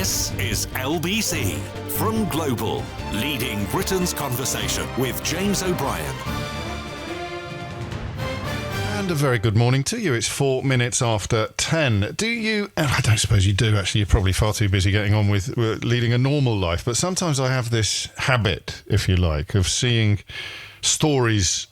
This is LBC from Global, leading Britain's conversation with James O'Brien. And a very good morning to you. It's 4 minutes after 10. Do you, and I don't suppose you do actually, you're probably far too busy getting on with leading a normal life, but sometimes I have this habit, if you like, of seeing stories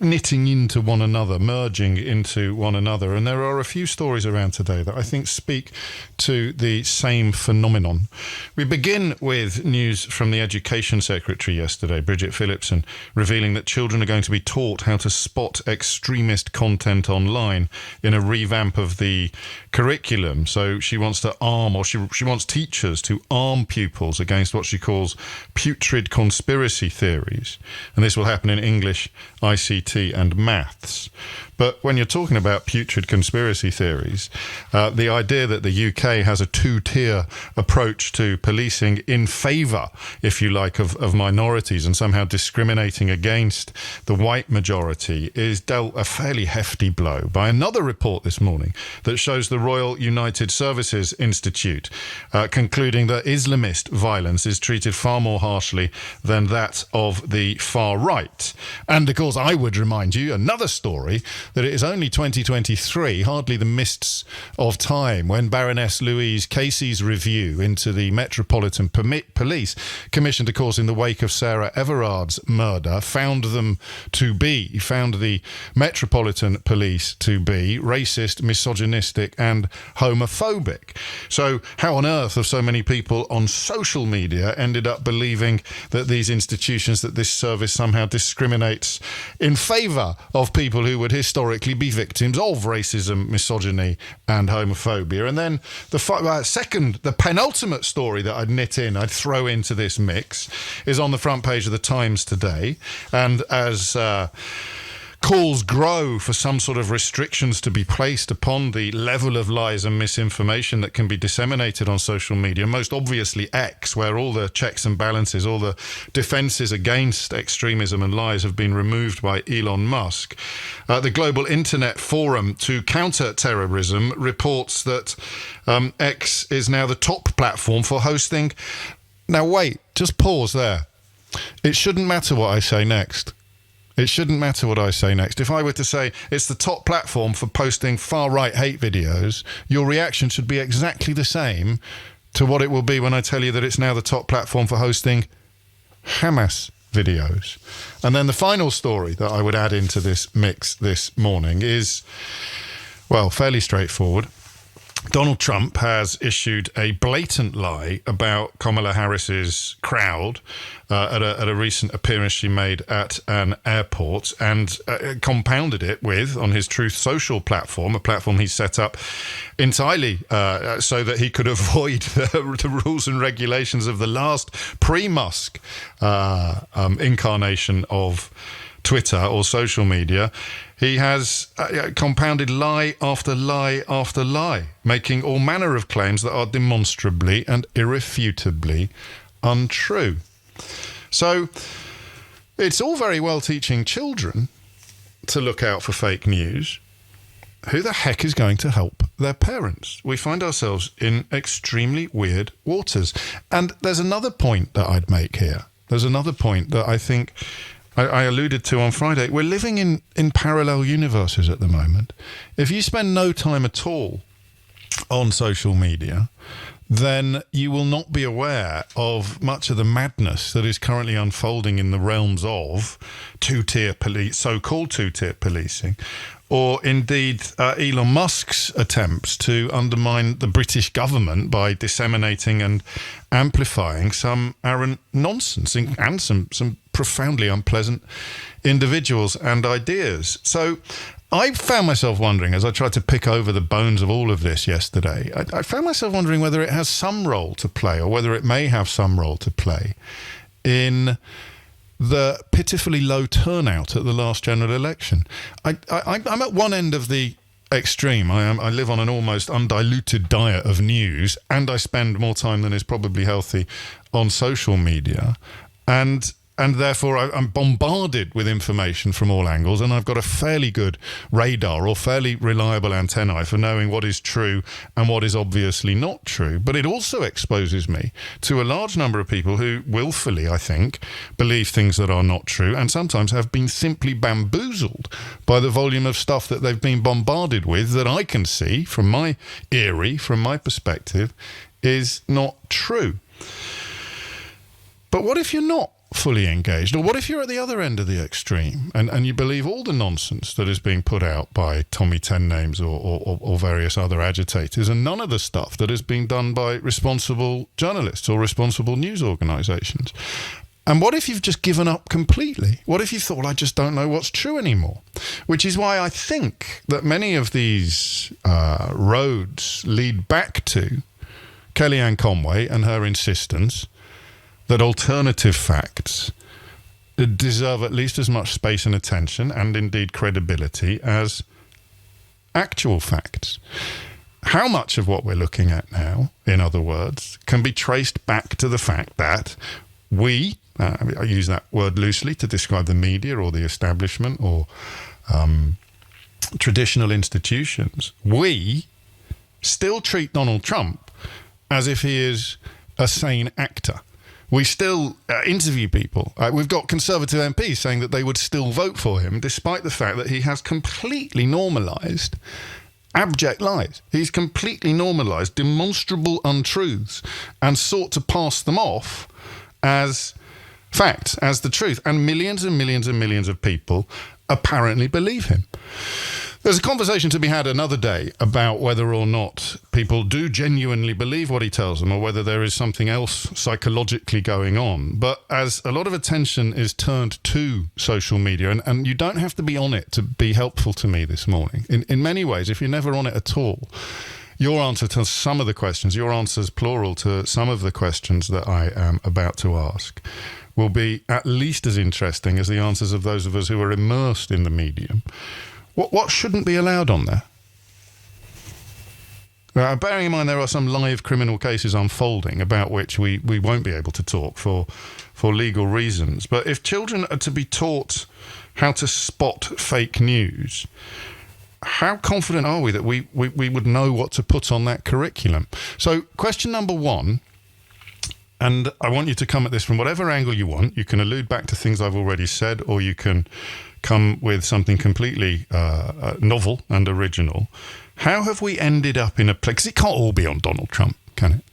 knitting into one another, merging into one another. And there are a few stories around today that I think speak to the same phenomenon. We begin with news from the Education Secretary yesterday, Bridget Phillipson, revealing that children are going to be taught how to spot extremist content online in a revamp of the curriculum. So she wants to arm, or she wants teachers to arm pupils against what she calls putrid conspiracy theories. And this will happen in English, ICT and maths. But when you're talking about putrid conspiracy theories, the idea that the UK has a two-tier approach to policing in favour, if you like, of minorities and somehow discriminating against the white majority is dealt a fairly hefty blow by another report this morning that shows the Royal United Services Institute concluding that Islamist violence is treated far more harshly than that of the far right. And of course, I would remind you, another story, that it is only 2023, hardly the mists of time, when Baroness Louise Casey's review into the Metropolitan Police, commissioned, of course, in the wake of Sarah Everard's murder, found the Metropolitan Police to be racist, misogynistic and homophobic. So how on earth have so many people on social media ended up believing that these institutions, that this service somehow discriminates in favour of people who would historically be victims of racism, misogyny and homophobia? And then the penultimate story that I'd throw into this mix is on the front page of the Times today. And as calls grow for some sort of restrictions to be placed upon the level of lies and misinformation that can be disseminated on social media, most obviously X, where all the checks and balances, all the defences against extremism and lies have been removed by Elon Musk. The Global Internet Forum to Counter Terrorism reports that X is now the top platform for hosting. Now wait, just pause there. It shouldn't matter what I say next. It shouldn't matter what I say next. If I were to say it's the top platform for posting far-right hate videos, your reaction should be exactly the same to what it will be when I tell you that it's now the top platform for hosting Hamas videos. And then the final story that I would add into this mix this morning is, well, fairly straightforward. Donald Trump has issued a blatant lie about Kamala Harris's crowd at a recent appearance she made at an airport, and compounded it with, on his Truth Social platform, a platform he set up entirely so that he could avoid the rules and regulations of the last pre-Musk incarnation of Twitter or social media. He has compounded lie after lie after lie, making all manner of claims that are demonstrably and irrefutably untrue. So it's all very well teaching children to look out for fake news. Who the heck is going to help their parents? We find ourselves in extremely weird waters. And there's another point that I'd make here. There's another point that I think I alluded to on Friday. We're living in parallel universes at the moment. If you spend no time at all on social media, then you will not be aware of much of the madness that is currently unfolding in the realms of so-called two-tier policing, or indeed Elon Musk's attempts to undermine the British government by disseminating and amplifying some arrant nonsense and some profoundly unpleasant individuals and ideas. So I found myself wondering, as I tried to pick over the bones of all of this yesterday, I found myself wondering whether it has some role to play, or whether it may have some role to play in the pitifully low turnout at the last general election. I'm at one end of the extreme. I live on an almost undiluted diet of news, and I spend more time than is probably healthy on social media. And And therefore, I'm bombarded with information from all angles, and I've got a fairly good radar or fairly reliable antennae for knowing what is true and what is obviously not true. But it also exposes me to a large number of people who willfully, I think, believe things that are not true, and sometimes have been simply bamboozled by the volume of stuff that they've been bombarded with that I can see, from my eyrie, from my perspective, is not true. But what if you're not fully engaged? Or what if you're at the other end of the extreme and you believe all the nonsense that is being put out by Tommy Ten Names or various other agitators, and none of the stuff that is being done by responsible journalists or responsible news organisations? And what if you've just given up completely? What if you thought, I just don't know what's true anymore? Which is why I think that many of these roads lead back to Kellyanne Conway and her insistence that alternative facts deserve at least as much space and attention, and indeed credibility, as actual facts. How much of what we're looking at now, in other words, can be traced back to the fact that we, I use that word loosely to describe the media or the establishment or traditional institutions, we still treat Donald Trump as if he is a sane actor. We still interview people. We've got Conservative MPs saying that they would still vote for him, despite the fact that he has completely normalised abject lies. He's completely normalised demonstrable untruths and sought to pass them off as facts, as the truth. And millions and millions and millions of people apparently believe him. There's a conversation to be had another day about whether or not people do genuinely believe what he tells them, or whether there is something else psychologically going on. But as a lot of attention is turned to social media, and you don't have to be on it to be helpful to me this morning. In many ways, if you're never on it at all, your answer to some of the questions, your answers plural to some of the questions that I am about to ask, will be at least as interesting as the answers of those of us who are immersed in the medium. What shouldn't be allowed on there? Bearing in mind there are some live criminal cases unfolding about which we won't be able to talk for legal reasons. But if children are to be taught how to spot fake news, how confident are we that we would know what to put on that curriculum? So question number one, and I want you to come at this from whatever angle you want. You can allude back to things I've already said, or you can come with something completely novel and original. How have we ended up in a place, because it can't all be on Donald Trump, can it?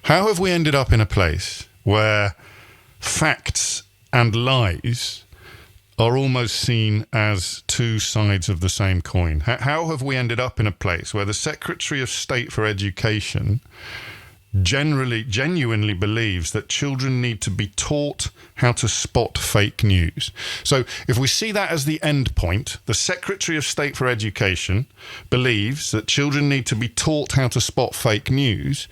How have we ended up in a place where facts and lies are almost seen as two sides of the same coin? How have we ended up in a place where the Secretary of State for Education genuinely believes that children need to be taught how to spot fake news? So if we see that as the end point, the Secretary of State for Education believes that children need to be taught how to spot fake news.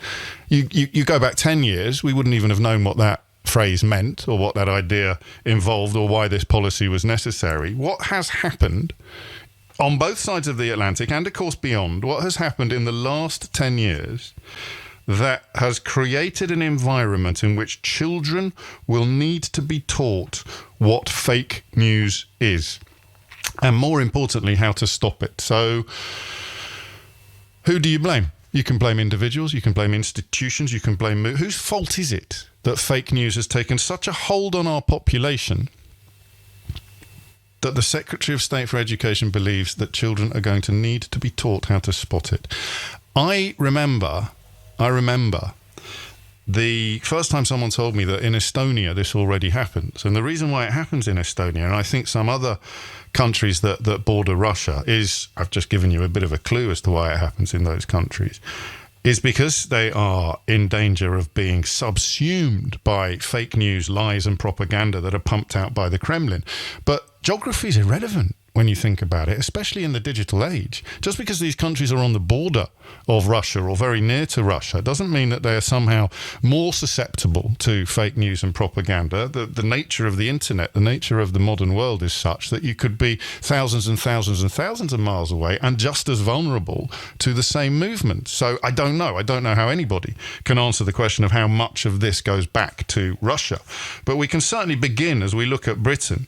You go back 10 years, we wouldn't even have known what that phrase meant or what that idea involved or why this policy was necessary. What has happened on both sides of the Atlantic, and of course beyond, what has happened in the last 10 years that has created an environment in which children will need to be taught what fake news is, and more importantly, how to stop it. So who do you blame? You can blame individuals, you can blame institutions, you can blame... Whose fault is it that fake news has taken such a hold on our population that the Secretary of State for Education believes that children are going to need to be taught how to spot it? I remember the first time someone told me that in Estonia this already happens. And the reason why it happens in Estonia, and I think some other countries that border Russia, is, I've just given you a bit of a clue as to why it happens in those countries, is because they are in danger of being subsumed by fake news, lies and propaganda that are pumped out by the Kremlin. But geography is irrelevant when you think about it, especially in the digital age. Just because these countries are on the border of Russia or very near to Russia doesn't mean that they are somehow more susceptible to fake news and propaganda. The nature of the internet, the nature of the modern world is such that you could be thousands and thousands and thousands of miles away and just as vulnerable to the same movement. So I don't know. I don't know how anybody can answer the question of how much of this goes back to Russia. But we can certainly begin, as we look at Britain,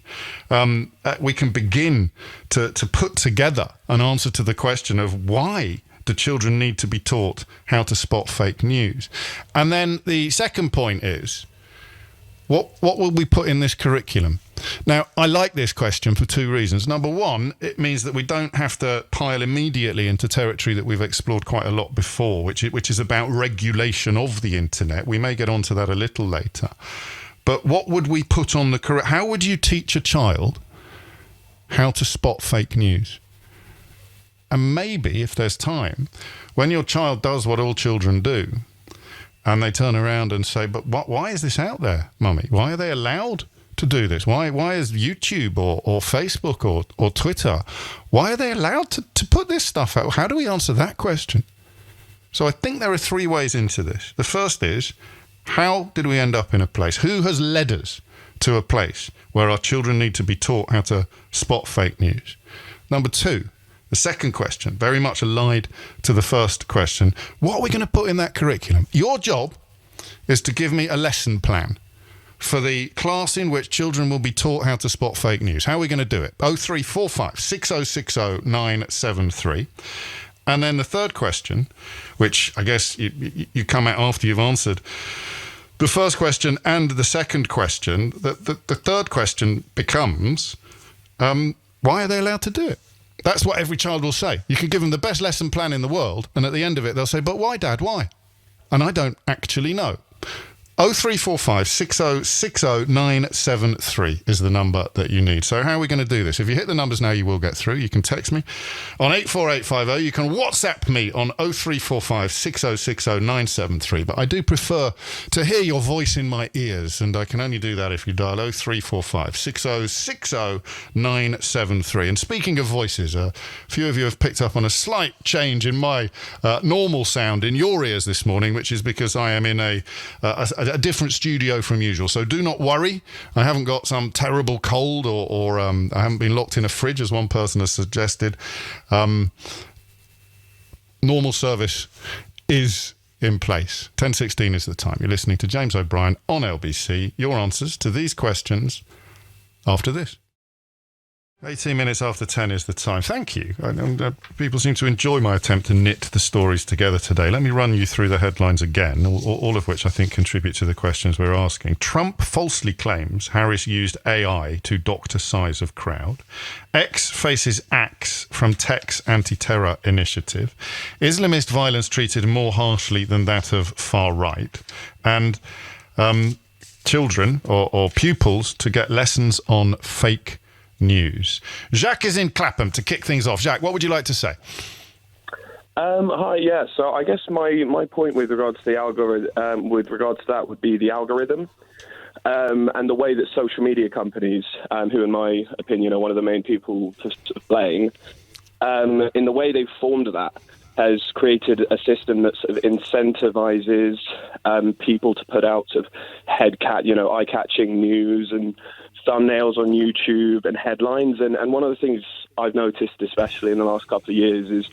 we can begin to put together an answer to the question of why do children need to be taught how to spot fake news. And then the second point is, what will we put in this curriculum? Now, I like this question for two reasons. Number one, it means that we don't have to pile immediately into territory that we've explored quite a lot before, which is about regulation of the internet. We may get onto that a little later. But what would we put on the curriculum? How would you teach a child how to spot fake news? And maybe, if there's time, when your child does what all children do, and they turn around and say, but why is this out there, Mummy? Why are they allowed to do this? Why is YouTube or Facebook or Twitter, why are they allowed to put this stuff out? How do we answer that question? So I think there are three ways into this. The first is, how did we end up in a place? Who has led us to a place where our children need to be taught how to spot fake news? Number two, the second question, very much allied to the first question, what are we going to put in that curriculum? Your job is to give me a lesson plan for the class in which children will be taught how to spot fake news. How are we going to do it? 0345 6060 973. And then the third question, which I guess you come at after you've answered the first question and the second question, the third question becomes, why are they allowed to do it? That's what every child will say. You can give them the best lesson plan in the world, and at the end of it, they'll say, but why, Dad, why? And I don't actually know. 0345 6060 973 is the number that you need. So how are we going to do this? If you hit the numbers now, you will get through. You can text me on 84850. You can WhatsApp me on 0345 6060 973. But I do prefer to hear your voice in my ears, and I can only do that if you dial 0345 6060 973. And speaking of voices, a few of you have picked up on a slight change in my normal sound in your ears this morning, which is because I am in a different studio from usual. So do not worry. I haven't got some terrible cold or I haven't been locked in a fridge, as one person has suggested. Normal service is in place. 10:16 is the time. You're listening to James O'Brien on LBC. Your answers to these questions after this. 18 minutes after 10 is the time. Thank you. People seem to enjoy my attempt to knit the stories together today. Let me run you through the headlines again, all of which I think contribute to the questions we're asking. Trump falsely claims Harris used AI to doctor size of crowd. X faces axe from Tech's anti-terror initiative. Islamist violence treated more harshly than that of far right. And children or pupils to get lessons on fake news. Jacques is in Clapham to kick things off. Jacques, what would you like to say? Hi, yeah. So I guess my point with regards to the algorithm, would be the algorithm, and the way that social media companies, who in my opinion are one of the main people for playing, in the way they've formed that, has created a system that sort of incentivizes people to put out sort of eye-catching news and thumbnails on YouTube and headlines. And one of the things I've noticed, especially in the last couple of years, is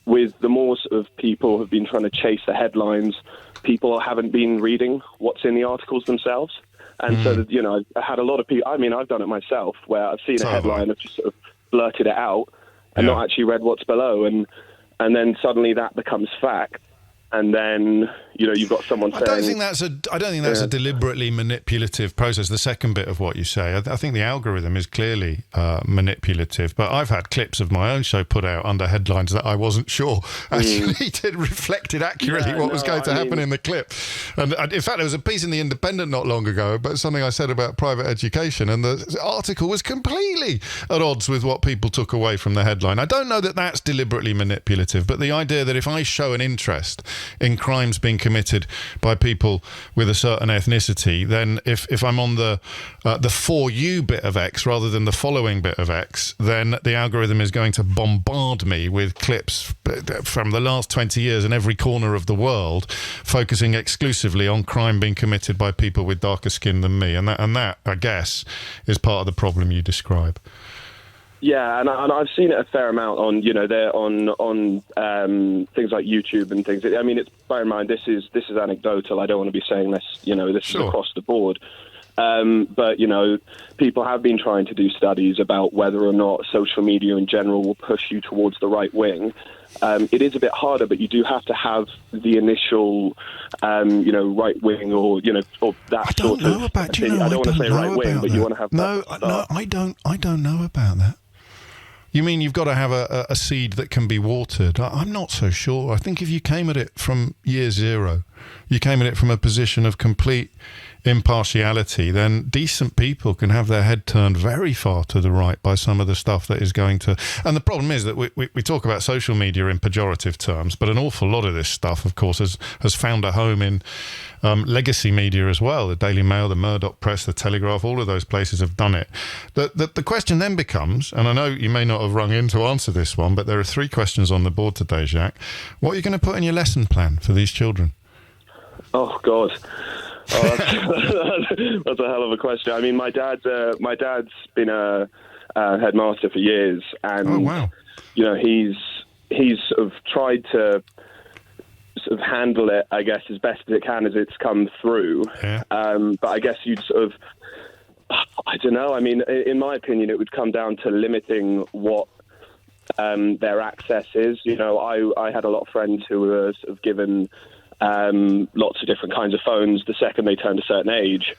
with the more sort of people have been trying to chase the headlines, people haven't been reading what's in the articles themselves. And so, I had a lot of people, I've done it myself, where I've seen a headline, I've just sort of blurted it out and not actually read what's below. And then suddenly that becomes fact. And then, you've got someone saying... I don't think that's a deliberately manipulative process, the second bit of what you say. I think the algorithm is clearly manipulative, but I've had clips of my own show put out under headlines that I wasn't sure actually reflected accurately what was going to happen in the clip. And in fact, there was a piece in The Independent not long ago about something I said about private education, and the article was completely at odds with what people took away from the headline. I don't know that that's deliberately manipulative, but the idea that if I show an interest in crimes being committed by people with a certain ethnicity, then if I'm on the For You bit of X rather than the following bit of X, then the algorithm is going to bombard me with clips from the last 20 years in every corner of the world, focusing exclusively on crime being committed by people with darker skin than me. And that, I guess, is part of the problem you describe. Yeah, and I've seen it a fair amount on, they're on things like YouTube and things. I mean, bear in mind, this is anecdotal. I don't want to be saying this, this Sure. is across the board. But, people have been trying to do studies about whether or not social media in general will push you towards the right wing. It is a bit harder, but you do have to have the initial, right wing or that sort of thing. I don't want to say right wing, but you want to have that. No, I don't know about that. You mean you've got to have a seed that can be watered? I'm not so sure. I think if you came at it from year zero, you came at it from a position of complete impartiality, then decent people can have their head turned very far to the right by some of the stuff that is going to... And the problem is that we talk about social media in pejorative terms, but an awful lot of this stuff, of course, has found a home in legacy media as well. The Daily Mail, the Murdoch Press, the Telegraph, all of those places have done it. The question then becomes, and I know you may not have rung in to answer this one, but there are 3 questions on the board today, Jacques. What are you going to put in your lesson plan for these children? Oh, God. That's a hell of a question. I mean, my dad's been a headmaster for years, and oh, wow. He's sort of tried to sort of handle it, I guess, as best as it can as it's come through. Yeah. But I guess you'd sort of, I don't know. I mean, in my opinion, it would come down to limiting what their access is. I had a lot of friends who were sort of given lots of different kinds of phones the second they turned a certain age,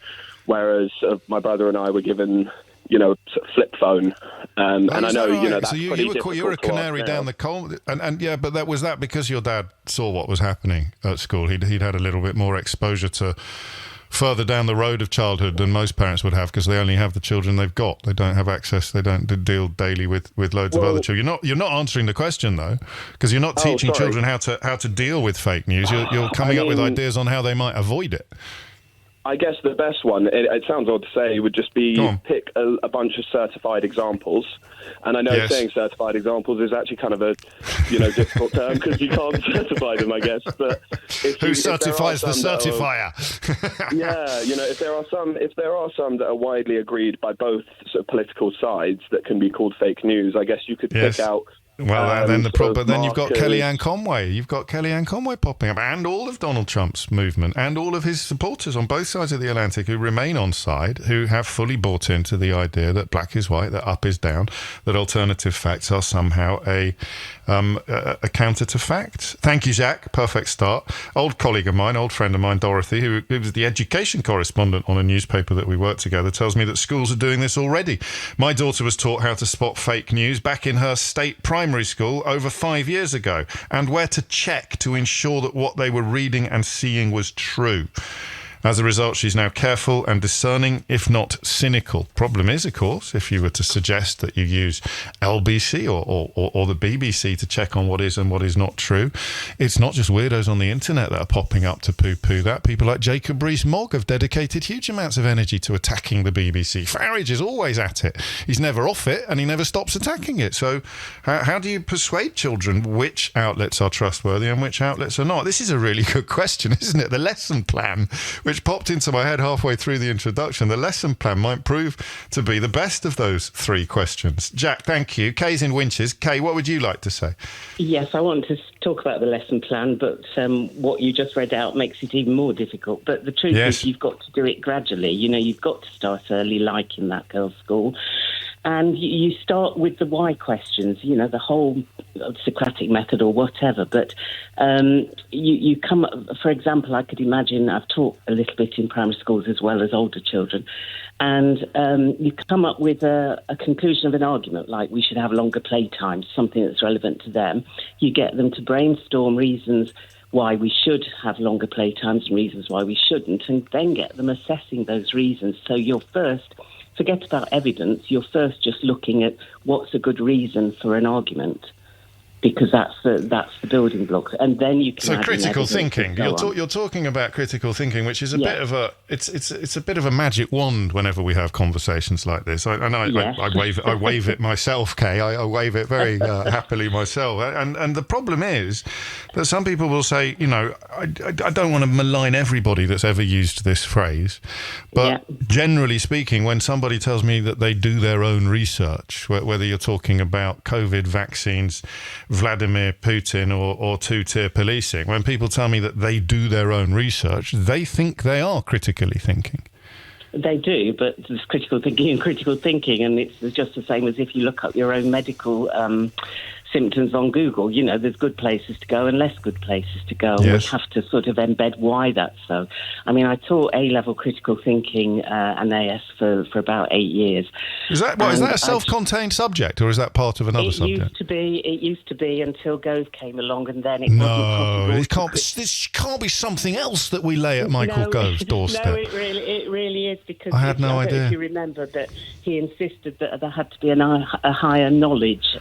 whereas my brother and I were given, sort of flip phone. And I know, right? That's so pretty difficult. you were a canary down the coal, and yeah, but was that because your dad saw what was happening at school? He'd had a little bit more exposure to further down the road of childhood than most parents would have, because they only have the children they've got. They don't have access. They don't deal daily with loads of other children. You're not answering the question though, because you're not teaching children how to deal with fake news. You're coming up with ideas on how they might avoid it. I guess the best one, it sounds odd to say, would just be pick a bunch of certified examples. And I know saying certified examples is actually kind of a difficult term because you can't certify them, I guess. But who certifies the certifier? If there are some that are widely agreed by both sort of political sides that can be called fake news, I guess you could pick out. Well, then you've got Kellyanne Conway. You've got Kellyanne Conway popping up, and all of Donald Trump's movement, and all of his supporters on both sides of the Atlantic who remain on side, who have fully bought into the idea that black is white, that up is down, that alternative facts are somehow a counter to facts. Thank you, Jacques. Perfect start. Old colleague of mine, old friend of mine, Dorothy, who was the education correspondent on a newspaper that we worked together, tells me that schools are doing this already. My daughter was taught how to spot fake news back in her state primary school over 5 years ago, and where to check to ensure that what they were reading and seeing was true. As a result, she's now careful and discerning, if not cynical. Problem is, of course, if you were to suggest that you use LBC or the BBC to check on what is and what is not true, it's not just weirdos on the internet that are popping up to poo-poo that. People like Jacob Rees-Mogg have dedicated huge amounts of energy to attacking the BBC. Farage is always at it. He's never off it, and he never stops attacking it. So how do you persuade children which outlets are trustworthy and which outlets are not? This is a really good question, isn't it? The lesson plan, which popped into my head halfway through the introduction. The lesson plan might prove to be the best of those 3 questions. Jack, thank you. Kay's in Winches. Kay, what would you like to say? Yes, I want to talk about the lesson plan, but what you just read out makes it even more difficult. But the truth is you've got to do it gradually. You've got to start early, like in that girls' school. And you start with the why questions, the whole Socratic method or whatever. But you come up, for example, I could imagine, I've taught a little bit in primary schools as well as older children, and you come up with a conclusion of an argument, like we should have longer playtime, something that's relevant to them. You get them to brainstorm reasons why we should have longer playtimes and reasons why we shouldn't, and then get them assessing those reasons. So you're first... Forget about evidence. You're first just looking at what's a good reason for an argument. because that's the building block, and then you can. So critical thinking. You're talking about critical thinking, which is a bit of a it's a bit of a magic wand whenever we have conversations like this. I wave it myself, Kay. I wave it very happily myself. And the problem is that some people will say, I don't want to malign everybody that's ever used this phrase, but generally speaking, when somebody tells me that they do their own research, whether you're talking about COVID vaccines, Vladimir Putin or two-tier policing, when people tell me that they do their own research, they think they are critically thinking. They do, but there's critical thinking, and it's just the same as if you look up your own medical symptoms on Google. There's good places to go and less good places to go. And we have to sort of embed why that's so. I mean, I taught A-level critical thinking and AS for about 8 years. Is that a self-contained subject, or is that part of another subject? It used to be until Gove came along, and then it wasn't possible. This can't be something else that we lay at Michael Gove's doorstep. No, it really is, because I had no idea. If you remember that he insisted that there had to be a higher knowledge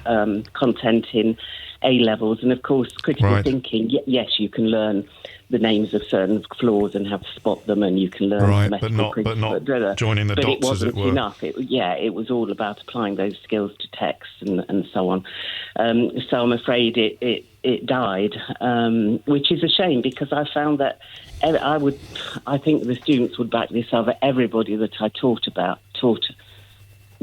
content in A-levels, and of course critical thinking, yes, you can learn the names of certain flaws and how to spot them, and you can learn but not joining the dots, as it were. It wasn't enough. It was all about applying those skills to text and so on. So I'm afraid it died, which is a shame, because I found that I think the students would back this up. Everybody that I taught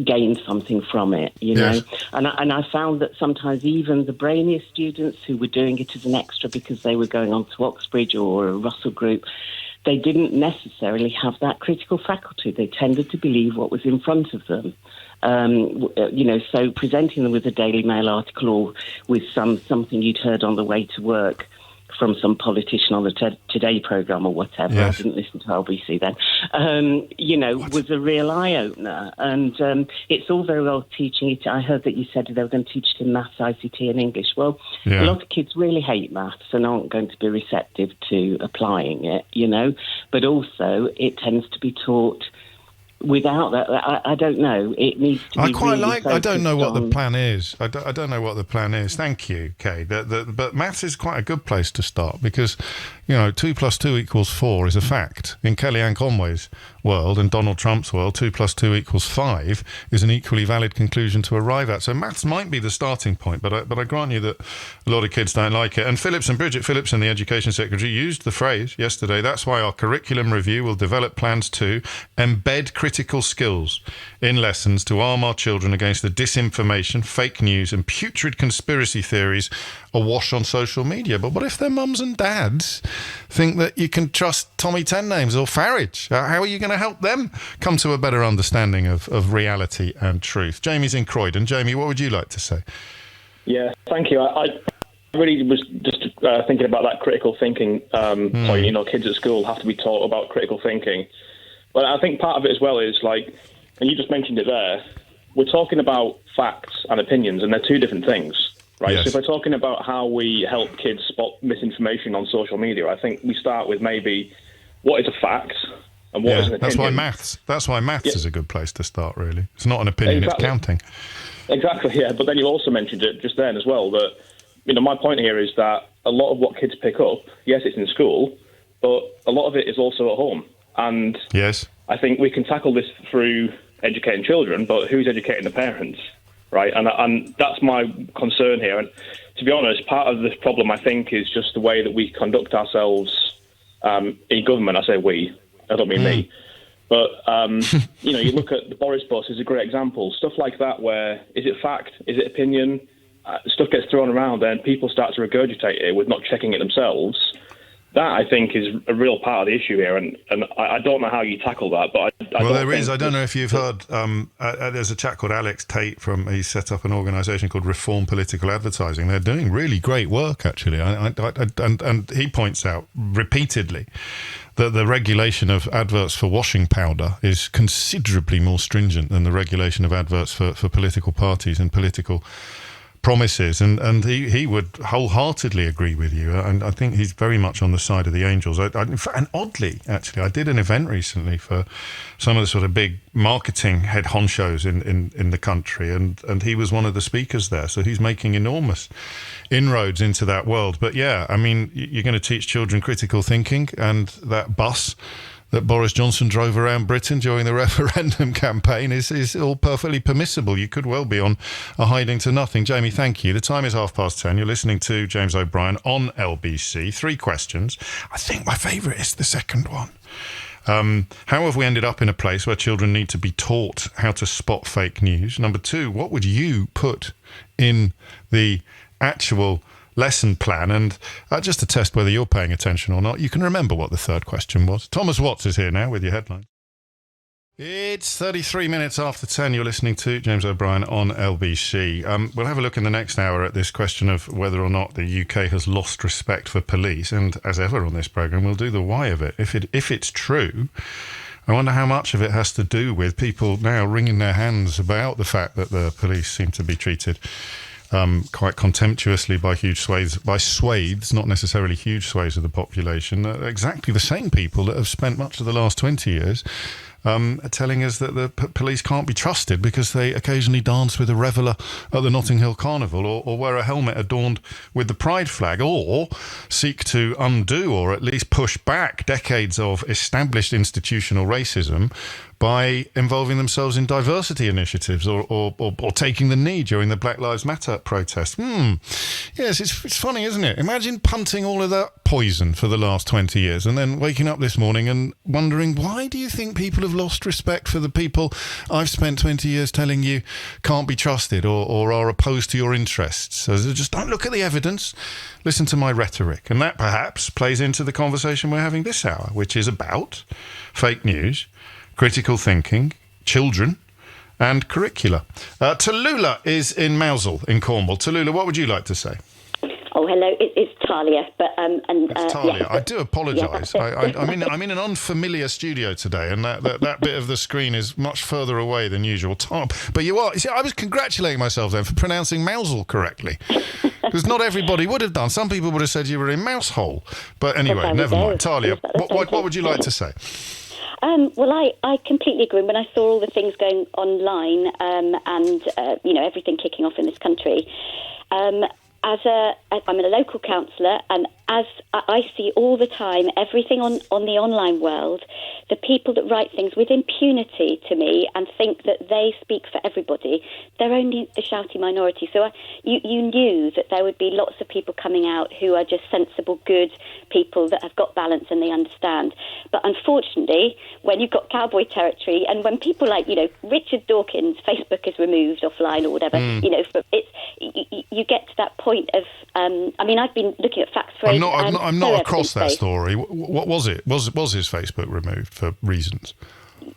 gained something from it, know. And I found that sometimes even the brainiest students who were doing it as an extra because they were going on to Oxbridge or a Russell Group, they didn't necessarily have that critical faculty. They tended to believe what was in front of them. So presenting them with a Daily Mail article or with something you'd heard on the way to work from some politician on the Today programme or whatever. Yes. I didn't listen to LBC then. Was a real eye-opener. And it's all very well teaching it. I heard that you said they were going to teach it in maths, ICT and English. Well, a lot of kids really hate maths and aren't going to be receptive to applying it, But also it tends to be taught without that. I don't know. It needs to be I don't know what the plan is. I don't know what the plan is. Thank you, Kay. But maths is quite a good place to start, because 2 + 2 = 4 is a fact. In Kellyanne Conway's world and Donald Trump's world, 2 + 2 = 5 is an equally valid conclusion to arrive at. So maths might be the starting point, but I grant you that a lot of kids don't like it. And Bridget Phillipson, the Education Secretary, used the phrase yesterday, that's why our curriculum review will develop plans to embed critical skills in lessons to arm our children against the disinformation, fake news and putrid conspiracy theories awash on social media. But what if their mums and dads think that you can trust Tommy Ten Names or Farage? How are you going to help them come to a better understanding of reality and truth? Jamie's in Croydon. Jamie, what would you like to say? Yeah, thank you. I really was just thinking about that critical thinking point. Kids at school have to be taught about critical thinking. But I think part of it as well is, and you just mentioned it there, we're talking about facts and opinions, and they're two different things, right? Yes. So if we're talking about how we help kids spot misinformation on social media, I think we start with maybe what is a fact and what is an opinion. That's why maths is a good place to start, really. It's not an opinion, It's counting. Exactly, yeah. But then you also mentioned it just then as well, that, my point here is that a lot of what kids pick up, yes, it's in school, but a lot of it is also at home. And yes, I think we can tackle this through educating children, but who's educating the parents, right? And that's my concern here. And to be honest, part of this problem, I think, is just the way that we conduct ourselves in government. I say we, I don't mean me. But, you look at the Boris bus is a great example. Stuff like that where, is it fact? Is it opinion? Stuff gets thrown around and people start to regurgitate it with not checking it themselves. That, I think, is a real part of the issue here, and I don't know how you tackle that. But I don't know if you've heard. There's a chap called Alex Tate he set up an organisation called Reform Political Advertising. They're doing really great work, actually, and he points out repeatedly that the regulation of adverts for washing powder is considerably more stringent than the regulation of adverts for political parties and political promises, and he would wholeheartedly agree with you, and I think he's very much on the side of the angels. And oddly, actually, I did an event recently for some of the sort of big marketing head honchos in the country, and he was one of the speakers there, so he's making enormous inroads into that world. But yeah, I mean, you're going to teach children critical thinking, and that bus that Boris Johnson drove around Britain during the referendum campaign is all perfectly permissible. You could well be on a hiding to nothing. Jamie, thank you. The time is 10:30. You're listening to James O'Brien on LBC. 3 questions. I think my favourite is the second one. How have we ended up in a place where children need to be taught how to spot fake news? Number 2, what would you put in the actual lesson plan? And just to test whether you're paying attention or not, you can remember what the third question was. Thomas Watts is here now with your headlines. It's 33 minutes after 10. You're listening to James O'Brien on LBC. We'll have a look in the next hour at this question of whether or not the UK has lost respect for police. And as ever on this programme, we'll do the why of it. If it's true, I wonder how much of it has to do with people now wringing their hands about the fact that the police seem to be treated quite contemptuously by swathes, not necessarily huge swathes of the population, exactly the same people that have spent much of the last 20 years telling us that the police can't be trusted because they occasionally dance with a reveller at the Notting Hill Carnival, or wear a helmet adorned with the pride flag, or seek to undo or at least push back decades of established institutional racism by involving themselves in diversity initiatives or taking the knee during the Black Lives Matter protest. Yes, it's funny, isn't it? Imagine punting all of that poison for the last 20 years and then waking up this morning and wondering, why do you think people have lost respect for the people I've spent 20 years telling you can't be trusted or are opposed to your interests? So just don't look at the evidence, listen to my rhetoric. And that perhaps plays into the conversation we're having this hour, which is about fake news, critical thinking, children, and curricula. Tallulah is in Mousehole in Cornwall. Tallulah, what would you like to say? Oh, hello. It's Talia, but it's Talia. yeah, I do apologise. Yeah, I'm in an unfamiliar studio today, and that bit of the screen is much further away than usual. But you are. You see, I was congratulating myself then for pronouncing Mousehole correctly, because not everybody would have done. Some people would have said you were in Mousehole. But anyway, never mind. Talia, what would you like to say? Well, I completely agree. When I saw all the things going online and everything kicking off in this country, I'm a local councillor, and as I see all the time, everything on the online world, the people that write things with impunity to me and think that they speak for everybody, they're only the shouty minority. So you knew that there would be lots of people coming out who are just sensible, good people that have got balance and they understand. But unfortunately, when you've got cowboy territory and when people like, Richard Dawkins, Facebook is removed offline or whatever, you get to that point of, I've been looking at facts for I'm not across that story. What was it? Was his Facebook removed for reasons?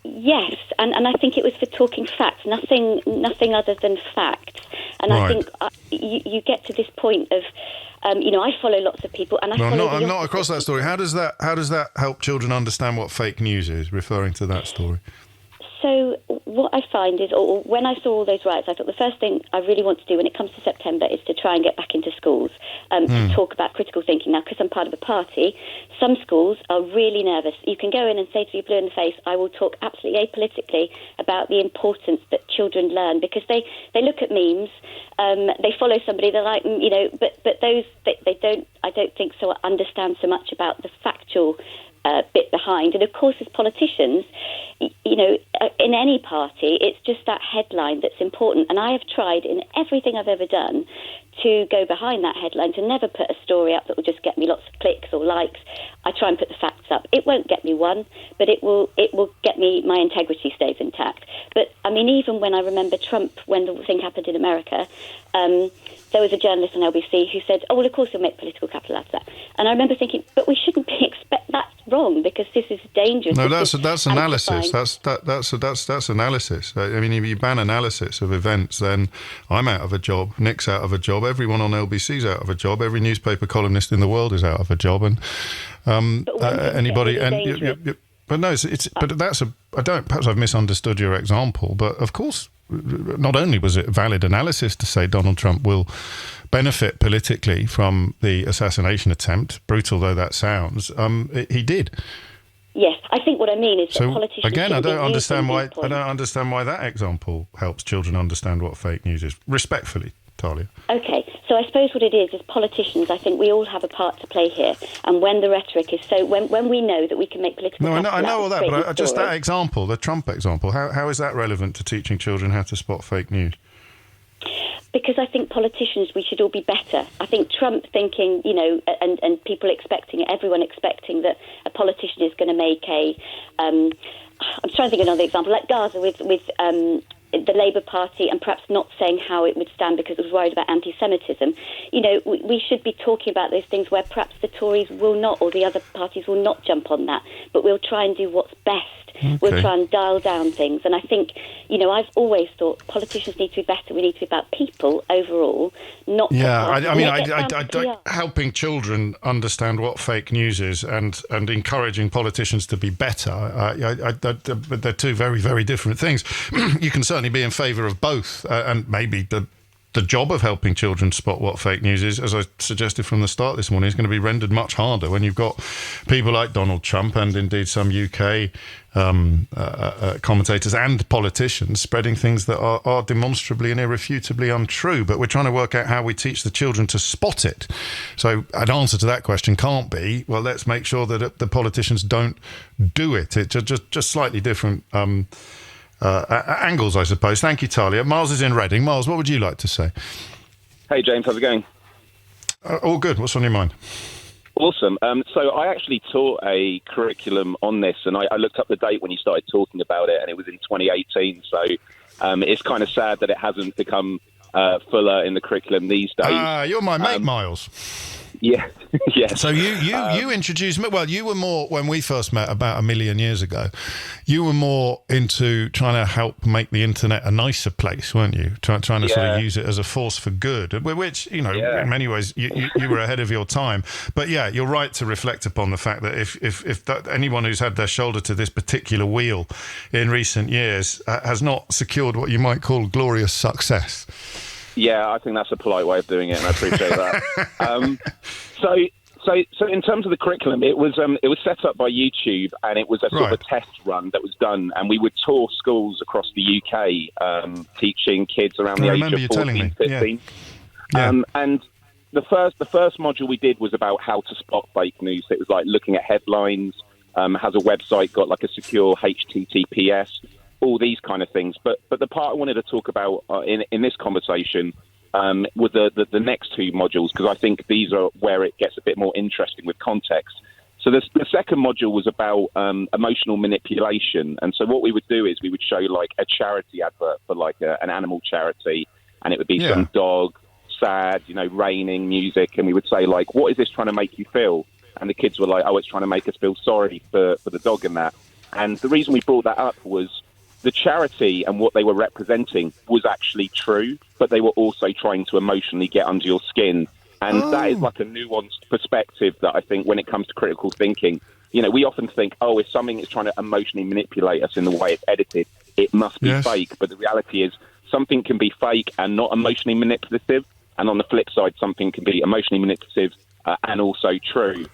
Yes, and I think it was for talking facts, nothing other than facts. And right. I think you get to this point of, I follow lots of people, and I'm not across that story. How does that help children understand what fake news is? Referring to that story. So what I find is, or when I saw all those riots, I thought the first thing I really want to do when it comes to September is to try and get back into schools to talk about critical thinking. Now, because I'm part of a party, some schools are really nervous. You can go in and say to your blue in the face, I will talk absolutely apolitically about the importance that children learn, because they look at memes, they follow somebody, they're like, but those, they don't, I don't think so, understand so much about the factual bit behind. And of course, as politicians, in any party, it's just that headline that's important. And I have tried in everything I've ever done to go behind that headline, to never put a story up that will just get me lots of clicks or likes. I try and put the facts up. It won't get me one, but it will get me, my integrity stays intact. But even when I remember Trump, when the thing happened in America, there was a journalist on LBC who said, "Oh, well, of course you'll make political capital out of that." And I remember thinking, but we shouldn't that's wrong, because this is dangerous. No, that's analysis. That's analysis. If you ban analysis of events, then I'm out of a job, Nick's out of a job, everyone on LBC's out of a job, every newspaper columnist in the world is out of a job, and anybody. And but no, but that's perhaps I've misunderstood your example. But of course, not only was it valid analysis to say Donald Trump will benefit politically from the assassination attempt, brutal though that sounds, he did. Yes, I think what I mean is that politicians... Again, I don't understand why that example helps children understand what fake news is. Respectfully, Talia. Okay, so I suppose what it is politicians, I think we all have a part to play here. And when the rhetoric is so... When we know that we can make political... No, I know all that, but just that example, the Trump example, how is that relevant to teaching children how to spot fake news? Because I think politicians, we should all be better. I think Trump thinking, and people expecting, everyone expecting that a politician is going to make I'm trying to think of another example, like Gaza with the Labour Party, and perhaps not saying how it would stand because it was worried about anti-Semitism. We should be talking about those things where perhaps the Tories will not, or the other parties will not jump on that, but we'll try and do what's best. Okay. We'll try and dial down things. And I think, I've always thought politicians need to be better. We need to be about people overall, not... Yeah, helping children understand what fake news is and encouraging politicians to be better, they're two very, very different things. You can certainly be in favour of both, and maybe the job of helping children spot what fake news is, as I suggested from the start this morning, is going to be rendered much harder when you've got people like Donald Trump and indeed some UK commentators and politicians spreading things that are demonstrably and irrefutably untrue. But we're trying to work out how we teach the children to spot it. So an answer to that question can't be, well, let's make sure that the politicians don't do it. It's just slightly different angles, I suppose. Thank you, Talia. Miles is in Reading. Miles, what would you like to say? Hey, James, how's it going? All good. What's on your mind? Awesome. So I actually taught a curriculum on this, and I looked up the date when you started talking about it, and it was in 2018. So it's kind of sad that it hasn't become fuller in the curriculum these days. You're my mate, Miles. Yeah, yeah. So you introduced me. Well, you were more, when we first met about 1 million years ago, you were more into trying to help make the internet a nicer place, weren't you? Trying to sort of use it as a force for good, which, in many ways, you were ahead of your time. But yeah, you're right to reflect upon the fact that if anyone who's had their shoulder to this particular wheel in recent years has not secured what you might call glorious success. Yeah, I think that's a polite way of doing it, and I appreciate that. So in terms of the curriculum, it was set up by YouTube, and it was a sort of a test run that was done, and we would tour schools across the UK, teaching kids around the age of 14, 15. Yeah. And the first module we did was about how to spot fake news. It was like looking at headlines, has a website got like a secure HTTPS, all these kind of things. But the part I wanted to talk about in this conversation were the next two modules, because I think these are where it gets a bit more interesting with context. So the second module was about emotional manipulation. And so what we would do is we would show like a charity advert for like an animal charity, and it would be some dog, sad, raining music. And we would say like, what is this trying to make you feel? And the kids were like, oh, it's trying to make us feel sorry for the dog and that. And the reason we brought that up was the charity and what they were representing was actually true, but they were also trying to emotionally get under your skin. And that is like a nuanced perspective that I think when it comes to critical thinking, we often think, oh, if something is trying to emotionally manipulate us in the way it's edited, it must be fake. But the reality is something can be fake and not emotionally manipulative. And on the flip side, something can be emotionally manipulative and also true.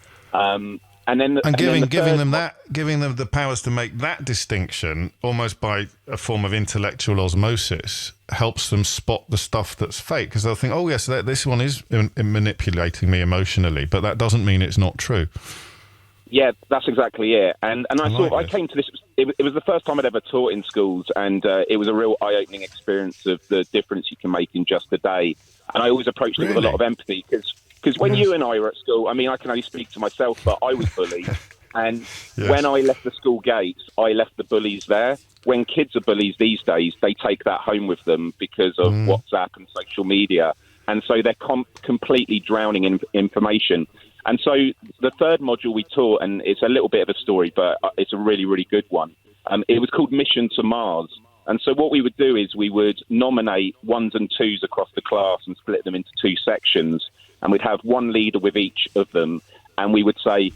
Giving them the powers to make that distinction, almost by a form of intellectual osmosis, helps them spot the stuff that's fake, because they'll think, oh yes, this one is manipulating me emotionally, but that doesn't mean it's not true. Yeah, that's exactly it. And I thought I came to this. It was the first time I'd ever taught in schools, and it was a real eye-opening experience of the difference you can make in just a day. And I always approached it with a lot of empathy, because when you and I were at school, I mean, I can only speak to myself, but I was bullied. And when I left the school gates, I left the bullies there. When kids are bullies these days, they take that home with them because of WhatsApp and social media. And so they're completely drowning in information. And so the third module we taught, and it's a little bit of a story, but it's a really, really good one. It was called Mission to Mars. And so what we would do is we would nominate 1s and 2s across the class and split them into 2 sections. And we'd have one leader with each of them. And we would say,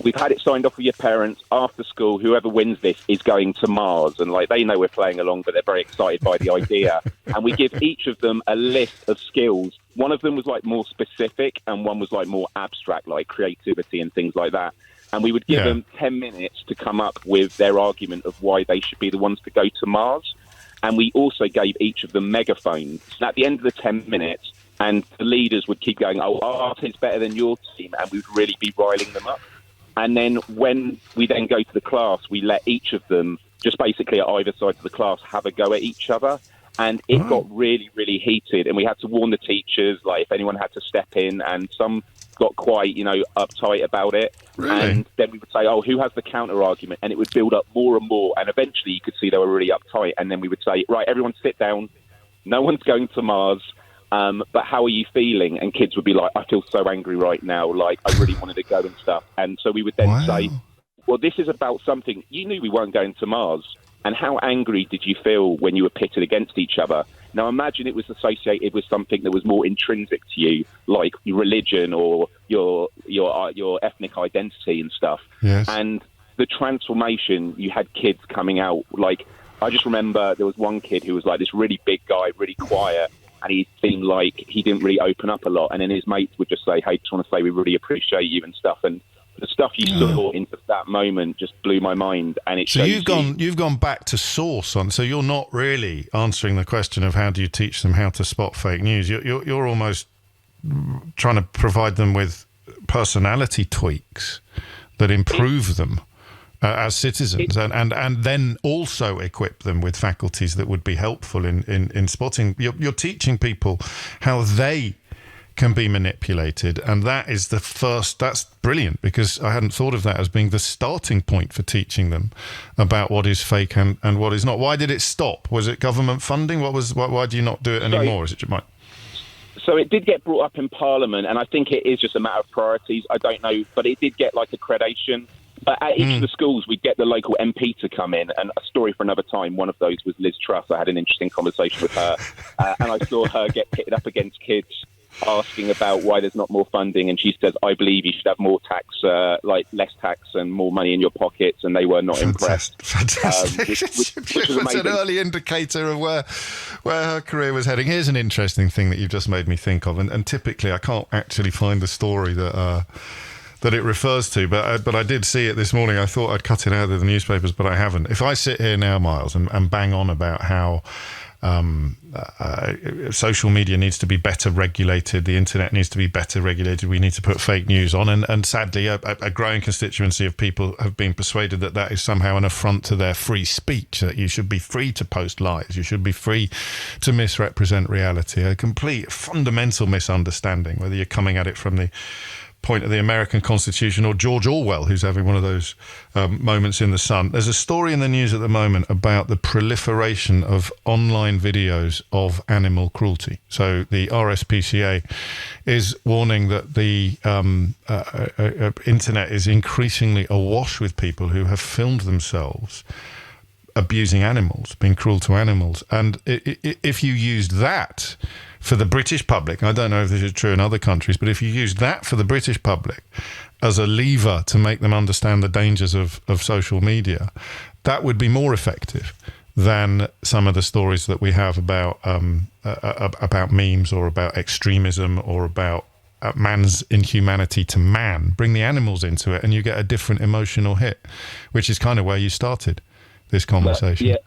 we've had it signed off with your parents. After school, whoever wins this is going to Mars. And like they know we're playing along, but they're very excited by the idea. And we give each of them a list of skills. One of them was like more specific and one was like more abstract, like creativity and things like that. And we would give them 10 minutes to come up with their argument of why they should be the ones to go to Mars. And we also gave each of them megaphones. And at the end of the 10 minutes, and the leaders would keep going, oh, our team's better than your team, and we'd really be riling them up. And then when we then go to the class, we let each of them, just basically at either side of the class, have a go at each other. And it got really, really heated. And we had to warn the teachers, like, if anyone had to step in, and some got quite, uptight about it. Really? And then we would say, oh, who has the counter argument? And it would build up more and more. And eventually you could see they were really uptight. And then we would say, right, everyone sit down. No one's going to Mars. But how are you feeling? And kids would be like, I feel so angry right now. Like, I really wanted to go and stuff. And so we would then say, well, this is about something. You knew we weren't going to Mars. And how angry did you feel when you were pitted against each other? Now, imagine it was associated with something that was more intrinsic to you, like your religion or your ethnic identity and stuff. Yes. And the transformation, you had kids coming out. Like, I just remember there was one kid who was like this really big guy, really quiet, and he seemed like he didn't really open up a lot. And then his mates would just say, hey, just want to say we really appreciate you and stuff. And the stuff you saw into that moment just blew my mind. And it so you've gone back to source on. So you're not really answering the question of how do you teach them how to spot fake news. You're almost trying to provide them with personality tweaks that improve them as citizens, and then also equip them with faculties that would be helpful in spotting. You're teaching people how they can be manipulated, and that is the first. That's brilliant, because I hadn't thought of that as being the starting point for teaching them about what is fake and what is not. Why did it stop? Was it government funding? Why do you not do it anymore? Is it Mike? So it did get brought up in Parliament, and I think it is just a matter of priorities. I don't know, but it did get like accreditation. But at each of the schools, we'd get the local MP to come in, and a story for another time. One of those was Liz Truss. I had an interesting conversation with her, and I saw her get pitted up against kids asking about why there's not more funding, and she says, I believe you should have more tax, like less tax and more money in your pockets, and they were not impressed. Fantastic. Which was amazing. It's an early indicator of where her career was heading. Here's an interesting thing that you've just made me think of, and typically I can't actually find the story that it refers to, but I did see it this morning. I thought I'd cut it out of the newspapers, but I haven't. If I sit here now, Miles, and bang on about how social media needs to be better regulated, the internet needs to be better regulated, we need to put fake news on, and sadly a growing constituency of people have been persuaded that is somehow an affront to their free speech, that you should be free to post lies, you should be free to misrepresent reality. A complete fundamental misunderstanding, whether you're coming at it from the point of the American Constitution or George Orwell, who's having one of those moments in the sun. There's a story in the news at the moment about the proliferation of online videos of animal cruelty. So the RSPCA is warning that the internet is increasingly awash with people who have filmed themselves abusing animals, being cruel to animals. And if you used that for the British public, I don't know if this is true in other countries, but if you use that for the British public as a lever to make them understand the dangers of social media, that would be more effective than some of the stories that we have about memes or about extremism or about man's inhumanity to man. Bring the animals into it and you get a different emotional hit, which is kind of where you started this conversation. Yeah.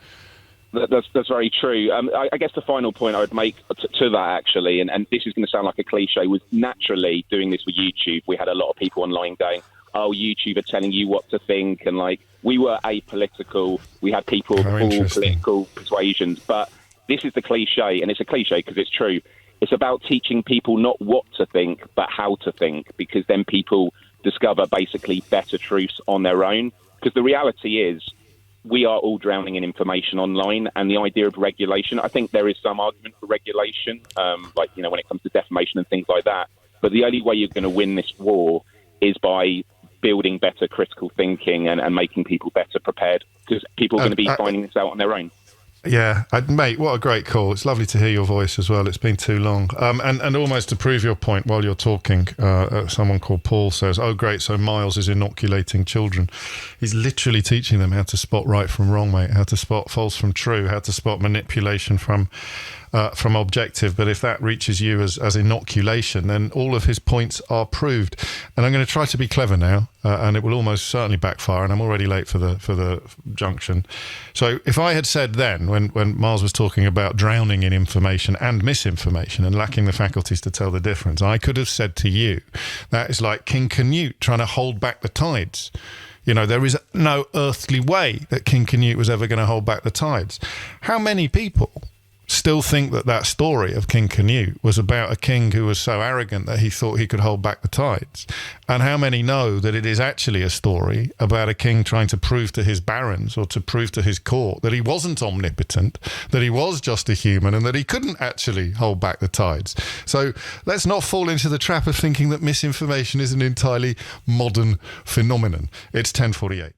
That's very true. I guess the final point I would make to that, actually, and this is going to sound like a cliche, was naturally doing this with YouTube. We had a lot of people online going, oh, YouTube are telling you what to think. And like, we were apolitical. We had people of all political persuasions. But this is the cliche, and it's a cliche because it's true. It's about teaching people not what to think, but how to think, because then people discover basically better truths on their own. Because the reality is, we are all drowning in information online, and the idea of regulation, I think there is some argument for regulation, when it comes to defamation and things like that. But the only way you're going to win this war is by building better critical thinking and making people better prepared, because people are going to be finding this out on their own. Yeah, mate, what a great call. It's lovely to hear your voice as well. It's been too long. And almost to prove your point while you're talking, someone called Paul says, oh, great, so Miles is inoculating children. He's literally teaching them how to spot right from wrong, mate, how to spot false from true, how to spot manipulation from objective. But if that reaches you as inoculation, then all of his points are proved. And I'm going to try to be clever now, and it will almost certainly backfire, and I'm already late for the junction. So if I had said then, when Miles was talking about drowning in information and misinformation and lacking the faculties to tell the difference, I could have said to you, that is like King Canute trying to hold back the tides. You know, there is no earthly way that King Canute was ever going to hold back the tides. How many people still think that story of King Canute was about a king who was so arrogant that he thought he could hold back the tides? And how many know that it is actually a story about a king trying to prove to his barons or to prove to his court that he wasn't omnipotent, that he was just a human, and that he couldn't actually hold back the tides? So let's not fall into the trap of thinking that misinformation is an entirely modern phenomenon. It's 10:48.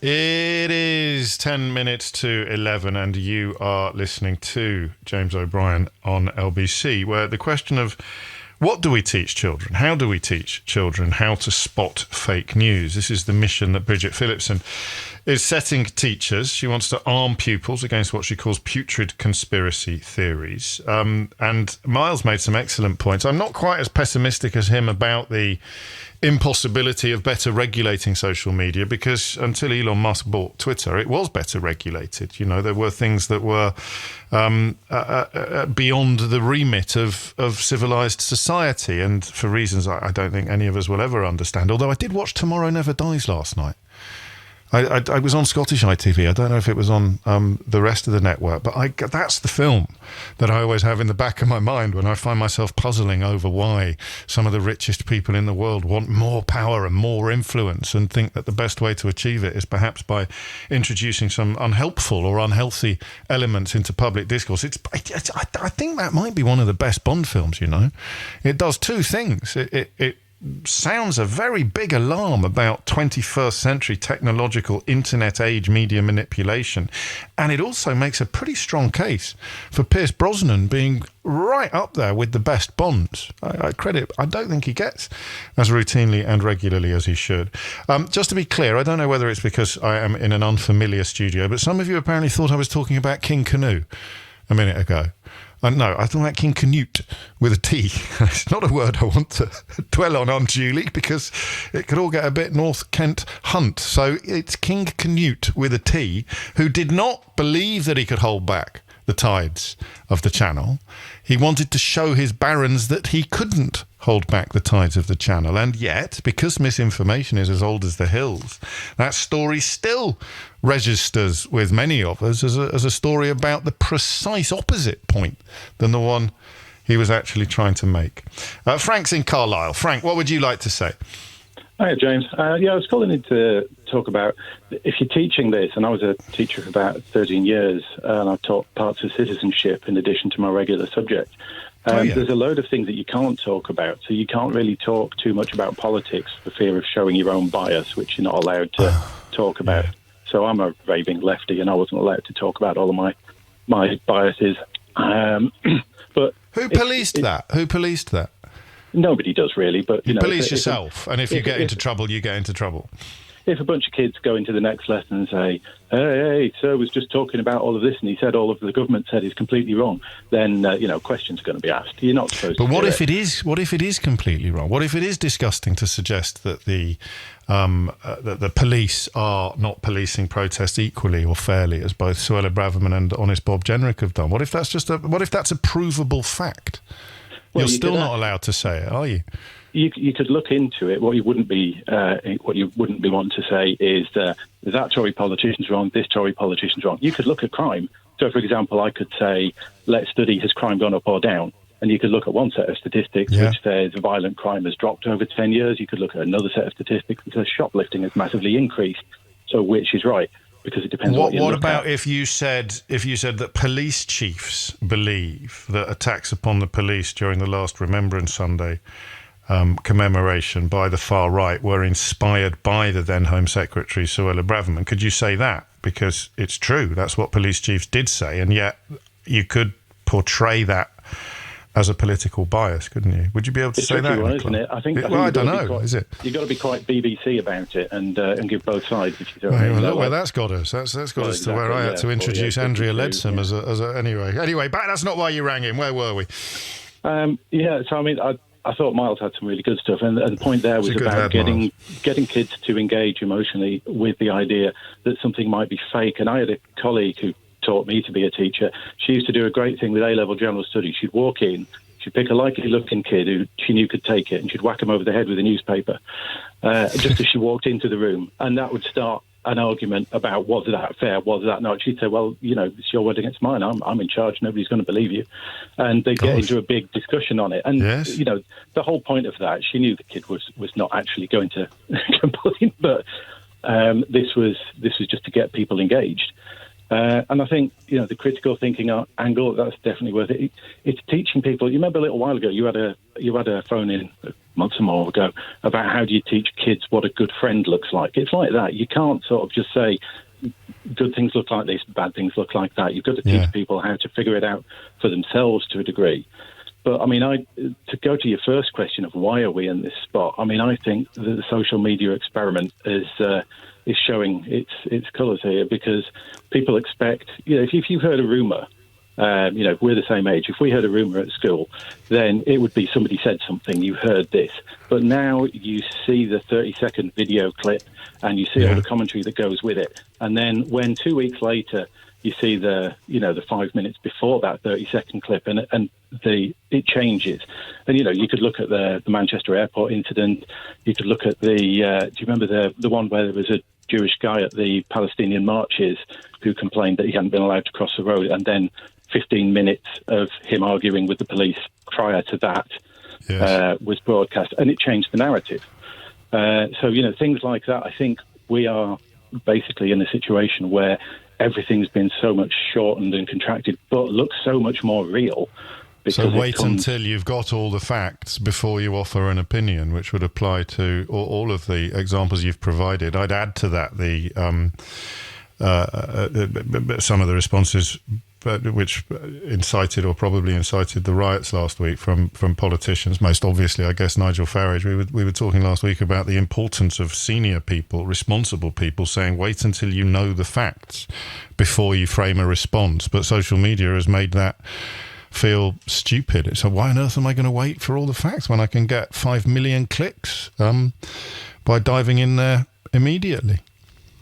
It is 10 minutes to 11 and you are listening to James O'Brien on LBC, where the question of what do we teach children? How do we teach children how to spot fake news? This is the mission that Bridget Phillipson is setting teachers. She wants to arm pupils against what she calls putrid conspiracy theories. And Miles made some excellent points. I'm not quite as pessimistic as him about the impossibility of better regulating social media, because until Elon Musk bought Twitter, it was better regulated. You know, there were things that were beyond the remit of civilized society, and for reasons I don't think any of us will ever understand. Although I did watch Tomorrow Never Dies last night. I was on Scottish ITV. I don't know if it was on the rest of the network, but that's the film that I always have in the back of my mind when I find myself puzzling over why some of the richest people in the world want more power and more influence, and think that the best way to achieve it is perhaps by introducing some unhelpful or unhealthy elements into public discourse. I think that might be one of the best Bond films, you know. It does two things. It sounds a very big alarm about 21st century technological internet age media manipulation, and it also makes a pretty strong case for Pierce Brosnan being right up there with the best Bonds. I don't think he gets as routinely and regularly as he should. Just to be clear, I don't know whether it's because I am in an unfamiliar studio, but some of you apparently thought I was talking about King Canute a minute ago. No, I thought about King Canute with a T. It's not a word I want to dwell on unduly, because it could all get a bit North Kent Hunt. So it's King Canute with a T, who did not believe that he could hold back the tides of the Channel. He wanted to show his barons that he couldn't hold back the tides of the Channel. And yet, because misinformation is as old as the hills, that story still registers with many of us as a story about the precise opposite point than the one he was actually trying to make. Frank's in Carlisle. Frank, what would you like to say? Hi, James. I was calling in to talk about, if you're teaching this, and I was a teacher for about 13 years, and I've taught parts of citizenship in addition to my regular subject. There's a load of things that you can't talk about. So you can't really talk too much about politics for fear of showing your own bias, which you're not allowed to talk about. So I'm a raving lefty, and I wasn't allowed to talk about all of my biases. But who policed that? Who policed that? Nobody does, really. But you police yourself, and if you get into trouble, you get into trouble. If a bunch of kids go into the next lesson and say, hey, sir was just talking about all of this, and he said all of the government said is completely wrong, then, questions are going to be asked. You're not supposed to. But what if it is? What if it is completely wrong? What if it is disgusting to suggest that the police are not policing protests equally or fairly, as both Suella Braverman and Honest Bob Jenrick have done? What if that's a provable fact? Well, you're still not allowed to say it, are you? You could look into it. What you wouldn't be wanting to say is that Tory politician's wrong, this Tory politician's wrong. You could look at crime. So, for example, I could say, let's study, has crime gone up or down? And you could look at one set of statistics which says violent crime has dropped over 10 years. You could look at another set of statistics that says shoplifting has massively increased. So which is right? Because it depends what you look at. What about if you said that police chiefs believe that attacks upon the police during the last Remembrance Sunday commemoration by the far right were inspired by the then Home Secretary Suella Braverman. Could you say that? Because it's true. That's what police chiefs did say, and yet you could portray that as a political bias, couldn't you? Would you be able to say that? One, isn't it? I think I don't know. Is it? You've got to be quite BBC about it and give both sides. If you well, look where that's got us. That's got us to where I had to introduce Andrea Leadsom as a anyway. But that's not why you rang in. Where were we? So I mean, I thought Miles had some really good stuff, and the point there was about getting kids to engage emotionally with the idea that something might be fake. And I had a colleague who taught me to be a teacher. She used to do a great thing with A-level general studies. She'd walk in, she'd pick a likely-looking kid who she knew could take it, and she'd whack him over the head with a newspaper just as she walked into the room. And that would start an argument about, was that fair, was that not? She'd say, well, it's your word against mine. I'm in charge. Nobody's going to believe you. And they'd get into a big discussion on it. And, the whole point of that, she knew the kid was not actually going to complain, but this was just to get people engaged. And I think, the critical thinking angle, that's definitely worth it. It's teaching people. You remember a little while ago, you had a phone in months or more ago about how do you teach kids what a good friend looks like. It's like that. You can't sort of just say good things look like this, bad things look like that. You've got to teach people how to figure it out for themselves to a degree. But, I mean, to go to your first question of why are we in this spot, I mean, I think that the social media experiment is showing its colours here, because people expect, if you've heard a rumour, we're the same age. If we heard a rumour at school, then it would be somebody said something, you heard this. But now you see the 30-second video clip and you see all the commentary that goes with it. And then when 2 weeks later you see the 5 minutes before that 30-second clip and it changes. And, you could look at the Manchester airport incident. You could look at do you remember the one where there was a Jewish guy at the Palestinian marches who complained that he hadn't been allowed to cross the road, and then 15 minutes of him arguing with the police prior to that was broadcast, and it changed the narrative. So, things like that, I think we are basically in a situation where everything's been so much shortened and contracted, but looks so much more real. So wait until you've got all the facts before you offer an opinion, which would apply to all of the examples you've provided. I'd add to that some of the responses which incited or probably incited the riots last week from politicians. Most obviously, I guess, Nigel Farage. We were talking last week about the importance of senior people, responsible people, saying wait until you know the facts before you frame a response. But social media has made that feel stupid. So why on earth am I going to wait for all the facts when I can get 5 million clicks by diving in there immediately?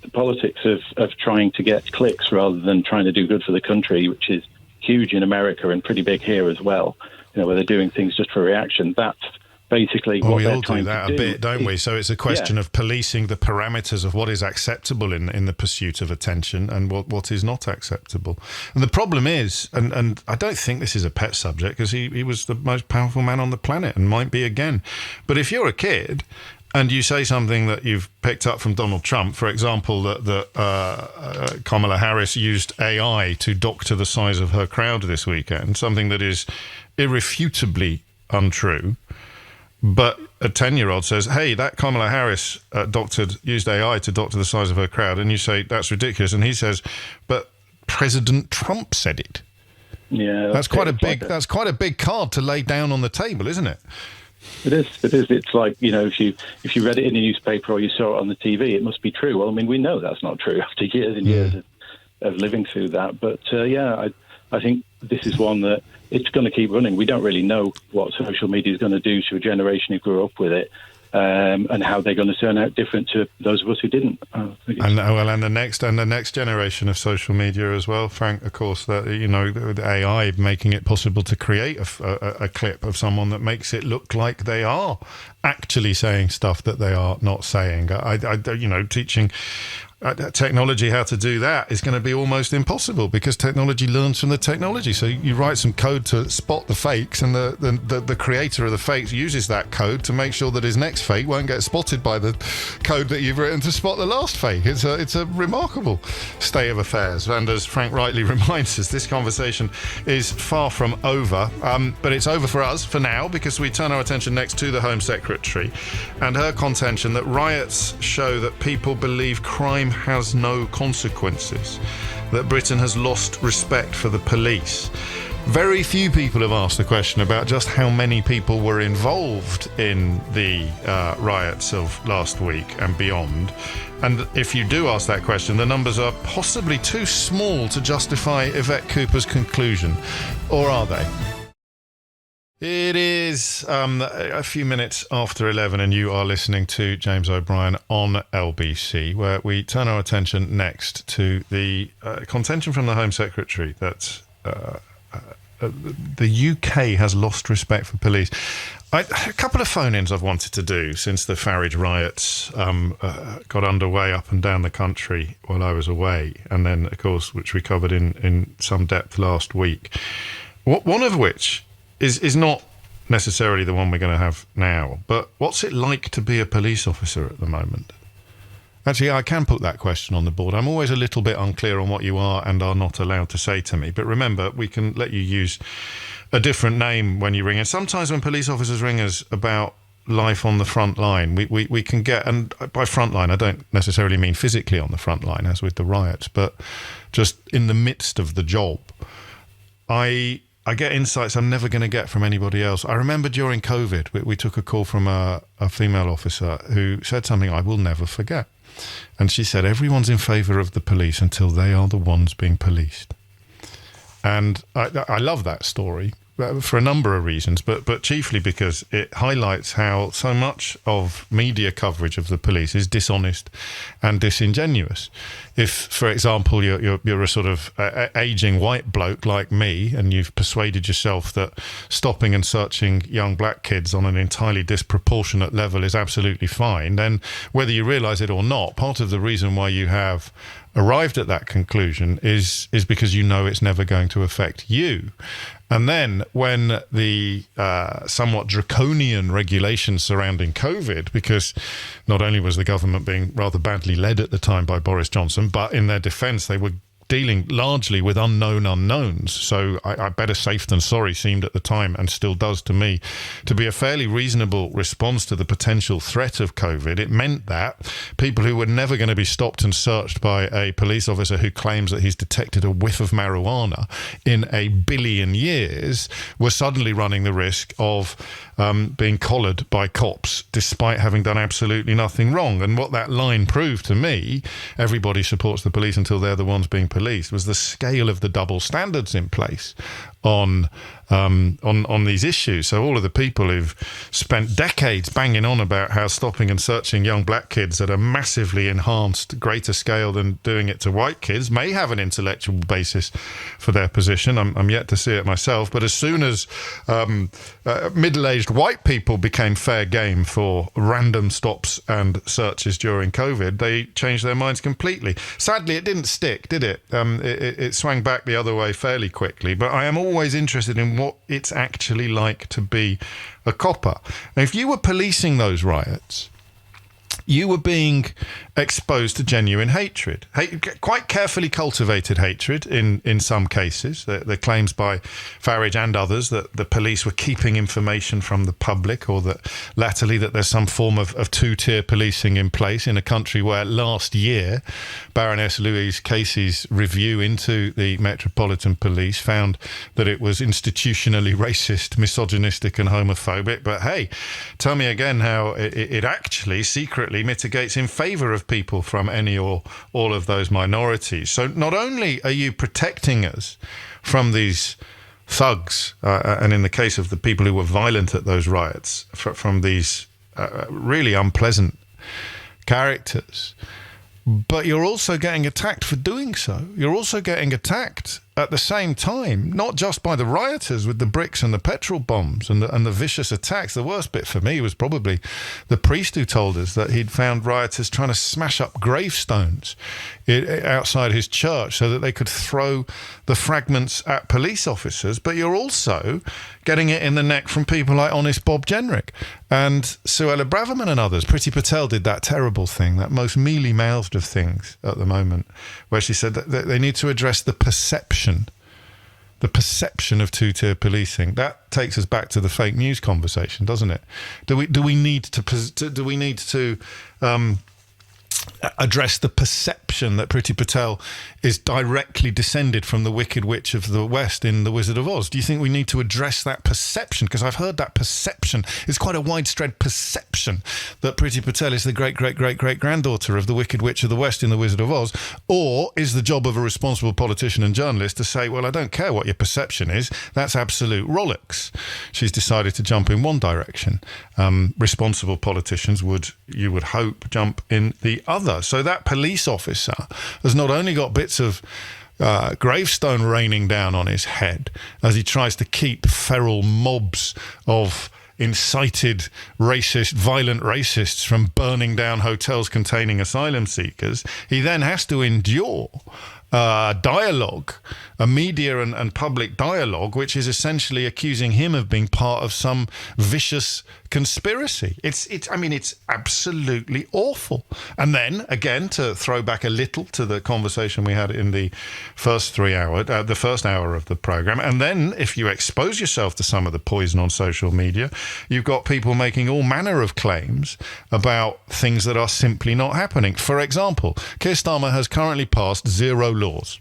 The politics of trying to get clicks rather than trying to do good for the country, which is huge in America and pretty big here as well, where they're doing things just for reaction. That's basically what they're trying to do. We all do that a bit, don't we? So it's a question of policing the parameters of what is acceptable in the pursuit of attention and what is not acceptable. And the problem is, and I don't think this is a pet subject, because he was the most powerful man on the planet and might be again. But if you're a kid and you say something that you've picked up from Donald Trump, for example, that Kamala Harris used AI to doctor the size of her crowd this weekend, something that is irrefutably untrue, but a 10-year-old says, hey, that Kamala Harris used AI to doctor the size of her crowd, and you say, that's ridiculous. And he says, but President Trump said it. Yeah, that's quite a big card to lay down on the table, isn't it? It is. It's like, if you read it in the newspaper or you saw it on the TV, it must be true. Well, I mean, we know that's not true after years and years of living through that. But, I think this is one that it's going to keep running. We don't really know what social media is going to do to a generation who grew up with it, and how they're going to turn out different to those of us who didn't. And the next generation of social media as well, Frank. Of course, that the AI making it possible to create a clip of someone that makes it look like they are actually saying stuff that they are not saying. Teaching. technology how to do that is going to be almost impossible, because technology learns from the technology. So you write some code to spot the fakes, and the creator of the fakes uses that code to make sure that his next fake won't get spotted by the code that you've written to spot the last fake. It's a remarkable state of affairs. And as Frank rightly reminds us, this conversation is far from over, but it's over for us for now, because we turn our attention next to the Home Secretary and her contention that riots show that people believe crime has no consequences, that Britain has lost respect for the police. Very few people have asked the question about just how many people were involved in the riots of last week and beyond. And if you do ask that question, the numbers are possibly too small to justify Yvette Cooper's conclusion. Or are they? It is a few minutes after 11, and you are listening to James O'Brien on LBC, where we turn our attention next to the contention from the Home Secretary that the UK has lost respect for police. A couple of phone-ins I've wanted to do since the Farage riots got underway up and down the country while I was away, and then, of course, which we covered in some depth last week. One of which is not necessarily the one we're going to have now, but what's it like to be a police officer at the moment? Actually, I can put that question on the board. I'm always a little bit unclear on what you are and are not allowed to say to me. But remember, we can let you use a different name when you ring in. Sometimes when police officers ring us about life on the front line, we can get, and by front line, I don't necessarily mean physically on the front line, as with the riots, but just in the midst of the job. I get insights I'm never going to get from anybody else. I remember during COVID, we took a call from a female officer who said something I will never forget. And she said, everyone's in favour of the police until they are the ones being policed. And I love that story for a number of reasons, but chiefly because it highlights how so much of media coverage of the police is dishonest and disingenuous. If, for example, you're a sort of ageing white bloke like me, and you've persuaded yourself that stopping and searching young black kids on an entirely disproportionate level is absolutely fine, then whether you realise it or not, part of the reason why you have arrived at that conclusion is because you know it's never going to affect you. And then when the somewhat draconian regulations surrounding COVID, because not only was the government being rather badly led at the time by Boris Johnson, but in their defence, they were dealing largely with unknown unknowns. So I better safe than sorry seemed at the time, and still does to me, to be a fairly reasonable response to the potential threat of COVID. It meant that people who were never going to be stopped and searched by a police officer who claims that he's detected a whiff of marijuana in 1 billion years were suddenly running the risk of being collared by cops despite having done absolutely nothing wrong. And what that line proved to me, everybody supports the police until they're the ones being policed, was the scale of the double standards in place on these issues. So all of the people who've spent decades banging on about how stopping and searching young black kids at a massively enhanced, greater scale than doing it to white kids may have an intellectual basis for their position. I'm yet to see it myself. But as soon as middle-aged white people became fair game for random stops and searches during COVID, they changed their minds completely. Sadly, it didn't stick, did it? It swung back the other way fairly quickly. But I am always interested in what it's actually like to be a copper. Now, if you were policing those riots, you were being exposed to genuine hatred, quite carefully cultivated hatred in some cases. The claims by Farage and others that the police were keeping information from the public, or that latterly that there's some form of two-tier policing in place in a country where last year Baroness Louise Casey's review into the Metropolitan Police found that it was institutionally racist, misogynistic and homophobic. But hey, tell me again how it actually secretly mitigates in favour of people from any or all of those minorities. So not only are you protecting us from these thugs, and in the case of the people who were violent at those riots, from these really unpleasant characters, but you're also getting attacked for doing so. You're also getting attacked at the same time, not just by the rioters with the bricks and the petrol bombs and the vicious attacks. The worst bit for me was probably the priest who told us that he'd found rioters trying to smash up gravestones outside his church so that they could throw the fragments at police officers. But you're also getting it in the neck from people like Honest Bob Jenrick and Suella Braverman and others. Priti Patel did that terrible thing, that most mealy-mouthed of things at the moment, where she said that they need to address the perception of two-tier policing. That takes us back to the fake news conversation, doesn't it? Do we need to address the perception that Priti Patel is directly descended from the Wicked Witch of the West in The Wizard of Oz? Do you think we need to address that perception? Because I've heard that perception is quite a widespread perception that Priti Patel is the great-great-great-great-granddaughter of the Wicked Witch of the West in The Wizard of Oz. Or is the job of a responsible politician and journalist to say, well, I don't care what your perception is, that's absolute rollicks. She's decided to jump in one direction. Responsible politicians you would hope, jump in the other. So that police officer has not only got bits of gravestone raining down on his head as he tries to keep feral mobs of incited violent racists from burning down hotels containing asylum seekers, he then has to endure dialogue, a media and public dialogue, which is essentially accusing him of being part of some vicious conspiracy. It's absolutely awful. And then, again, to throw back a little to the conversation we had in the first hour of the programme, and then if you expose yourself to some of the poison on social media, you've got people making all manner of claims about things that are simply not happening. For example, Keir Starmer has currently passed 0 laws.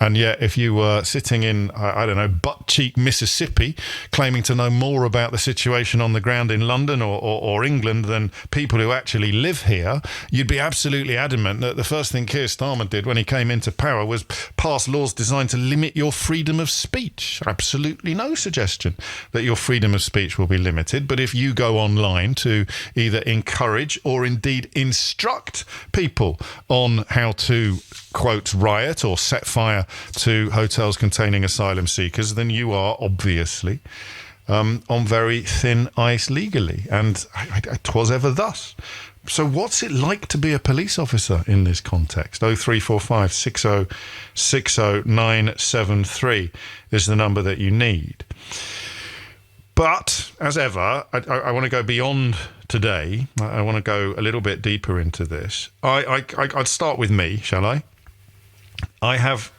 And yet, if you were sitting in, I don't know, butt-cheek Mississippi, claiming to know more about the situation on the ground in London or England than people who actually live here, you'd be absolutely adamant that the first thing Keir Starmer did when he came into power was pass laws designed to limit your freedom of speech. Absolutely no suggestion that your freedom of speech will be limited. But if you go online to either encourage or indeed instruct people on how to, quote, riot or set fire to hotels containing asylum seekers, then you are obviously on very thin ice legally. And it was ever thus. So what's it like to be a police officer in this context? 0345 60 60 973 is the number that you need. But as ever, I want to go beyond today. I want to go a little bit deeper into this. I'd start with me, shall I? I have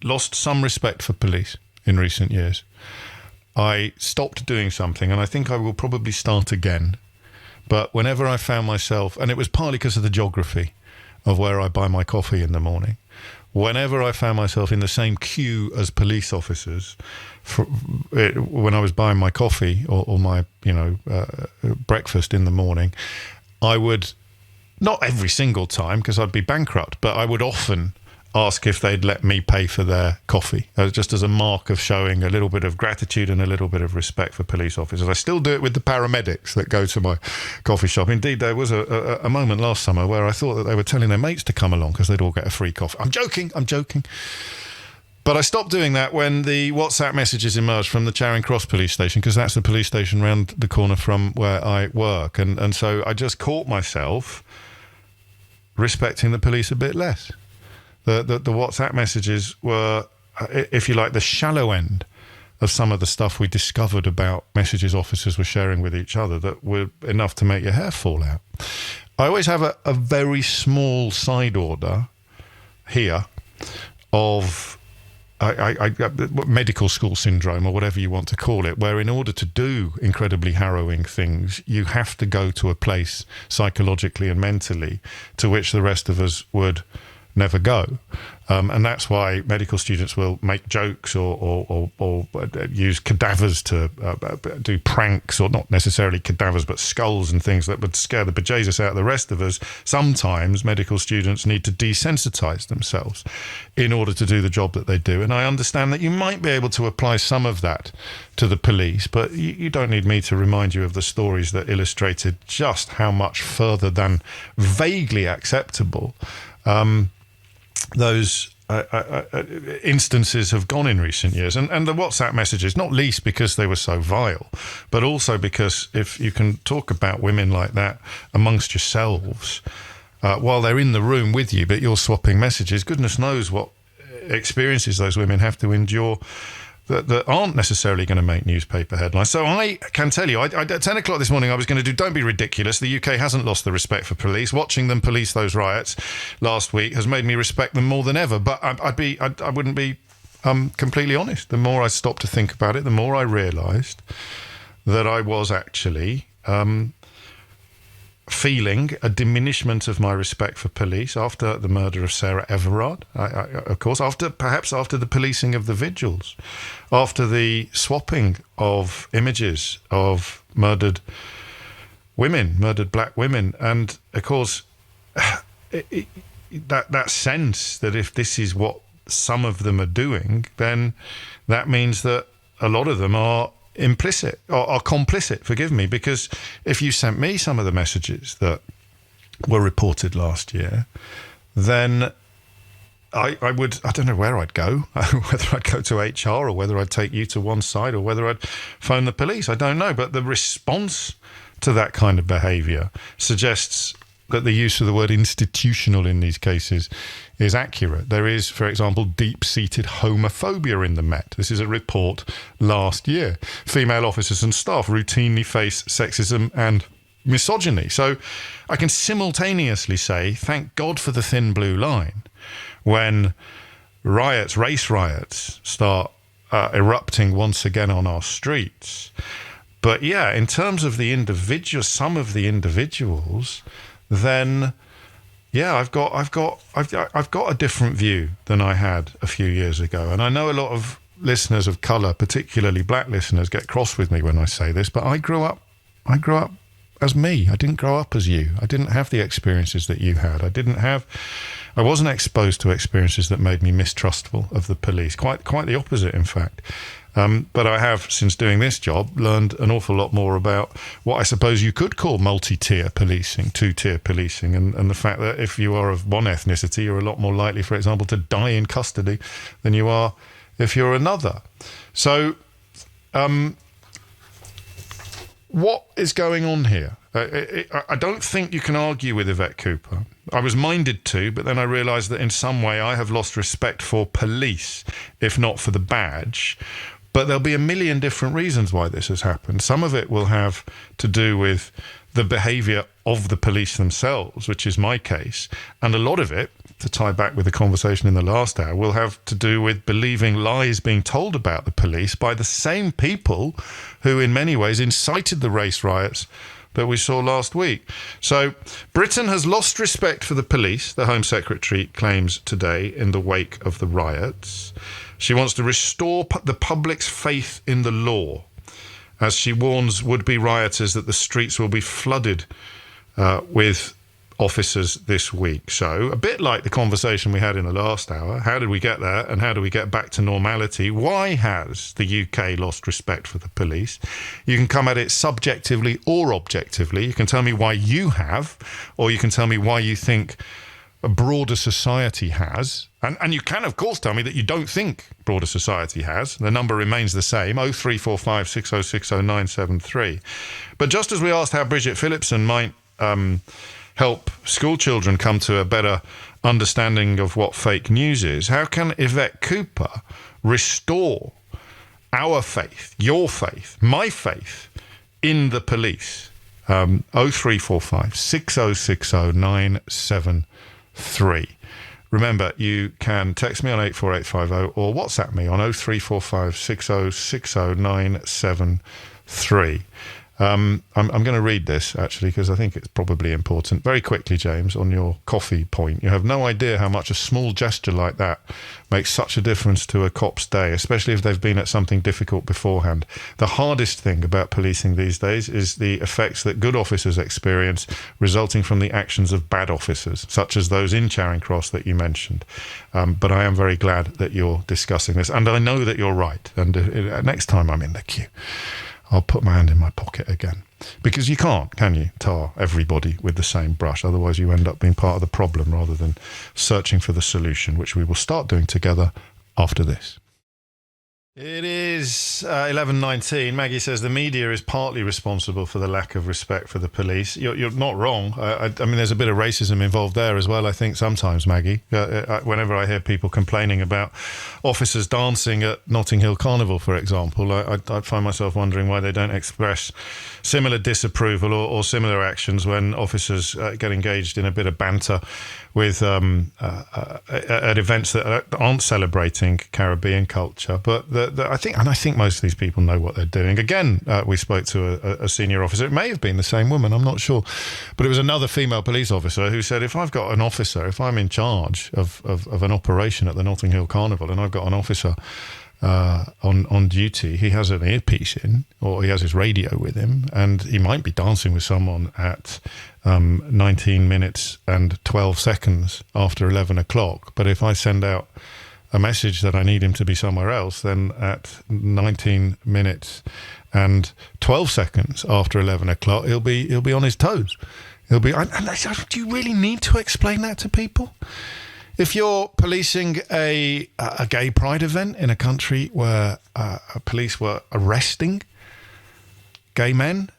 lost some respect for police in recent years. I stopped doing something, and I think I will probably start again. But whenever I found myself, and it was partly because of the geography of where I buy my coffee in the morning, whenever I found myself in the same queue as police officers when I was buying my coffee or my breakfast in the morning, I would, not every single time because I'd be bankrupt, but I would often ask if they'd let me pay for their coffee, just as a mark of showing a little bit of gratitude and a little bit of respect for police officers. I still do it with the paramedics that go to my coffee shop. Indeed, there was a moment last summer where I thought that they were telling their mates to come along because they'd all get a free coffee. I'm joking. But I stopped doing that when the WhatsApp messages emerged from the Charing Cross police station, because that's the police station round the corner from where I work. And so I just caught myself respecting the police a bit less. The WhatsApp messages were, if you like, the shallow end of some of the stuff we discovered about messages officers were sharing with each other that were enough to make your hair fall out. I always have a very small side order here of medical school syndrome, or whatever you want to call it, where in order to do incredibly harrowing things, you have to go to a place psychologically and mentally to which the rest of us would never go. And that's why medical students will make jokes or use cadavers to do pranks, or not necessarily cadavers, but skulls and things that would scare the bejesus out of the rest of us. Sometimes medical students need to desensitize themselves in order to do the job that they do. And I understand that you might be able to apply some of that to the police, but you don't need me to remind you of the stories that illustrated just how much further than vaguely acceptable those instances have gone in recent years. And the WhatsApp messages, not least because they were so vile, but also because if you can talk about women like that amongst yourselves while they're in the room with you, but you're swapping messages, goodness knows what experiences those women have to endure that aren't necessarily going to make newspaper headlines. So I can tell you, at 10 o'clock this morning, I was going to do Don't Be Ridiculous. The UK hasn't lost the respect for police. Watching them police those riots last week has made me respect them more than ever. But I wouldn't be completely honest. The more I stopped to think about it, the more I realised that I was actually feeling a diminishment of my respect for police after the murder of Sarah Everard, of course, perhaps after the policing of the vigils, after the swapping of images of murdered black women, and of course that sense that if this is what some of them are doing, then that means that a lot of them are implicit or complicit, forgive me, because if you sent me some of the messages that were reported last year, then I don't know where I'd go, whether I'd go to HR or whether I'd take you to one side or whether I'd phone the police. I don't know. But the response to that kind of behaviour suggests that the use of the word institutional in these cases is accurate. There is, for example, deep-seated homophobia in the Met. This is a report last year. Female officers and staff routinely face sexism and misogyny. So I can simultaneously say, thank God for the thin blue line, when race riots, start erupting once again on our streets. But yeah, in terms of the some of the individuals, then yeah, I've got a different view than I had a few years ago. And I know a lot of listeners of colour, particularly black listeners, get cross with me when I say this, but I grew up as me. I didn't grow up as you. I didn't have the experiences that you had. I wasn't exposed to experiences that made me mistrustful of the police. Quite the opposite, in fact. But I have, since doing this job, learned an awful lot more about what I suppose you could call multi-tier policing, two-tier policing, and the fact that if you are of one ethnicity, you're a lot more likely, for example, to die in custody than you are if you're another. So, what is going on here? I don't think you can argue with Yvette Cooper. I was minded to, but then I realised that in some way I have lost respect for police, if not for the badge. But there'll be a million different reasons why this has happened. Some of it will have to do with the behaviour of the police themselves, which is my case. And a lot of it, to tie back with the conversation in the last hour, will have to do with believing lies being told about the police by the same people who in many ways incited the race riots that we saw last week. So Britain has lost respect for the police, the Home Secretary claims today in the wake of the riots. She wants to restore the public's faith in the law, as she warns would-be rioters that the streets will be flooded with officers this week. So a bit like the conversation we had in the last hour, how did we get there and how do we get back to normality? Why has the UK lost respect for the police? You can come at it subjectively or objectively. You can tell me why you have, or you can tell me why you think a broader society has. And you can, of course, tell me that you don't think broader society has. The number remains the same, 0345 6060 973. But just as we asked how Bridget Phillipson might help school children come to a better understanding of what fake news is, how can Yvette Cooper restore our faith, your faith, my faith in the police? 0345 6060 973. Remember, you can text me on 84850 or WhatsApp me on 0345 6060 973. I'm going to read this, actually, because I think it's probably important. Very quickly, James, on your coffee point. You have no idea how much a small gesture like that makes such a difference to a cop's day, especially if they've been at something difficult beforehand. The hardest thing about policing these days is the effects that good officers experience resulting from the actions of bad officers, such as those in Charing Cross that you mentioned. But I am very glad that you're discussing this, and I know that you're right. And next time I'm in the queue, I'll put my hand in my pocket again. Because you can't, can you, tar everybody with the same brush? Otherwise you end up being part of the problem rather than searching for the solution, which we will start doing together after this. It is 11:19. Maggie says the media is partly responsible for the lack of respect for the police. You're not wrong. I mean, there's a bit of racism involved there as well, I think, sometimes, Maggie. Whenever I hear people complaining about officers dancing at Notting Hill Carnival, for example, I find myself wondering why they don't express similar disapproval or similar actions when officers get engaged in a bit of banter with at events that aren't celebrating Caribbean culture. But I think most of these people know what they're doing. Again, we spoke to a senior officer. It may have been the same woman, I'm not sure, but it was another female police officer who said, if I've got an officer, if I'm in charge of an operation at the Notting Hill Carnival and I've got an officer on duty, he has an earpiece in, or he has his radio with him, and he might be dancing with someone at 19 minutes and 12 seconds after 11 o'clock. But if I send out a message that I need him to be somewhere else, then at 19 minutes and 12 seconds after 11 o'clock, he'll be on his toes. Do you really need to explain that to people? If you're policing a gay pride event in a country where police were arresting gay men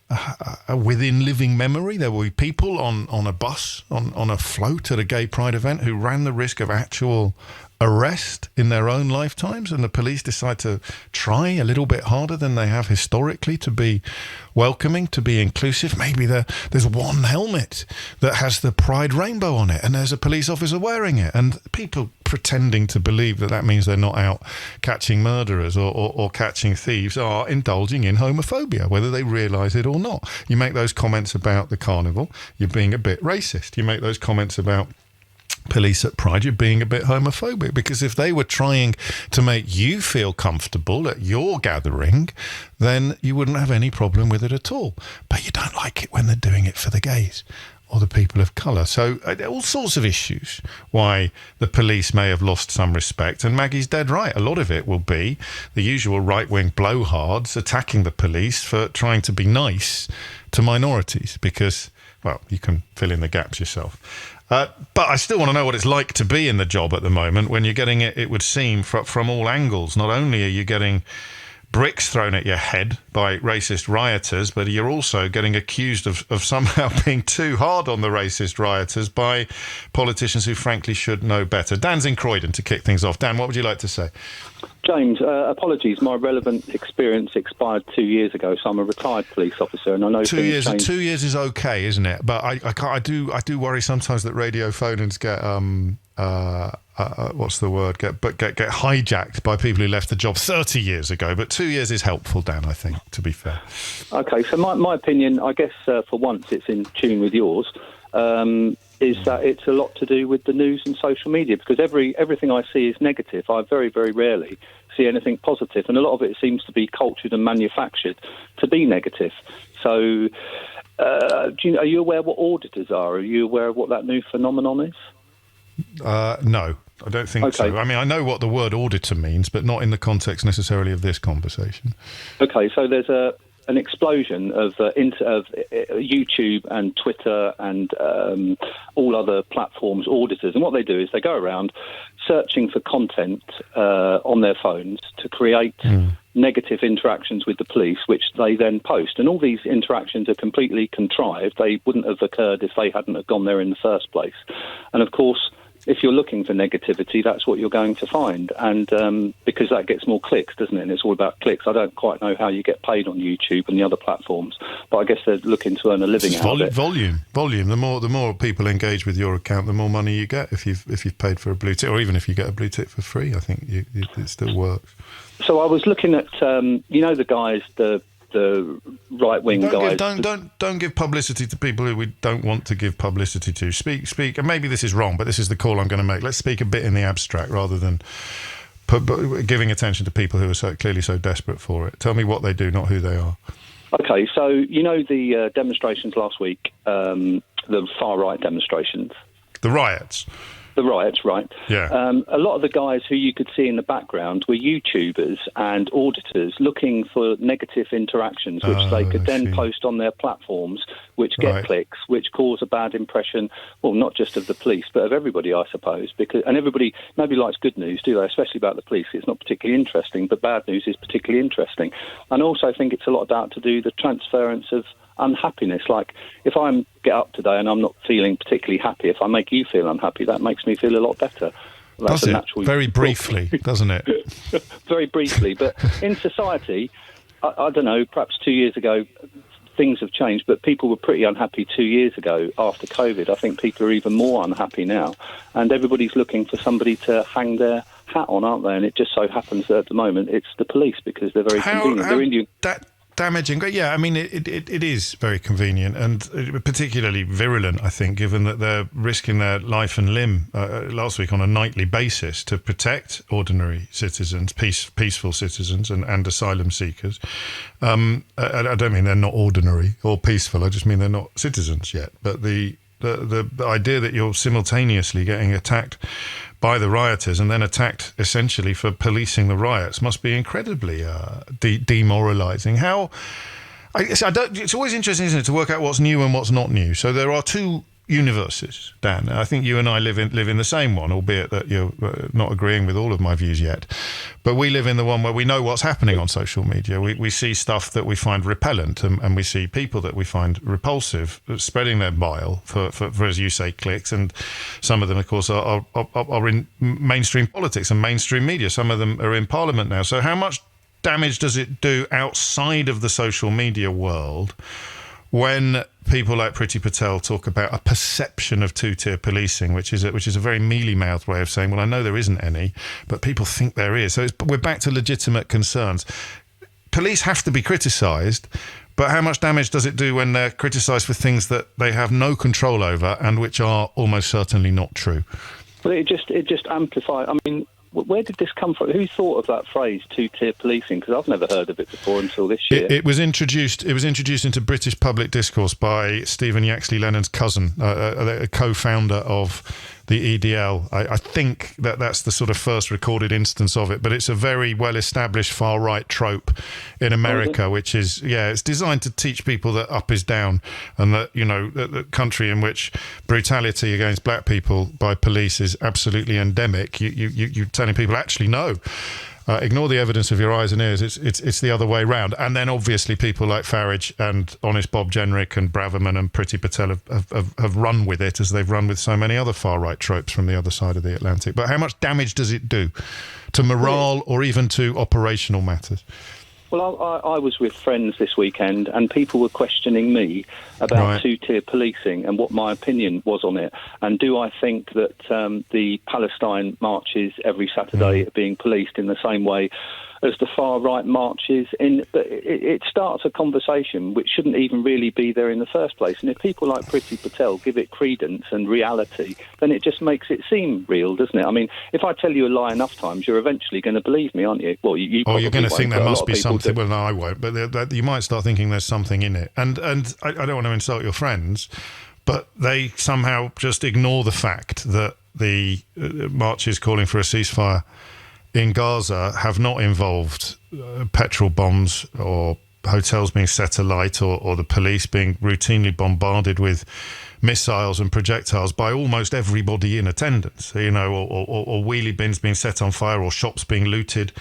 within living memory, there will be people on a bus, on a float at a gay pride event who ran the risk of actual arrest in their own lifetimes, and the police decide to try a little bit harder than they have historically to be welcoming, to be inclusive. Maybe there's one helmet that has the pride rainbow on it and there's a police officer wearing it, and people pretending to believe that means they're not out catching murderers or catching thieves are indulging in homophobia, whether they realise it or not. You make those comments about the carnival, you're being a bit racist. You make those comments about police at Pride, you're being a bit homophobic, because if they were trying to make you feel comfortable at your gathering, then you wouldn't have any problem with it at all. But you don't like it when they're doing it for the gays or the people of colour. So all sorts of issues why the police may have lost some respect, and Maggie's dead right. A lot of it will be the usual right-wing blowhards attacking the police for trying to be nice to minorities, because, well, you can fill in the gaps yourself. But I still want to know what it's like to be in the job at the moment when you're getting it would seem, from all angles. Not only are you getting bricks thrown at your head by racist rioters, but you're also getting accused of somehow being too hard on the racist rioters by politicians who frankly should know better. Dan's in Croydon to kick things off. Dan, what would you like to say? James, apologies. My relevant experience expired 2 years ago, so I'm a retared police officer, and I know 2 years. 2 years is okay, isn't it? But I do worry sometimes that radio phone-ins get what's the word? Get hijacked by people who left the job 30 years ago. But 2 years is helpful, Dan, I think, to be fair. Okay, so my opinion, I guess for once it's in tune with yours, is that it's a lot to do with the news and social media, because everything I see is negative. I very, very rarely see anything positive, and a lot of it seems to be cultured and manufactured to be negative. So are you aware what auditors are? Are you aware of what that new phenomenon is? No, I don't think so. I mean, I know what the word auditor means, but not in the context necessarily of this conversation. Okay, so there's an explosion of YouTube and Twitter and all other platforms, auditors. And what they do is they go around searching for content on their phones to create negative interactions with the police, which they then post. And all these interactions are completely contrived. They wouldn't have occurred if they hadn't have gone there in the first place. And of course, if you're looking for negativity, that's what you're going to find. And because that gets more clicks, doesn't it? And it's all about clicks. I don't quite know how you get paid on YouTube and the other platforms, but I guess they're looking to earn a living out of it. Volume. The more people engage with your account, the more money you get if you've paid for a blue tick, or even if you get a blue tick for free. I think it still works. So I was looking at, the guys, the right-wing guys. Don't give publicity to people who we don't want to give publicity to. Speak, and maybe this is wrong, but this is the call I'm going to make. Let's speak a bit in the abstract rather than giving attention to people who are so clearly so desperate for it. Tell me what they do, not who they are. Okay, so the demonstrations last week, the far-right demonstrations. The riots. The riots, right? Yeah. A lot of the guys who you could see in the background were YouTubers and auditors looking for negative interactions, which they could then post on their platforms, which get clicks, which cause a bad impression, well, not just of the police, but of everybody, I suppose. Nobody likes good news, do they? Especially about the police. It's not particularly interesting, but bad news is particularly interesting. And also, I think it's a lot about to do the transference of unhappiness. Like, if I get up today and I'm not feeling particularly happy, if I make you feel unhappy, that makes me feel a lot better. Does it? Very briefly, doesn't it? Very briefly. But in society, I don't know, perhaps 2 years ago, things have changed, but people were pretty unhappy 2 years ago after COVID. I think people are even more unhappy now. And everybody's looking for somebody to hang their hat on, aren't they? And it just so happens that at the moment it's the police, because they're very convenient. They're Indian. Damaging. Yeah, I mean, it is very convenient and particularly virulent, I think, given that they're risking their life and limb last week on a nightly basis to protect ordinary citizens, peaceful citizens and asylum seekers. I don't mean they're not ordinary or peaceful, I just mean they're not citizens yet. But the idea that you're simultaneously getting attacked by the rioters and then attacked essentially for policing the riots must be incredibly demoralising. It's always interesting, isn't it, to work out what's new and what's not new. So there are two universes, Dan. I think you and I live in the same one, albeit that you're not agreeing with all of my views yet. But we live in the one where we know what's happening on social media. We see stuff that we find repellent, and we see people that we find repulsive spreading their bile for as you say, clicks. And some of them, of course, are in mainstream politics and mainstream media. Some of them are in Parliament now. So how much damage does it do outside of the social media world when people like Priti Patel talk about a perception of two-tier policing, which is a very mealy-mouthed way of saying, well, I know there isn't any, but people think there is. So we're back to legitimate concerns. Police have to be criticised, but how much damage does it do when they're criticised for things that they have no control over and which are almost certainly not true? Well, it just amplifies. I mean, where did this come from? Who thought of that phrase, two-tier policing? Because I've never heard of it before until this year. It was introduced into British public discourse by Stephen Yaxley-Lennon's cousin, a co-founder of the EDL. I think that's the sort of first recorded instance of it, but it's a very well-established far-right trope in America, which is, it's designed to teach people that up is down, and that, the country in which brutality against black people by police is absolutely endemic. You're telling people, actually, no. Ignore the evidence of your eyes and ears. It's the other way round. And then obviously people like Farage and Honest Bob Jenrick and Braverman and Priti Patel have run with it, as they've run with so many other far-right tropes from the other side of the Atlantic. But how much damage does it do to morale or even to operational matters? Well, I was with friends this weekend, and people were questioning me about two-tier policing and what my opinion was on it. And do I think that the Palestine marches every Saturday are being policed in the same way as the far-right marches? It starts a conversation which shouldn't even really be there in the first place. And if people like Priti Patel give it credence and reality, then it just makes it seem real, doesn't it? I mean, if I tell you a lie enough times, you're eventually going to believe me, aren't you? Well, you probably you're going to won't, think there must be something. Do. Well, no, I won't. But you might start thinking there's something in it. And I don't want to insult your friends, but they somehow just ignore the fact that the marches calling for a ceasefire in Gaza have not involved petrol bombs or hotels being set alight or the police being routinely bombarded with missiles and projectiles by almost everybody in attendance, or wheelie bins being set on fire or shops being looted.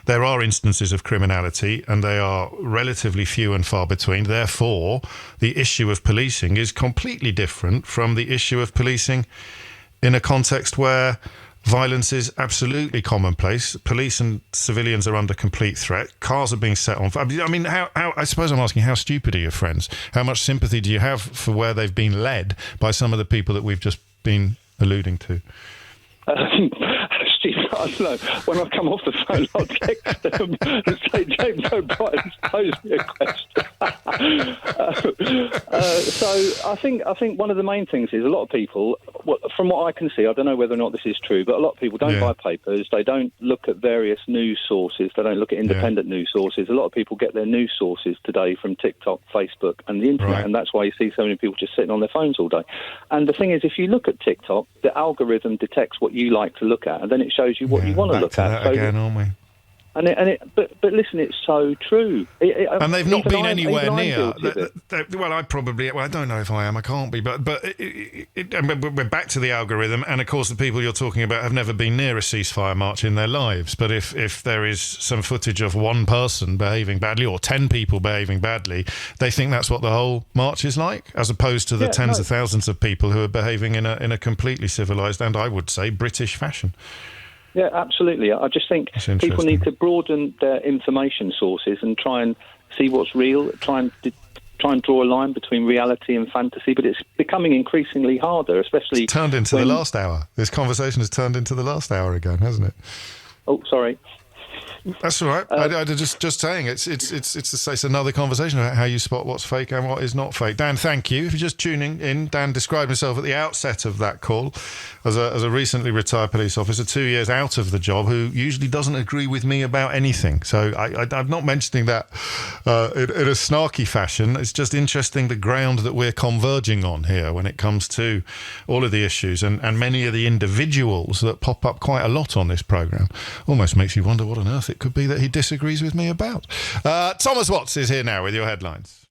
There are instances of criminality, and they are relatively few and far between. Therefore, the issue of policing is completely different from the issue of policing in a context where violence is absolutely commonplace. Police and civilians are under complete threat. Cars are being set on fire. I mean, how I suppose I'm asking, how stupid are your friends? How much sympathy do you have for where they've been led by some of the people that we've just been alluding to? actually, I don't know, when I come off the phone, I'll text them and say, James O'Brien's posed me a question. So I think one of the main things is a lot of people, from what I can see, I don't know whether or not this is true, but a lot of people don't buy papers, they don't look at various news sources, they don't look at independent news sources. A lot of people get their news sources today from TikTok, Facebook and the internet, and that's why you see so many people just sitting on their phones all day. And the thing is, if you look at TikTok, the algorithm detects what you like to look at, and then it shows you what you want to look at. So again, aren't we? But listen, it's so true. And they've not been anywhere near. Well, I don't know if I am. I can't be. But we're back to the algorithm. And of course, the people you're talking about have never been near a ceasefire march in their lives. But if there is some footage of one person behaving badly or 10 people behaving badly, they think that's what the whole march is like, as opposed to the tens of thousands of people who are behaving in a completely civilised and, I would say, British fashion. Yeah, absolutely. I just think people need to broaden their information sources and try and see what's real, try and draw a line between reality and fantasy, but it's becoming increasingly harder, especially... It's turned into the last hour. This conversation has turned into the last hour again, hasn't it? Oh, sorry. That's all right. I just saying it's another conversation about how you spot what's fake and what is not fake. Dan, thank you. If you're just tuning in, Dan described himself at the outset of that call as a recently retired police officer, 2 years out of the job, who usually doesn't agree with me about anything. So I'm not mentioning that in a snarky fashion. It's just interesting the ground that we're converging on here when it comes to all of the issues and many of the individuals that pop up quite a lot on this programme. Almost makes you wonder what on earth it could be that he disagrees with me about. Thomas Watts is here now with your headlines.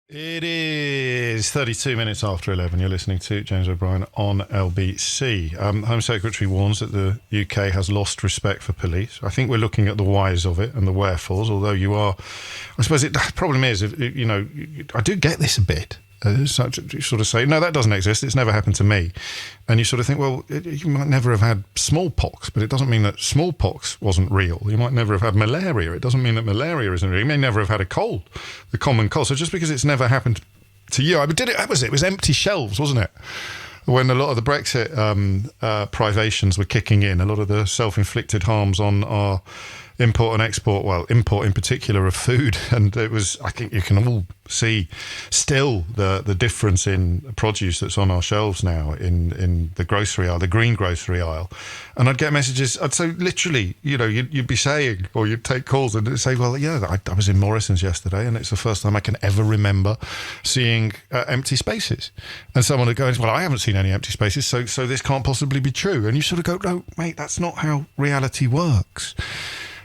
It is 32 minutes after 11. You're listening to James O'Brien on LBC. Home Secretary warns that the UK has lost respect for police. I think we're looking at the whys of it and the wherefores, although you are... I suppose the problem is, I do get this a bit. You sort of say, no, that doesn't exist. It's never happened to me. And you sort of think, well, you might never have had smallpox, but it doesn't mean that smallpox wasn't real. You might never have had malaria. It doesn't mean that malaria isn't real. You may never have had a cold, the common cold. So just because it's never happened to you, it was empty shelves, wasn't it? When a lot of the Brexit privations were kicking in, a lot of the self-inflicted harms on our import and export, well, import in particular of food, and it was, I think you can all see still the difference in produce that's on our shelves now in the grocery aisle, the green grocery aisle. And I'd get messages, I'd say literally, you'd be saying, or you'd take calls and say, well, yeah, I was in Morrison's yesterday and it's the first time I can ever remember seeing empty spaces. And someone would go, well, I haven't seen any empty spaces, so this can't possibly be true. And you sort of go, no, mate, that's not how reality works.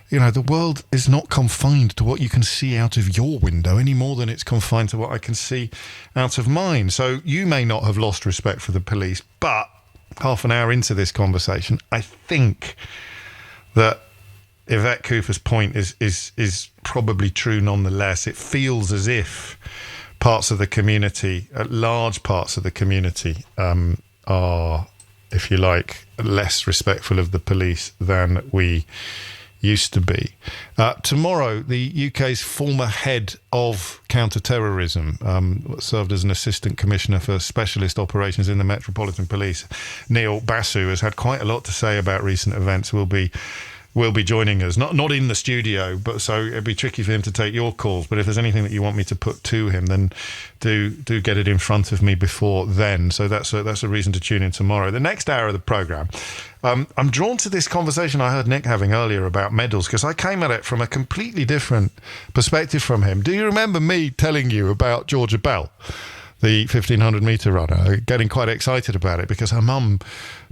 The world is not confined to what you can see out of your window any more than it's confined to what I can see out of mine. So you may not have lost respect for the police, but half an hour into this conversation, I think that Yvette Cooper's point is probably true nonetheless. It feels as if parts of the community, large parts of the community, are, if you like, less respectful of the police than we used to be. Tomorrow, the UK's former head of counter-terrorism, served as an assistant commissioner for specialist operations in the Metropolitan Police, Neil Basu, has had quite a lot to say about recent events. Will be joining us, not in the studio, but so it'd be tricky for him to take your calls. But if there's anything that you want me to put to him, then do get it in front of me before then. So that's a reason to tune in tomorrow. The next hour of the programme, I'm drawn to this conversation I heard Nick having earlier about medals, because I came at it from a completely different perspective from him. Do you remember me telling you about Georgia Bell, the 1,500 metre runner, getting quite excited about it because her mum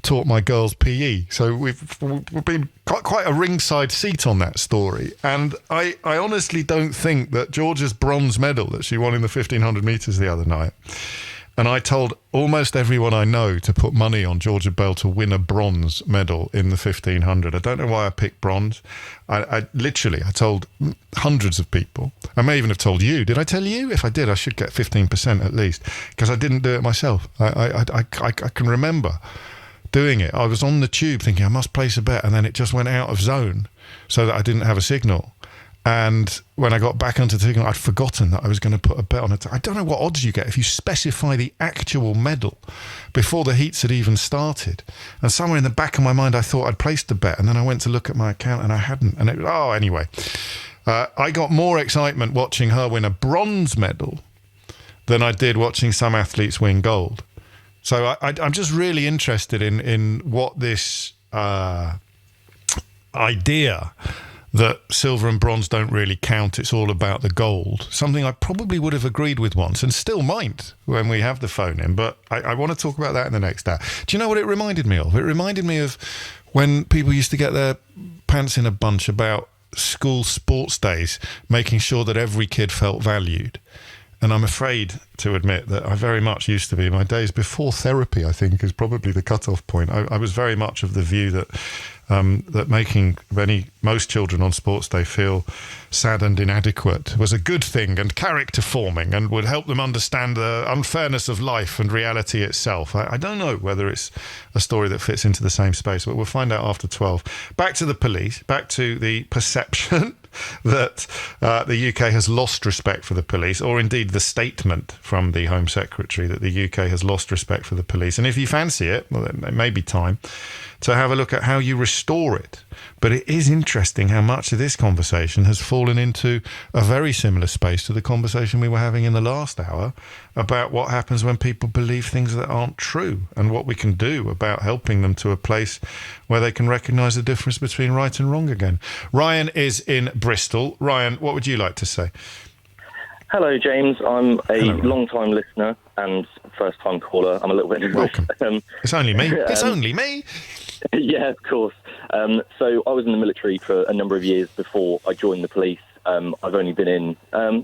taught my girls PE. So we've been quite a ringside seat on that story. And I honestly don't think that Georgia's bronze medal that she won in the 1,500 metres the other night, and I told almost everyone I know to put money on Georgia Bell to win a bronze medal in the 1,500. I don't know why I picked bronze. I told hundreds of people. I may even have told you. Did I tell you? If I did, I should get 15% at least, because I didn't do it myself. I can remember doing it. I was on the tube thinking I must place a bet, and then it just went out of zone so that I didn't have a signal. And when I got back onto the thing, I'd forgotten that I was going to put a bet on it. I don't know what odds you get if you specify the actual medal before the heats had even started. And somewhere in the back of my mind, I thought I'd placed the bet. And then I went to look at my account and I hadn't. And anyway, I got more excitement watching her win a bronze medal than I did watching some athletes win gold. So I'm just really interested in what this idea that silver and bronze don't really count, it's all about the gold. Something I probably would have agreed with once and still might when we have the phone in, but I want to talk about that in the next hour. Do you know what it reminded me of? It reminded me of when people used to get their pants in a bunch about school sports days, making sure that every kid felt valued. And I'm afraid to admit that I very much used to be. My days before therapy, I think, is probably the cut-off point. I was very much of the view that making most children on sports day feel sad and inadequate was a good thing and character forming and would help them understand the unfairness of life and reality itself. I don't know whether it's a story that fits into the same space, but we'll find out after 12. Back to the police, back to the perception that the UK has lost respect for the police, or indeed the statement from the Home Secretary that the UK has lost respect for the police. And if you fancy it, well, it may be time to have a look at how you restore it. But it is interesting how much of this conversation has fallen into a very similar space to the conversation we were having in the last hour about what happens when people believe things that aren't true and what we can do about helping them to a place where they can recognise the difference between right and wrong again. Ryan is in Bristol. Ryan, what would you like to say? Hello, James. I'm a long-time listener and first-time caller. I'm a little bit nervous. Welcome. It's only me. It's only me. Yeah, of course. So I was in the military for a number of years before I joined the police. I've only been in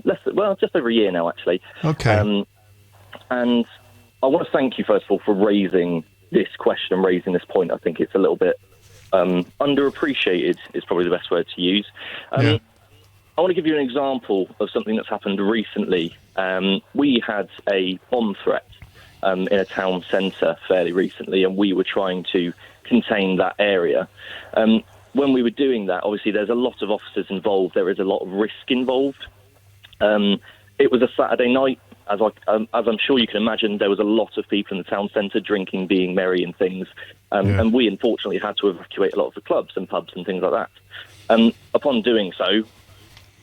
just over a year now, actually. Okay. And I want to thank you, first of all, for raising this question and raising this point. I think it's a little bit underappreciated is probably the best word to use. Yeah. I want to give you an example of something that's happened recently. We had a bomb threat in a town centre fairly recently, and we were trying to contain that area. When we were doing that, obviously there's a lot of officers involved. There is a lot of risk involved. It was a Saturday night. As I'm sure you can imagine, there was a lot of people in the town centre drinking, being merry and things. And we unfortunately had to evacuate a lot of the clubs and pubs and things like that. Upon doing so,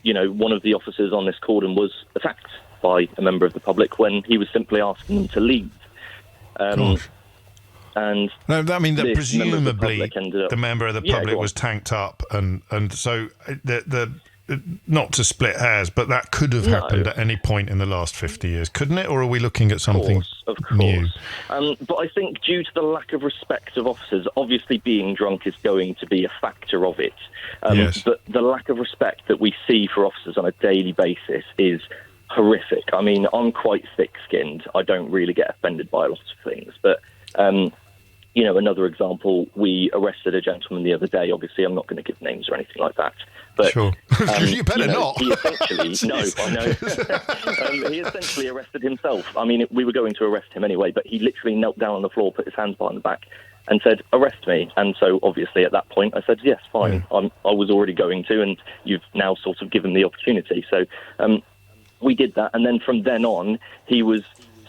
one of the officers on this cordon was attacked by a member of the public when he was simply asking them to leave. And no, I mean that presumably the member of the public was tanked up, and so the not to split hairs, but that could have happened at any point in the last 50 years, couldn't it? Or are we looking at something new? But I think due to the lack of respect of officers, obviously being drunk is going to be a factor of it. Yes. But the lack of respect that we see for officers on a daily basis is horrific. I mean, I'm quite thick-skinned. I don't really get offended by a lot of things. But, another example, we arrested a gentleman the other day. Obviously, I'm not going to give names or anything like that. But, sure. You better not. He essentially, no, I know. He essentially arrested himself. I mean, we were going to arrest him anyway, but he literally knelt down on the floor, put his hands behind the back, and said, "Arrest me." And so, obviously, at that point, I said, "Yes, fine. I was already going to, and you've now sort of given the opportunity." So we did that, and then from then on, he was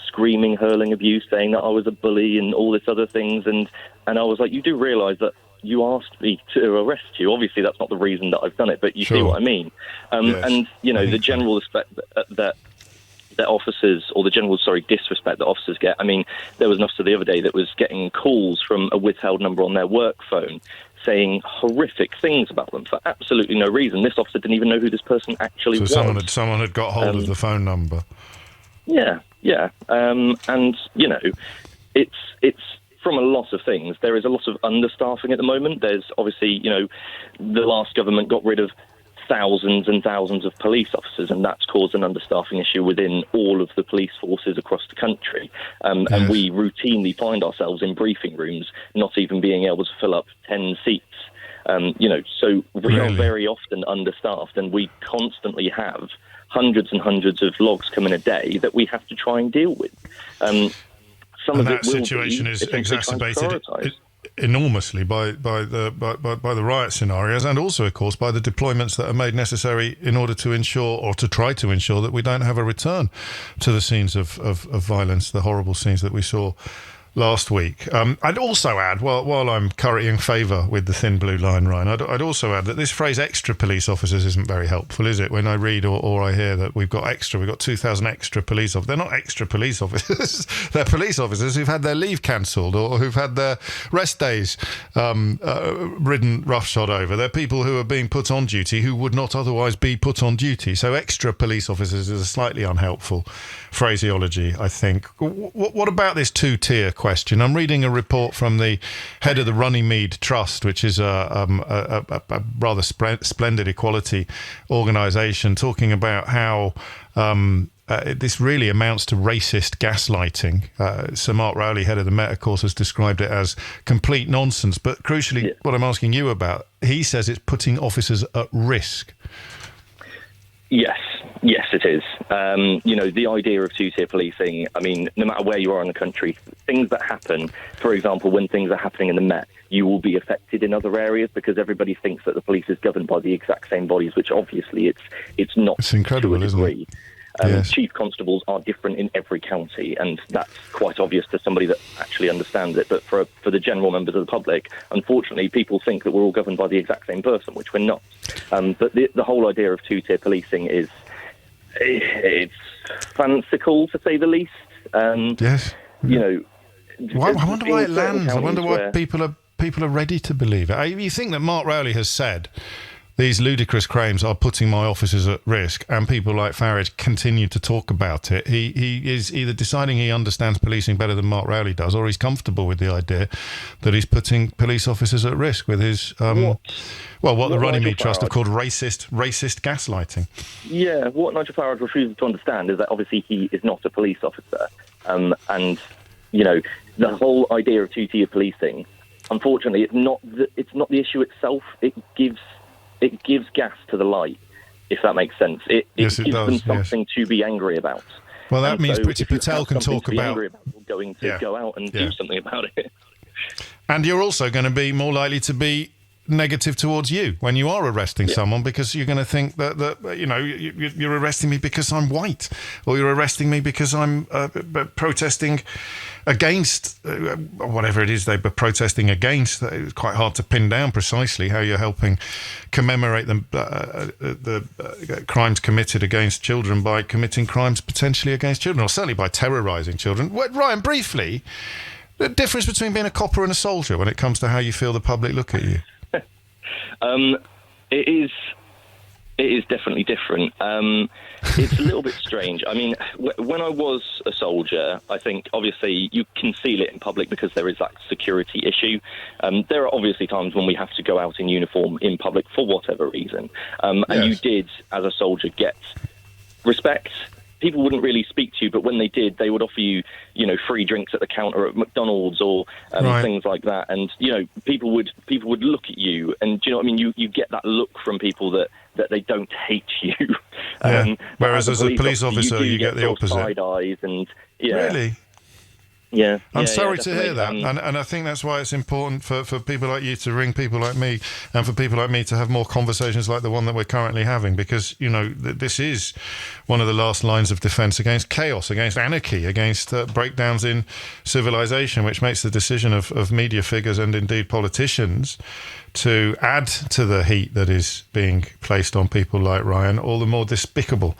screaming, hurling abuse, saying that I was a bully and all this other things, and I was like, "You do realise that you asked me to arrest you. Obviously, that's not the reason that I've done it, but you see what I mean." Yes. And the general respect that officers, or the general disrespect that officers get. I mean, there was an officer the other day that was getting calls from a withheld number on their work phone saying horrific things about them for absolutely no reason. This officer didn't even know who this person actually was. So someone had got hold of the phone number. Yeah. And it's from a lot of things. There is a lot of understaffing at the moment. There's obviously, the last government got rid of thousands and thousands of police officers, and that's caused an understaffing issue within all of the police forces across the country. And we routinely find ourselves in briefing rooms not even being able to fill up 10 seats. So we are very often understaffed, and we constantly have hundreds and hundreds of logs come in a day that we have to try and deal with. Some and of that it will situation is exacerbated. enormously by the riot scenarios, and also, of course, by the deployments that are made necessary in order to ensure, or to try to ensure, that we don't have a return to the scenes of violence, the horrible scenes that we saw last week. I'd also add, while I'm currying favour with the thin blue line, Ryan, I'd also add that this phrase extra police officers isn't very helpful, is it? When I read or I hear that we've got 2,000 extra police officers. They're not extra police officers. They're police officers who've had their leave cancelled or who've had their rest days ridden roughshod over. They're people who are being put on duty who would not otherwise be put on duty. So extra police officers is a slightly unhelpful phraseology, I think. What about this two-tier question? I'm reading a report from the head of the Runnymede Trust, which is a rather splendid equality organisation, talking about how this really amounts to racist gaslighting. Sir Mark Rowley, head of the Met, of course, has described it as complete nonsense. But crucially, what I'm asking you about, he says it's putting officers at risk. Yes, it is. The idea of two-tier policing, I mean, no matter where you are in the country, things that happen, for example, when things are happening in the Met, you will be affected in other areas because everybody thinks that the police is governed by the exact same bodies, which obviously it's not. It's incredible, to a degree. Isn't it? Yes. Chief constables are different in every county, and that's quite obvious to somebody that actually understands it. But for the general members of the public, unfortunately, people think that we're all governed by the exact same person, which we're not. But the whole idea of two-tier policing it's fanciful, to say the least. Yes. I wonder why it lands. I wonder why people are ready to believe it. You think that Mark Rowley has said these ludicrous claims are putting my officers at risk, and people like Farage continue to talk about it. He is either deciding he understands policing better than Mark Rowley does, or he's comfortable with the idea that he's putting police officers at risk with his what the Runnymede Trust have called racist gaslighting. Yeah, what Nigel Farage refuses to understand is that obviously he is not a police officer, and the whole idea of two-tier policing, unfortunately, it's not the issue itself. It gives gas to the light, if that makes sense. It gives them something to be angry about. Well, that means Priti Patel can talk about going to go out and do something about it. And you're also going to be more likely to be negative towards you when you are arresting someone, because you're going to think that you're arresting me because I'm white, or you're arresting me because I'm protesting against whatever it is they were protesting against. It's quite hard to pin down precisely how you're helping commemorate the crimes committed against children by committing crimes potentially against children, or certainly by terrorising children. Ryan, briefly, the difference between being a copper and a soldier when it comes to how you feel the public look at you. It is definitely different. It's a little bit strange. I mean, when I was a soldier, I think obviously you conceal it in public because there is that security issue. There are obviously times when we have to go out in uniform in public for whatever reason. And you did, as a soldier, get respect. People wouldn't really speak to you, but when they did, they would offer you, free drinks at the counter at McDonald's or things like that. And people would look at you, and do you know what I mean? You get that look from people that they don't hate you. Whereas as a police officer, you get the opposite. Side eyes and really. Yeah, I'm sorry to hear that, and I think that's why it's important for people like you to ring people like me, and for people like me to have more conversations like the one that we're currently having, because this is one of the last lines of defence against chaos, against anarchy, against breakdowns in civilization, which makes the decision of media figures and indeed politicians to add to the heat that is being placed on people like Ryan all the more despicable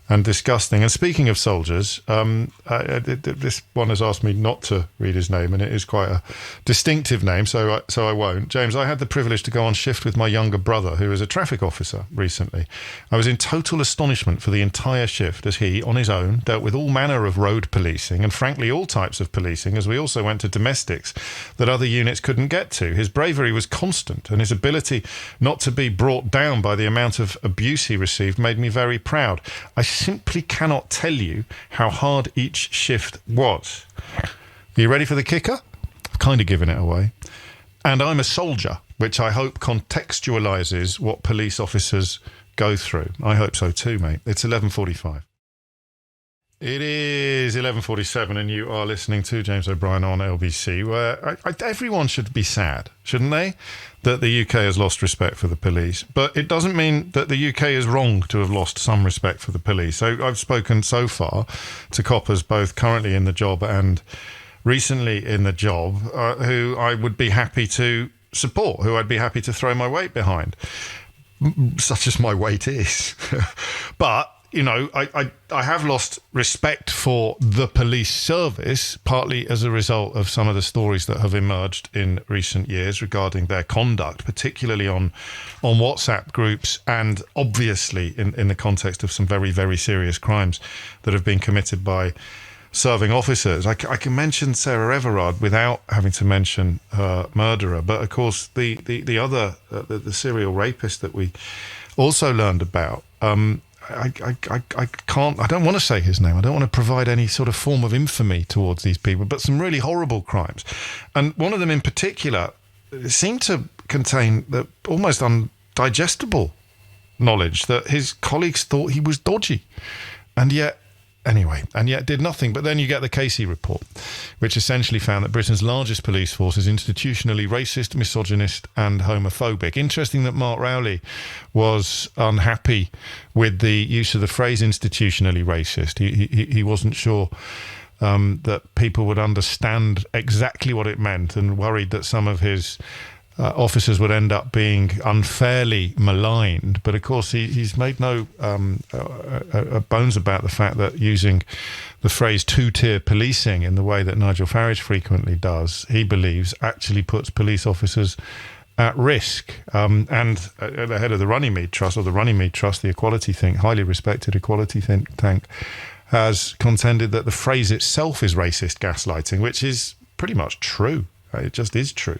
and disgusting. And speaking of soldiers, this one has asked me not to read his name, and it is quite a distinctive name, so I won't. James, I had the privilege to go on shift with my younger brother, who is a traffic officer, recently. I was in total astonishment for the entire shift as he, on his own, dealt with all manner of road policing, and frankly all types of policing, as we also went to domestics that other units couldn't get to. His bravery was constant, and his ability not to be brought down by the amount of abuse he received made me very proud. I simply cannot tell you how hard each shift was. Are you ready for the kicker? I've kind of given it away. And I'm a soldier, which I hope contextualises what police officers go through. I hope so too, mate. It's 11:45. It is 11:47 and you are listening to James O'Brien on LBC, where everyone should be sad, shouldn't they, that the UK has lost respect for the police. But it doesn't mean that the UK is wrong to have lost some respect for the police. So I've spoken so far to coppers both currently in the job and recently in the job who I would be happy to support, who I'd be happy to throw my weight behind, such as my weight is. But you know, I have lost respect for the police service, partly as a result of some of the stories that have emerged in recent years regarding their conduct, particularly on WhatsApp groups, and obviously in the context of some very, very serious crimes that have been committed by serving officers. I can mention Sarah Everard without having to mention her murderer, but of course the other, the serial rapist that we also learned about, I can't. I don't want to say his name. I don't want to provide any sort of form of infamy towards these people, but some really horrible crimes. And one of them in particular seemed to contain the almost undigestible knowledge that his colleagues thought he was dodgy. And yet did nothing. But then you get the Casey report, which essentially found that Britain's largest police force is institutionally racist, misogynist and homophobic. Interesting that Mark Rowley was unhappy with the use of the phrase institutionally racist. He wasn't sure that people would understand exactly what it meant, and worried that some of his officers would end up being unfairly maligned. But of course he's made no bones about the fact that using the phrase two-tier policing in the way that Nigel Farage frequently does, he believes actually puts police officers at risk. And at the head of the Runnymede Trust, the equality think, highly respected equality think tank, has contended that the phrase itself is racist gaslighting, which is pretty much true. It just is true.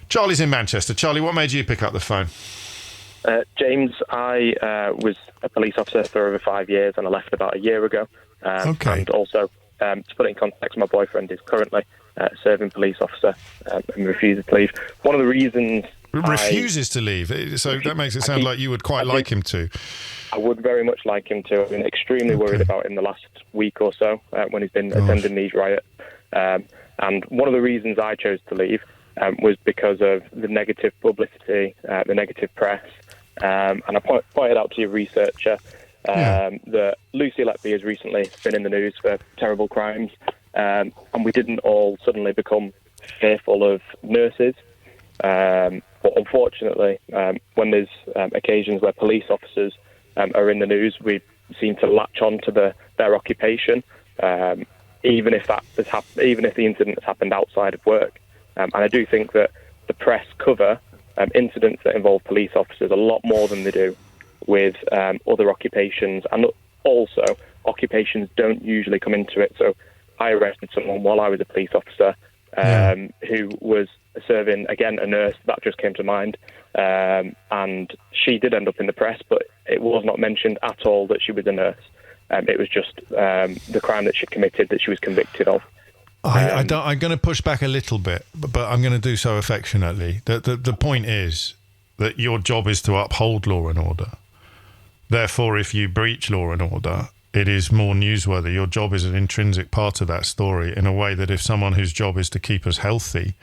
Charlie's in Manchester. Charlie, what made you pick up the phone? James, I was a police officer for over 5 years, and I left about a year ago. Okay. And also, to put it in context, my boyfriend is currently a serving police officer and refuses to leave. One of the reasons... Refuses to leave? So that makes it sound like you would quite like him to. I would very much like him to. I've been extremely worried about him the last week or so when he's been attending these riots. And one of the reasons I chose to leave was because of the negative publicity, the negative press. And I pointed out to your researcher that Lucy Letby has recently been in the news for terrible crimes, and we didn't all suddenly become fearful of nurses. But unfortunately, when there's occasions where police officers are in the news, we seem to latch on to their occupation, even if the incident has happened outside of work. And I do think that the press cover incidents that involve police officers a lot more than they do with other occupations. And also, occupations don't usually come into it. So I arrested someone while I was a police officer who was serving, again, a nurse. That just came to mind. And she did end up in the press, but it was not mentioned at all that she was a nurse. It was just the crime that she committed that she was convicted of. I'm going to push back a little bit, but I'm going to do so affectionately. The point is that your job is to uphold law and order. Therefore, if you breach law and order, it is more newsworthy. Your job is an intrinsic part of that story, in a way that if someone whose job is to keep us healthy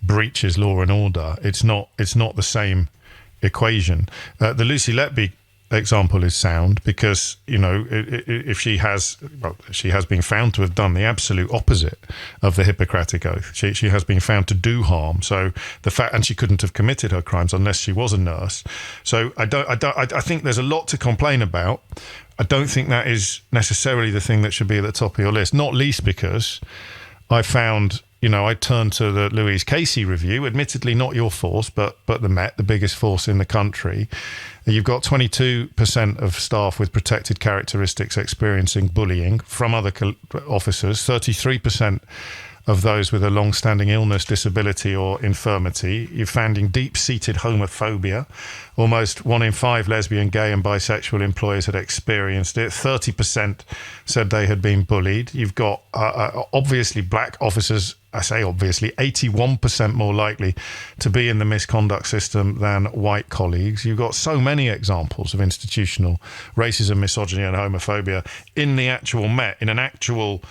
breaches law and order, it's not the same equation. The Lucy Letby example is sound because, you know, if she has been found to have done the absolute opposite of the Hippocratic Oath. She has been found to do harm. So and she couldn't have committed her crimes unless she was a nurse. So I think there's a lot to complain about. I don't think that is necessarily the thing that should be at the top of your list, not least because I found, you know, I turned to the Louise Casey review, admittedly not your force, but the Met, the biggest force in the country. You've got 22% of staff with protected characteristics experiencing bullying from other officers, 33% of those with a long-standing illness, disability or infirmity. You're finding deep-seated homophobia. Almost 1 in 5 lesbian, gay and bisexual employees had experienced it. 30% said they had been bullied. You've got obviously black officers, I say obviously, 81% more likely to be in the misconduct system than white colleagues. You've got so many examples of institutional racism, misogyny and homophobia in the actual Met, in an actual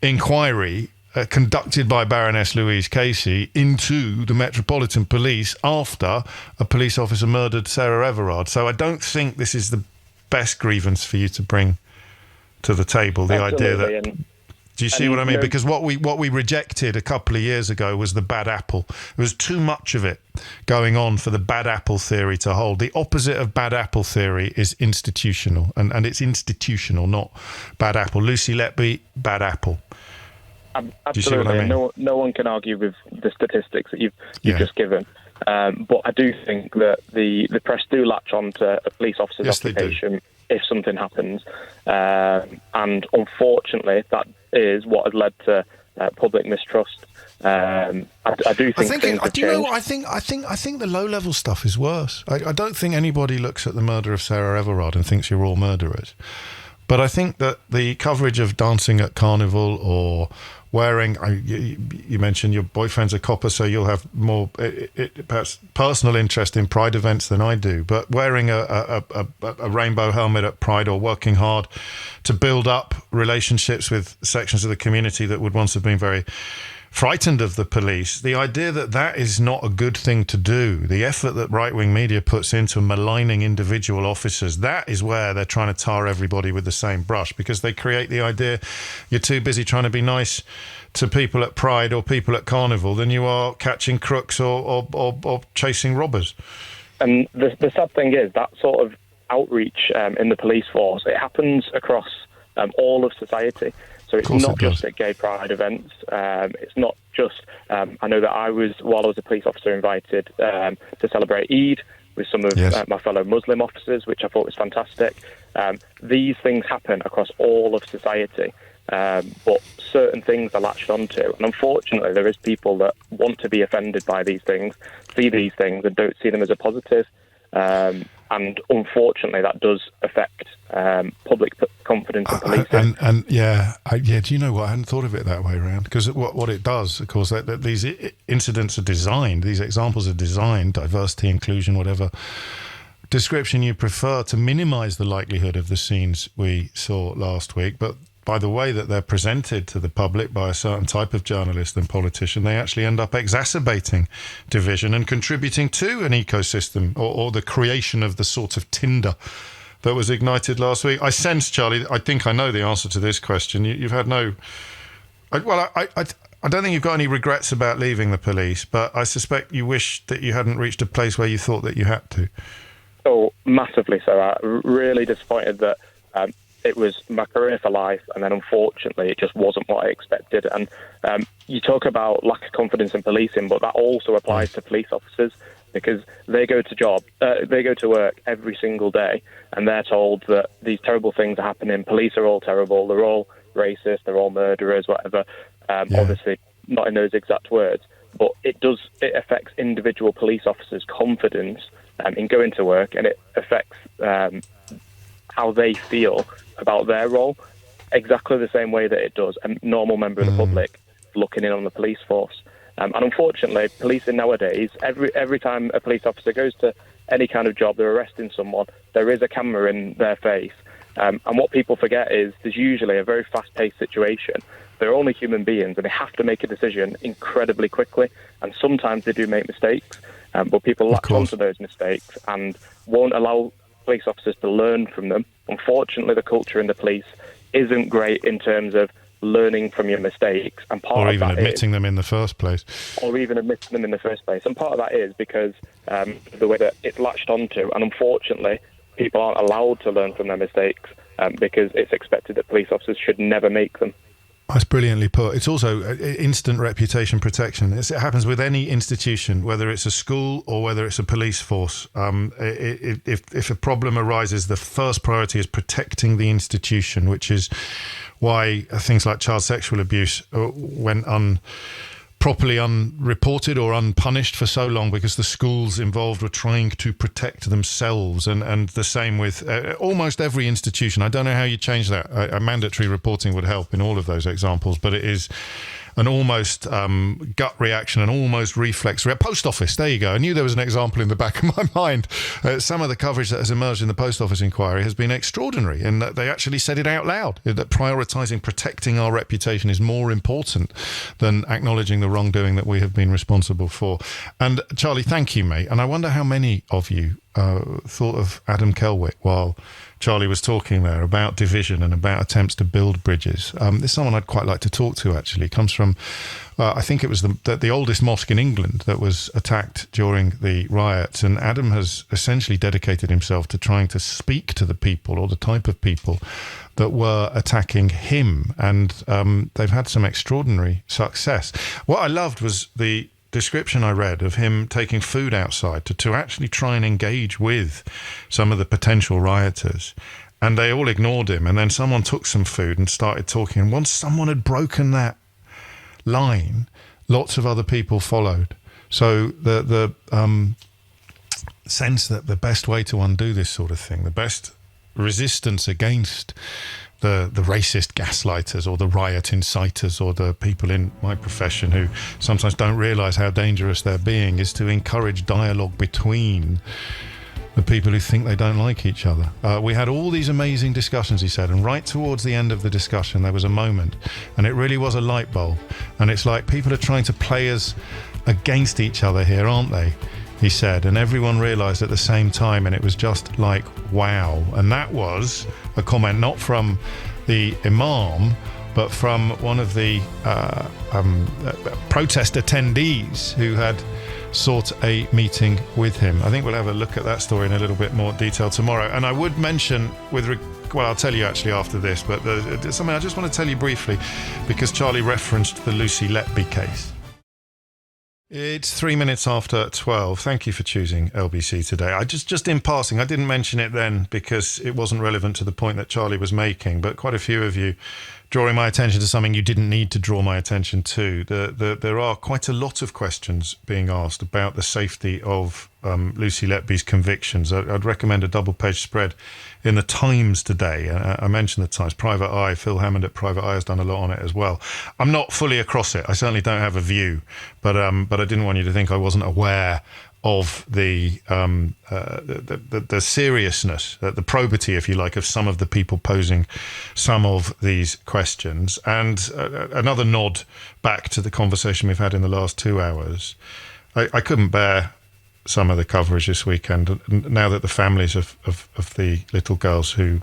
inquiry conducted by Baroness Louise Casey into the Metropolitan Police after a police officer murdered Sarah Everard. So I don't think this is the best grievance for you to bring to the table, the idea that... Do you see what I mean? Because what we rejected a couple of years ago was the bad apple. There was too much of it going on for the bad apple theory to hold. The opposite of bad apple theory is institutional, and it's institutional, not bad apple. Lucy Letby, bad apple. Absolutely. Do you see what I mean? No one can argue with the statistics that you've just given. But I do think that the press do latch on to a police officer's occupation if something happens. And unfortunately, that is what has led to public mistrust. I do think things have changed. You know what? I think the low-level stuff is worse. I don't think anybody looks at the murder of Sarah Everard and thinks you're all murderers. But I think that the coverage of dancing at Carnival or wearing, you mentioned your boyfriend's a copper, so you'll have more perhaps personal interest in Pride events than I do, but wearing a rainbow helmet at Pride or working hard to build up relationships with sections of the community that would once have been very frightened of the police, the idea that that is not a good thing to do, the effort that right-wing media puts into maligning individual officers, that is where they're trying to tar everybody with the same brush, because they create the idea you're too busy trying to be nice to people at Pride or people at Carnival than you are catching crooks or chasing robbers. And the sad thing is that sort of outreach in the police force, it happens across all of society. So it's not just at gay pride events. It's not just... I know that while I was a police officer, invited to celebrate Eid with some of my fellow Muslim officers, which I thought was fantastic. These things happen across all of society, but certain things are latched onto. And unfortunately, there is people that want to be offended by these things, see these things and don't see them as a positive. And unfortunately, that does affect public confidence in policing. Do you know what? I hadn't thought of it that way around. Because what it does, of course, that these incidents are designed, these examples are designed, diversity, inclusion, whatever description you prefer, to minimise the likelihood of the scenes we saw last week. But by the way that they're presented to the public by a certain type of journalist and politician, they actually end up exacerbating division and contributing to an ecosystem or the creation of the sort of Tinder that was ignited last week. I sense, Charlie, I think I know the answer to this question. You've had no... I don't think you've got any regrets about leaving the police, but I suspect you wish that you hadn't reached a place where you thought that you had to. Oh, massively so. I'm really disappointed that... it was my career for life, and then unfortunately it just wasn't what I expected. And you talk about lack of confidence in policing, but that also applies to police officers, because they go to work every single day and they're told that these terrible things are happening. Police are all terrible, they're all racist, they're all murderers, whatever. Obviously not in those exact words, but it affects individual police officers' confidence in going to work, and it affects how they feel about their role, exactly the same way that it does a normal member of the public looking in on the police force. And unfortunately, policing nowadays, every time a police officer goes to any kind of job, they're arresting someone, there is a camera in their face. And what people forget is there's usually a very fast-paced situation. They're only human beings, and they have to make a decision incredibly quickly. And sometimes they do make mistakes, but people latch onto those mistakes and won't allow police officers to learn from them. Unfortunately, the culture in the police isn't great in terms of learning from your mistakes, and admitting them in the first place. And part of that is because the way that it's latched onto, and unfortunately, people aren't allowed to learn from their mistakes because it's expected that police officers should never make them. That's brilliantly put. It's also instant reputation protection. It happens with any institution, whether it's a school or whether it's a police force. If a problem arises, the first priority is protecting the institution, which is why things like child sexual abuse went properly unreported or unpunished for so long, because the schools involved were trying to protect themselves, and the same with almost every institution. I don't know how you change that. A mandatory reporting would help in all of those examples, but it is an almost gut reaction, an almost reflex. Post office, there you go. I knew there was an example in the back of my mind. Some of the coverage that has emerged in the post office inquiry has been extraordinary, in that they actually said it out loud, that prioritising protecting our reputation is more important than acknowledging the wrongdoing that we have been responsible for. And Charlie, thank you, mate. And I wonder how many of you thought of Adam Kelwick while Charlie was talking there about division and about attempts to build bridges. There's someone I'd quite like to talk to, actually. It comes from, I think it was the oldest mosque in England that was attacked during the riots. And Adam has essentially dedicated himself to trying to speak to the people, or the type of people that were attacking him. And they've had some extraordinary success. What I loved was the description I read of him taking food outside to actually try and engage with some of the potential rioters, and they all ignored him, and then someone took some food and started talking, and once someone had broken that line, lots of other people followed. So the sense that the best way to undo this sort of thing, the best resistance against the racist gaslighters or the riot inciters or the people in my profession who sometimes don't realise how dangerous they're being, is to encourage dialogue between the people who think they don't like each other. We had all these amazing discussions, he said, and right towards the end of the discussion there was a moment, and it really was a light bulb, and it's like people are trying to play us against each other here, aren't they? He said, and everyone realised at the same time, and it was just like, wow. And that was a comment not from the imam, but from one of the protest attendees who had sought a meeting with him. I think we'll have a look at that story in a little bit more detail tomorrow. And I would mention well, I'll tell you actually after this, but there's something I just want to tell you briefly, because Charlie referenced the Lucy Letby case. It's 3 minutes after 12. Thank you for choosing LBC today. I just in passing, I didn't mention it then because it wasn't relevant to the point that Charlie was making, but quite a few of you drawing my attention to something you didn't need to draw my attention to. There are quite a lot of questions being asked about the safety of Lucy Letby's convictions. I'd recommend a double-page spread in the Times today. I mentioned the Times. Private Eye, Phil Hammond at Private Eye has done a lot on it as well. I'm not fully across it. I certainly don't have a view, but I didn't want you to think I wasn't aware of the seriousness, the probity, if you like, of some of the people posing some of these questions. And another nod back to the conversation we've had in the last 2 hours. I couldn't bear some of the coverage this weekend, now that the families of the little girls who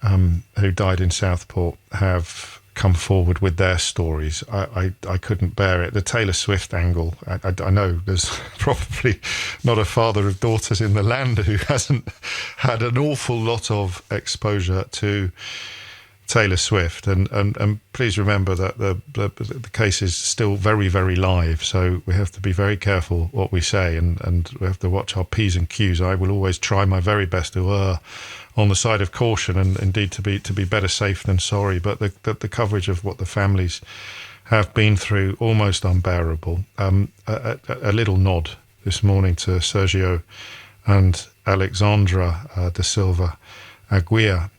died in Southport have come forward with their stories. I couldn't bear it. The Taylor Swift angle, I know there's probably not a father of daughters in the land who hasn't had an awful lot of exposure to Taylor Swift, and please remember that the case is still very, very live, so we have to be very careful what we say, and we have to watch our P's and Q's. I will always try my very best to err on the side of caution, and indeed to be better safe than sorry. But the coverage of what the families have been through, almost unbearable. A little nod this morning to Sergio and Alexandra da Silva Aguirre,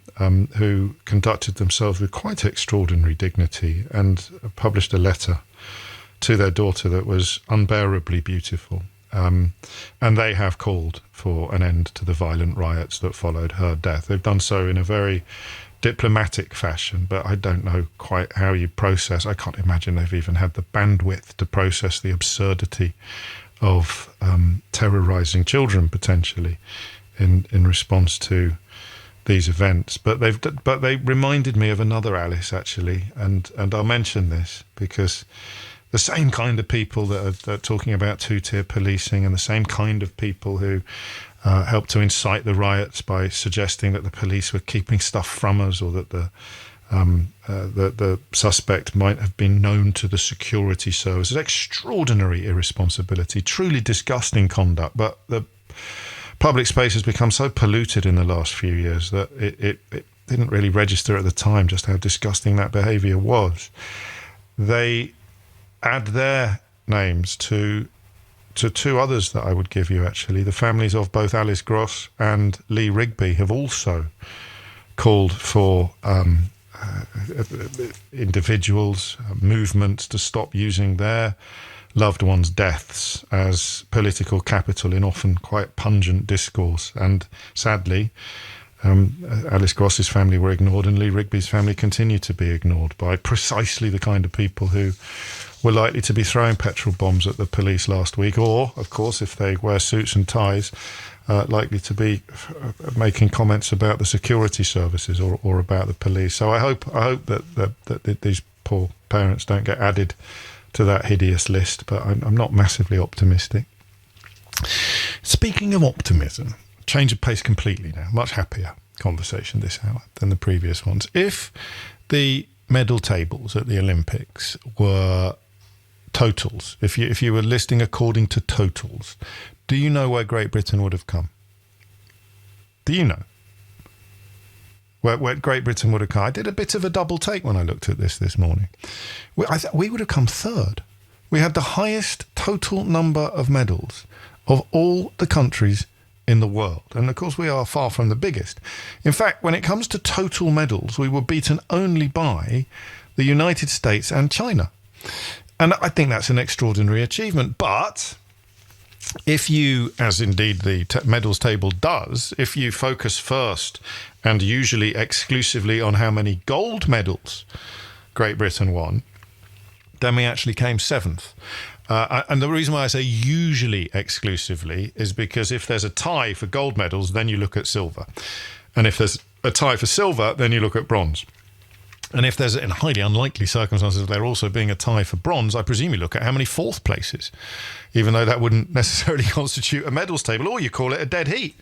who conducted themselves with quite extraordinary dignity and published a letter to their daughter that was unbearably beautiful. And they have called for an end to the violent riots that followed her death. They've done so in a very diplomatic fashion, but I don't know quite how you process. I can't imagine they've even had the bandwidth to process the absurdity of terrorising children potentially in response to these events. But they reminded me of another Alice, actually, and I'll mention this because the same kind of people that are talking about two-tier policing, and the same kind of people who helped to incite the riots by suggesting that the police were keeping stuff from us, or that the suspect might have been known to the security services. Extraordinary irresponsibility, truly disgusting conduct. But the public space has become so polluted in the last few years that didn't really register at the time just how disgusting that behaviour was. They add their names to two others that I would give you, actually. The families of both Alice Gross and Lee Rigby have also called for individuals, movements to stop using their loved ones' deaths as political capital in often quite pungent discourse. And sadly, Alice Gross's family were ignored, and Lee Rigby's family continue to be ignored by precisely the kind of people who were likely to be throwing petrol bombs at the police last week, or, of course, if they wear suits and ties, likely to be making comments about the security services or about the police. So I hope that these poor parents don't get added to that hideous list, but I'm not massively optimistic. Speaking of optimism, change of pace completely now. Much happier conversation this hour than the previous ones. If the medal tables at the Olympics were totals, if you were listing according to totals, do you know where Great Britain would have come? Do you know where Great Britain would have come? I did a bit of a double take when I looked at this morning. We would have come third. We had the highest total number of medals of all the countries in the world. And of course, we are far from the biggest. In fact, when it comes to total medals, we were beaten only by the United States and China. And I think that's an extraordinary achievement. But if you, as indeed the medals table does, if you focus first and usually exclusively on how many gold medals Great Britain won, then we actually came seventh. And the reason why I say usually exclusively is because if there's a tie for gold medals, then you look at silver. And if there's a tie for silver, then you look at bronze. And if there's, in highly unlikely circumstances, of there also being a tie for bronze, I presume you look at how many fourth places, even though that wouldn't necessarily constitute a medals table, or you call it a dead heat.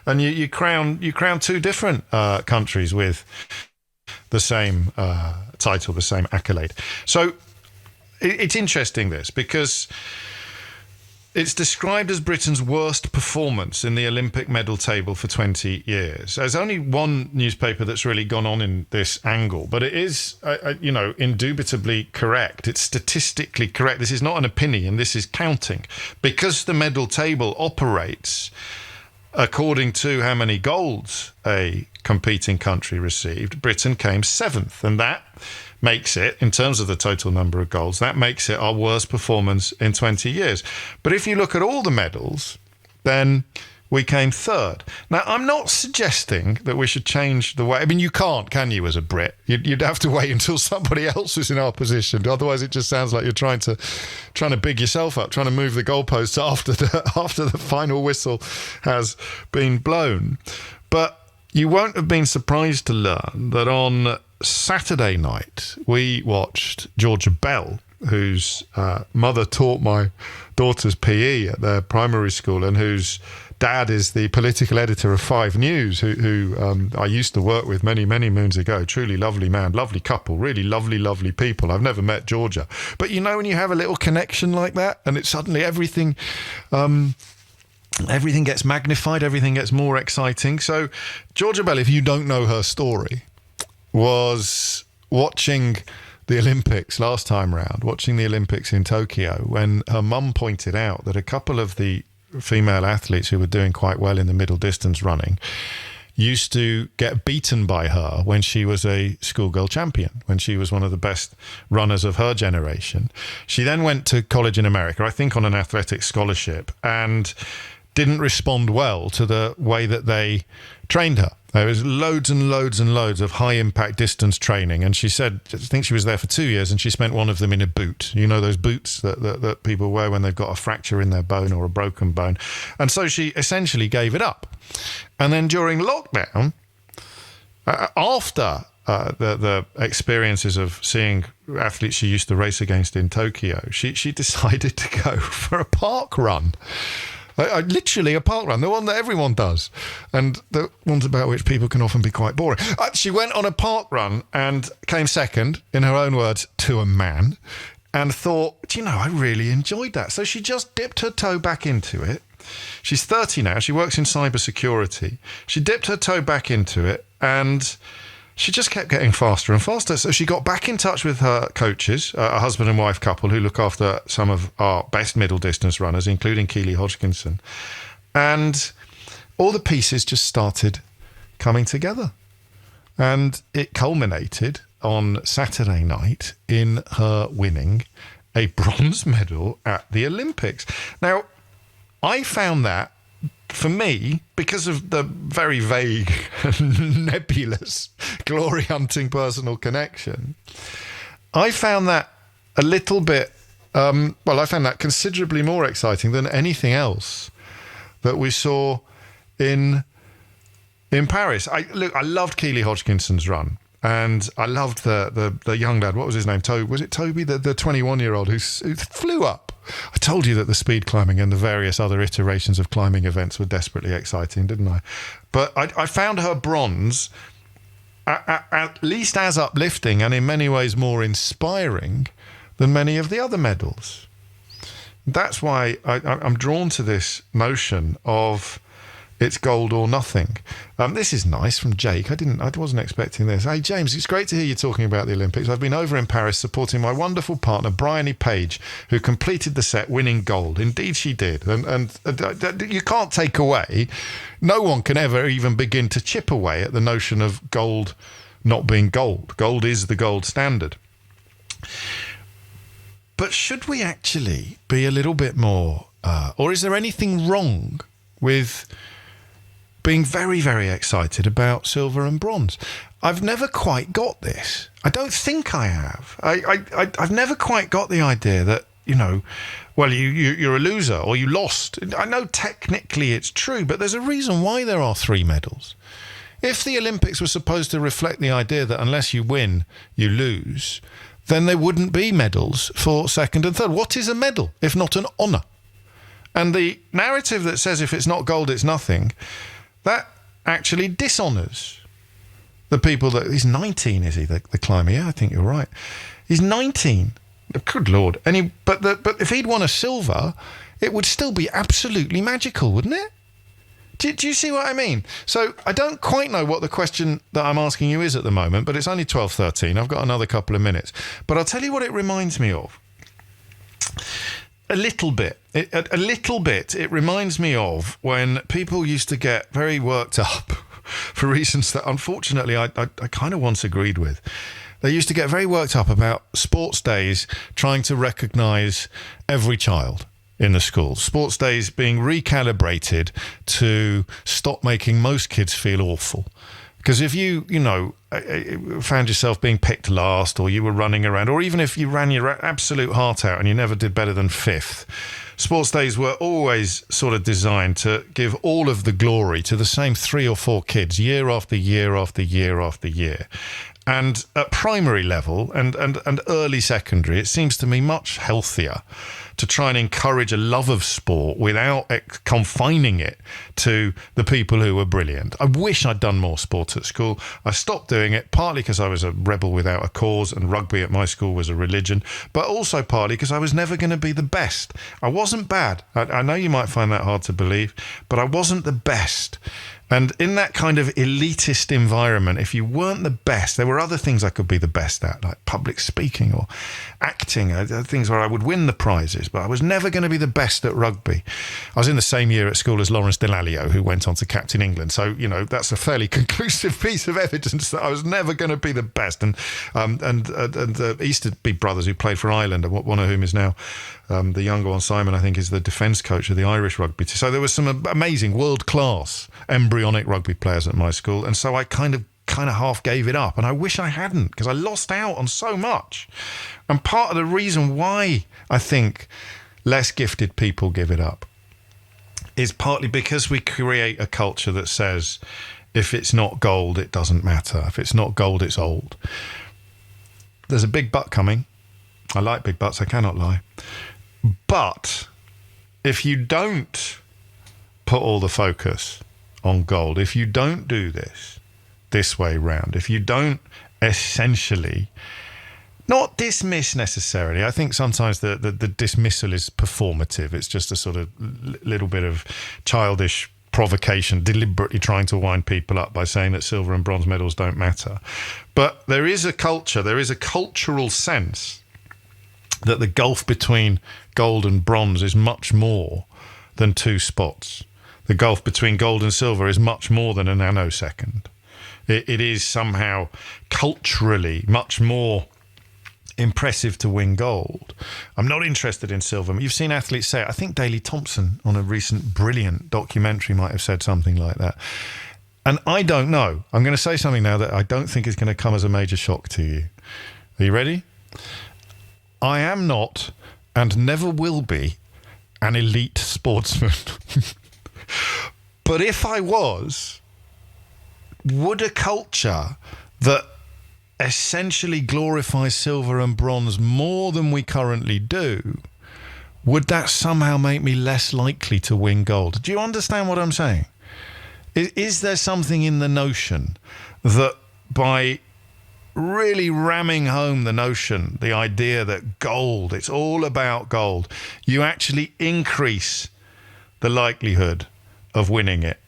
And you crown two different countries with the same title, the same accolade. So it's interesting, this, because it's described as Britain's worst performance in the Olympic medal table for 20 years. There's only one newspaper that's really gone on in this angle, but it is, indubitably correct. It's statistically correct. This is not an opinion. This is counting. Because the medal table operates according to how many golds a competing country received, Britain came seventh, and that makes it, in terms of the total number of golds, that makes it our worst performance in 20 years. But if you look at all the medals, then we came third. Now, I'm not suggesting that we should change the way. I mean, you can't, can you, as a Brit? You'd have to wait until somebody else is in our position. Otherwise, it just sounds like you're trying to big yourself up, trying to move the goalposts after the final whistle has been blown. But you won't have been surprised to learn that on Saturday night, we watched Georgia Bell, whose mother taught my daughter's PE at their primary school and whose dad is the political editor of 5 News, who I used to work with many, many moons ago. Truly lovely man, lovely couple, really lovely, lovely people. I've never met Georgia. But you know when you have a little connection like that and it's suddenly everything gets magnified, everything gets more exciting. So Georgia Bell, if you don't know her story, was watching the Olympics last time round, watching the Olympics in Tokyo, when her mum pointed out that a couple of the female athletes who were doing quite well in the middle distance running used to get beaten by her when she was a schoolgirl champion, when she was one of the best runners of her generation. She then went to college in America, I think on an athletic scholarship, and didn't respond well to the way that they trained her. There was loads and loads and loads of high-impact distance training. And she said, I think she was there for 2 years, and she spent one of them in a boot. You know, those boots that people wear when they've got a fracture in their bone or a broken bone. And so she essentially gave it up. And then during lockdown, after the experiences of seeing athletes she used to race against in Tokyo, she decided to go for a park run. Literally a park run, the one that everyone does, and the ones about which people can often be quite boring. She went on a park run and came second, in her own words, to a man, and thought, I really enjoyed that. So she just dipped her toe back into it. She's 30 now. She works in cybersecurity. She dipped her toe back into it, and she just kept getting faster and faster. So she got back in touch with her coaches, a husband and wife couple who look after some of our best middle distance runners, including Keely Hodgkinson. And all the pieces just started coming together. And it culminated on Saturday night in her winning a bronze medal at the Olympics. Now, I found that, for me, because of the very vague, nebulous, glory-hunting personal connection, I found that a little bit, I found that considerably more exciting than anything else that we saw in Paris. I loved Keely Hodgkinson's run. And I loved the young lad. What was his name? Was it Toby? The 21-year-old who flew up. I told you that the speed climbing and the various other iterations of climbing events were desperately exciting, didn't I? But I found her bronze at least as uplifting and in many ways more inspiring than many of the other medals. That's why I'm drawn to this notion of it's gold or nothing. This is nice from Jake. I wasn't expecting this. Hey, James, it's great to hear you talking about the Olympics. I've been over in Paris supporting my wonderful partner, Bryony Page, who completed the set winning gold. Indeed, she did. And you can't take away, no one can ever even begin to chip away at the notion of gold not being gold. Gold is the gold standard. But should we actually be a little bit more, or is there anything wrong with being very, very excited about silver and bronze? I've never quite got this. I don't think I have. I've never quite got the idea that, you're a loser or you lost. I know technically it's true, but there's a reason why there are 3 medals. If the Olympics were supposed to reflect the idea that unless you win, you lose, then there wouldn't be medals for second and third. What is a medal if not an honour? And the narrative that says if it's not gold, it's nothing, that actually dishonours the people that... He's 19, is he, the climber? Yeah, I think you're right. He's 19. Good Lord. But if he'd won a silver, it would still be absolutely magical, wouldn't it? Do you see what I mean? So I don't quite know what the question that I'm asking you is at the moment, but it's only 12:13. I've got another couple of minutes. But I'll tell you what it reminds me of. A little bit. It reminds me of when people used to get very worked up for reasons that, unfortunately, I kind of once agreed with. They used to get very worked up about sports days trying to recognise every child in the schools. Sports days being recalibrated to stop making most kids feel awful. Because if you found yourself being picked last, or you were running around, or even if you ran your absolute heart out and you never did better than 5th, sports days were always sort of designed to give all of the glory to the same 3 or 4 kids year after year after year after year. And at primary level and early secondary, it seems to me much healthier to try and encourage a love of sport without confining it to the people who were brilliant. I wish I'd done more sport at school. I stopped doing it, partly because I was a rebel without a cause and rugby at my school was a religion, but also partly because I was never going to be the best. I wasn't bad. I know you might find that hard to believe, but I wasn't the best. And in that kind of elitist environment, if you weren't the best, there were other things I could be the best at, like public speaking or acting, things where I would win the prizes, but I was never going to be the best at rugby. I was in the same year at school as Lawrence Delalio, who went on to captain England. So, that's a fairly conclusive piece of evidence that I was never going to be the best. And Easterby brothers, who played for Ireland, one of whom is now the younger one, Simon, I think, is the defence coach of the Irish rugby team. So there was some amazing world-class embryonic rugby players at my school, and so I kind of half gave it up, and I wish I hadn't, because I lost out on so much. And part of the reason why I think less gifted people give it up is partly because we create a culture that says if it's not gold, it doesn't matter. If it's not gold, it's old. There's a big but coming. I like big buts, I cannot lie. But if you don't put all the focus on gold, if you don't do this way round, if you don't essentially not dismiss necessarily, I think sometimes the dismissal is performative. It's just a sort of little bit of childish provocation, deliberately trying to wind people up by saying that silver and bronze medals don't matter. But there is a cultural sense that the gulf between gold and bronze is much more than 2 spots. The gulf between gold and silver is much more than a nanosecond. It is somehow culturally much more impressive to win gold. I'm not interested in silver. You've seen athletes say it. I think Daley Thompson on a recent brilliant documentary might have said something like that. And I don't know. I'm going to say something now that I don't think is going to come as a major shock to you. Are you ready? I am not and never will be an elite sportsman. But if I was, would a culture that essentially glorifies silver and bronze more than we currently do, would that somehow make me less likely to win gold? Do you understand what I'm saying? Is there something in the notion that by really ramming home the idea that gold, it's all about gold, you actually increase the likelihood of winning it?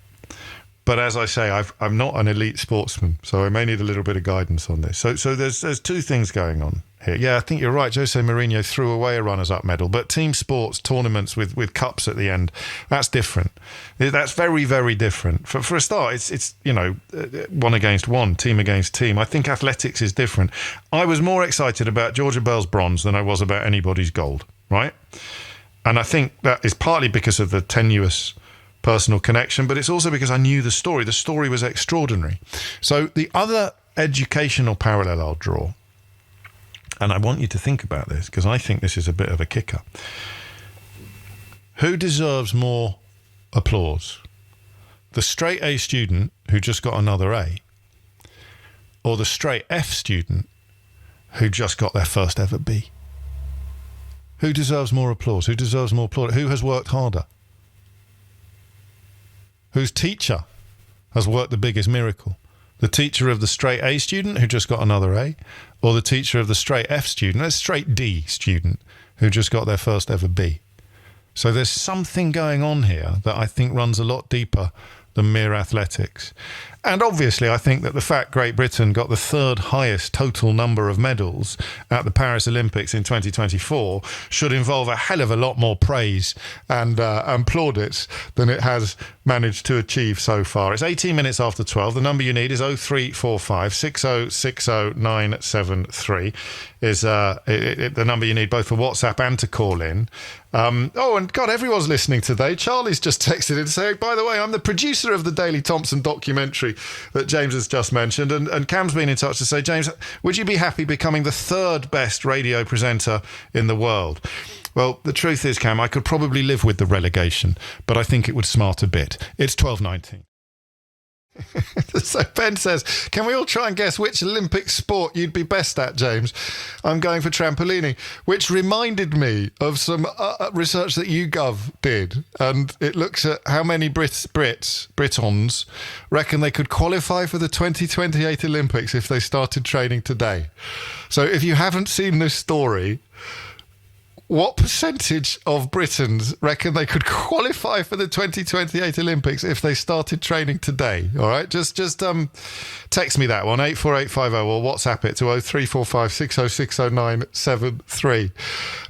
But as I say, I'm not an elite sportsman, so I may need a little bit of guidance on this. So there's 2 things going on here. Yeah, I think you're right. Jose Mourinho threw away a runners-up medal, but team sports tournaments with cups at the end, that's different. That's very, very different. For a start, it's 1 against 1, team against team. I think athletics is different. I was more excited about Georgia Bell's bronze than I was about anybody's gold, right? And I think that is partly because of the tenuous personal connection, but it's also because I knew the story. The story was extraordinary. So the other educational parallel I'll draw, and I want you to think about this because I think this is a bit of a kicker. Who deserves more applause? The straight A student who just got another A, or the straight F student who just got their first ever B? Who deserves more applause? Who deserves more applaud? Who has worked harder? Whose teacher has worked the biggest miracle? The teacher of the straight A student who just got another A, or the teacher of the straight F student, a straight D student who just got their first ever B? So there's something going on here that I think runs a lot deeper than mere athletics. And obviously, I think that the fact Great Britain got the 3rd highest total number of medals at the Paris Olympics in 2024 should involve a hell of a lot more praise and plaudits than it has managed to achieve so far. It's 18 minutes after 12. The number you need is 0345 6060973 is the number you need both for WhatsApp and to call in. And God, everyone's listening today. Charlie's just texted in saying, by the way, I'm the producer of the Daley Thompson documentary that James has just mentioned. And Cam's been in touch to say, James, would you be happy becoming the 3rd best radio presenter in the world? Well, the truth is, Cam, I could probably live with the relegation, but I think it would smart a bit. It's 12:19. So Ben says, can we all try and guess which Olympic sport you'd be best at, James? I'm going for trampolining, which reminded me of some research that YouGov did. And it looks at how many Britons reckon they could qualify for the 2028 Olympics if they started training today. So if you haven't seen this story, what percentage of Britons reckon they could qualify for the 2028 Olympics if they started training today? All right, just text me that one, 84850, or WhatsApp it to 0345 6060973.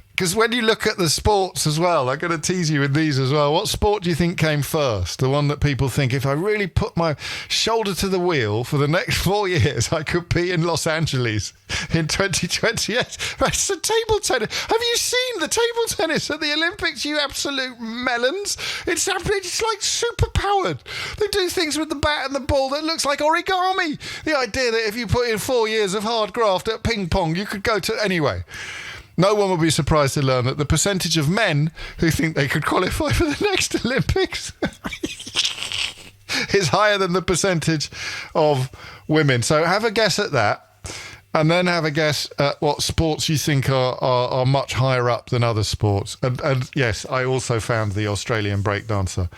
Because when you look at the sports as well, I'm going to tease you with these as well. What sport do you think came first? The one that people think, if I really put my shoulder to the wheel for the next 4 years, I could be in Los Angeles in 2028. It's the table tennis. Have you seen the table tennis at the Olympics, you absolute melons? It's like super powered. They do things with the bat and the ball that looks like origami. The idea that if you put in 4 years of hard graft at ping pong, you could go to... Anyway... No one will be surprised to learn that the percentage of men who think they could qualify for the next Olympics is higher than the percentage of women. So have a guess at that, and then have a guess at what sports you think are much higher up than other sports. And yes, I also found the Australian breakdancer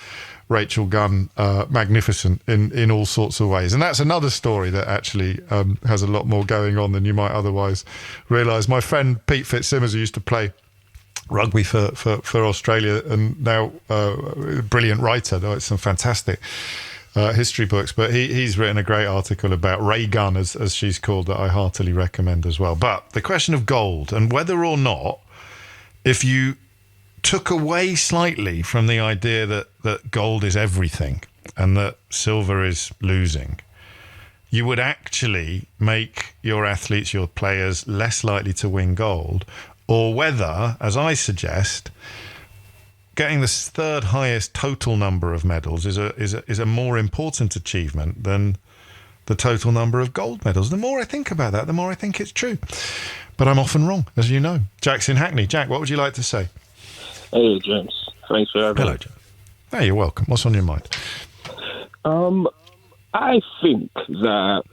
Rachel Gunn magnificent in all sorts of ways. And that's another story that actually has a lot more going on than you might otherwise realise. My friend Pete Fitzsimmons, who used to play rugby for Australia, and now a brilliant writer. It's some fantastic history books, but he's written a great article about Ray Gunn, as she's called, that I heartily recommend as well. But the question of gold, and whether or not, if you took away slightly from the idea that gold is everything and that silver is losing, you would actually make your athletes, your players, less likely to win gold, or whether, as I suggest, getting the third highest total number of medals is a more important achievement than the total number of gold medals. The more I think about that, the more I think it's true. But I'm often wrong, as you know. Jack's in Hackney. Jack, what would you like to say? Hey, James. Thanks for having me. Hello, Jack. Hey, you're welcome. What's on your mind? I think that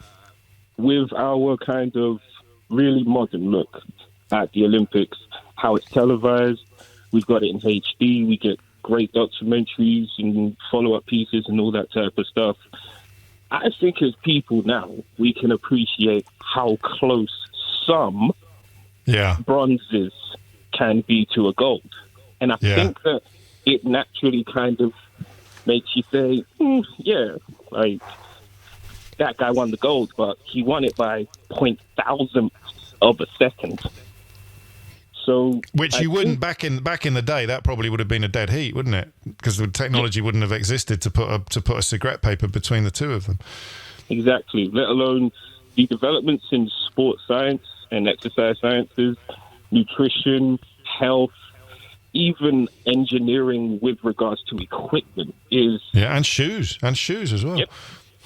with our kind of really modern look at the Olympics, how it's televised, we've got it in HD, we get great documentaries and follow-up pieces and all that type of stuff. I think as people now, we can appreciate how close some bronzes can be to a gold. And I think that it naturally kind of makes you say, like, that guy won the gold, but he won it by 0.000 of a second. So, which you wouldn't back in the day. That probably would have been a dead heat, wouldn't it? Because the technology wouldn't have existed to put a cigarette paper between the two of them. Exactly. Let alone the developments in sports science and exercise sciences, nutrition, health, even engineering with regards to equipment is and shoes as well. Yep.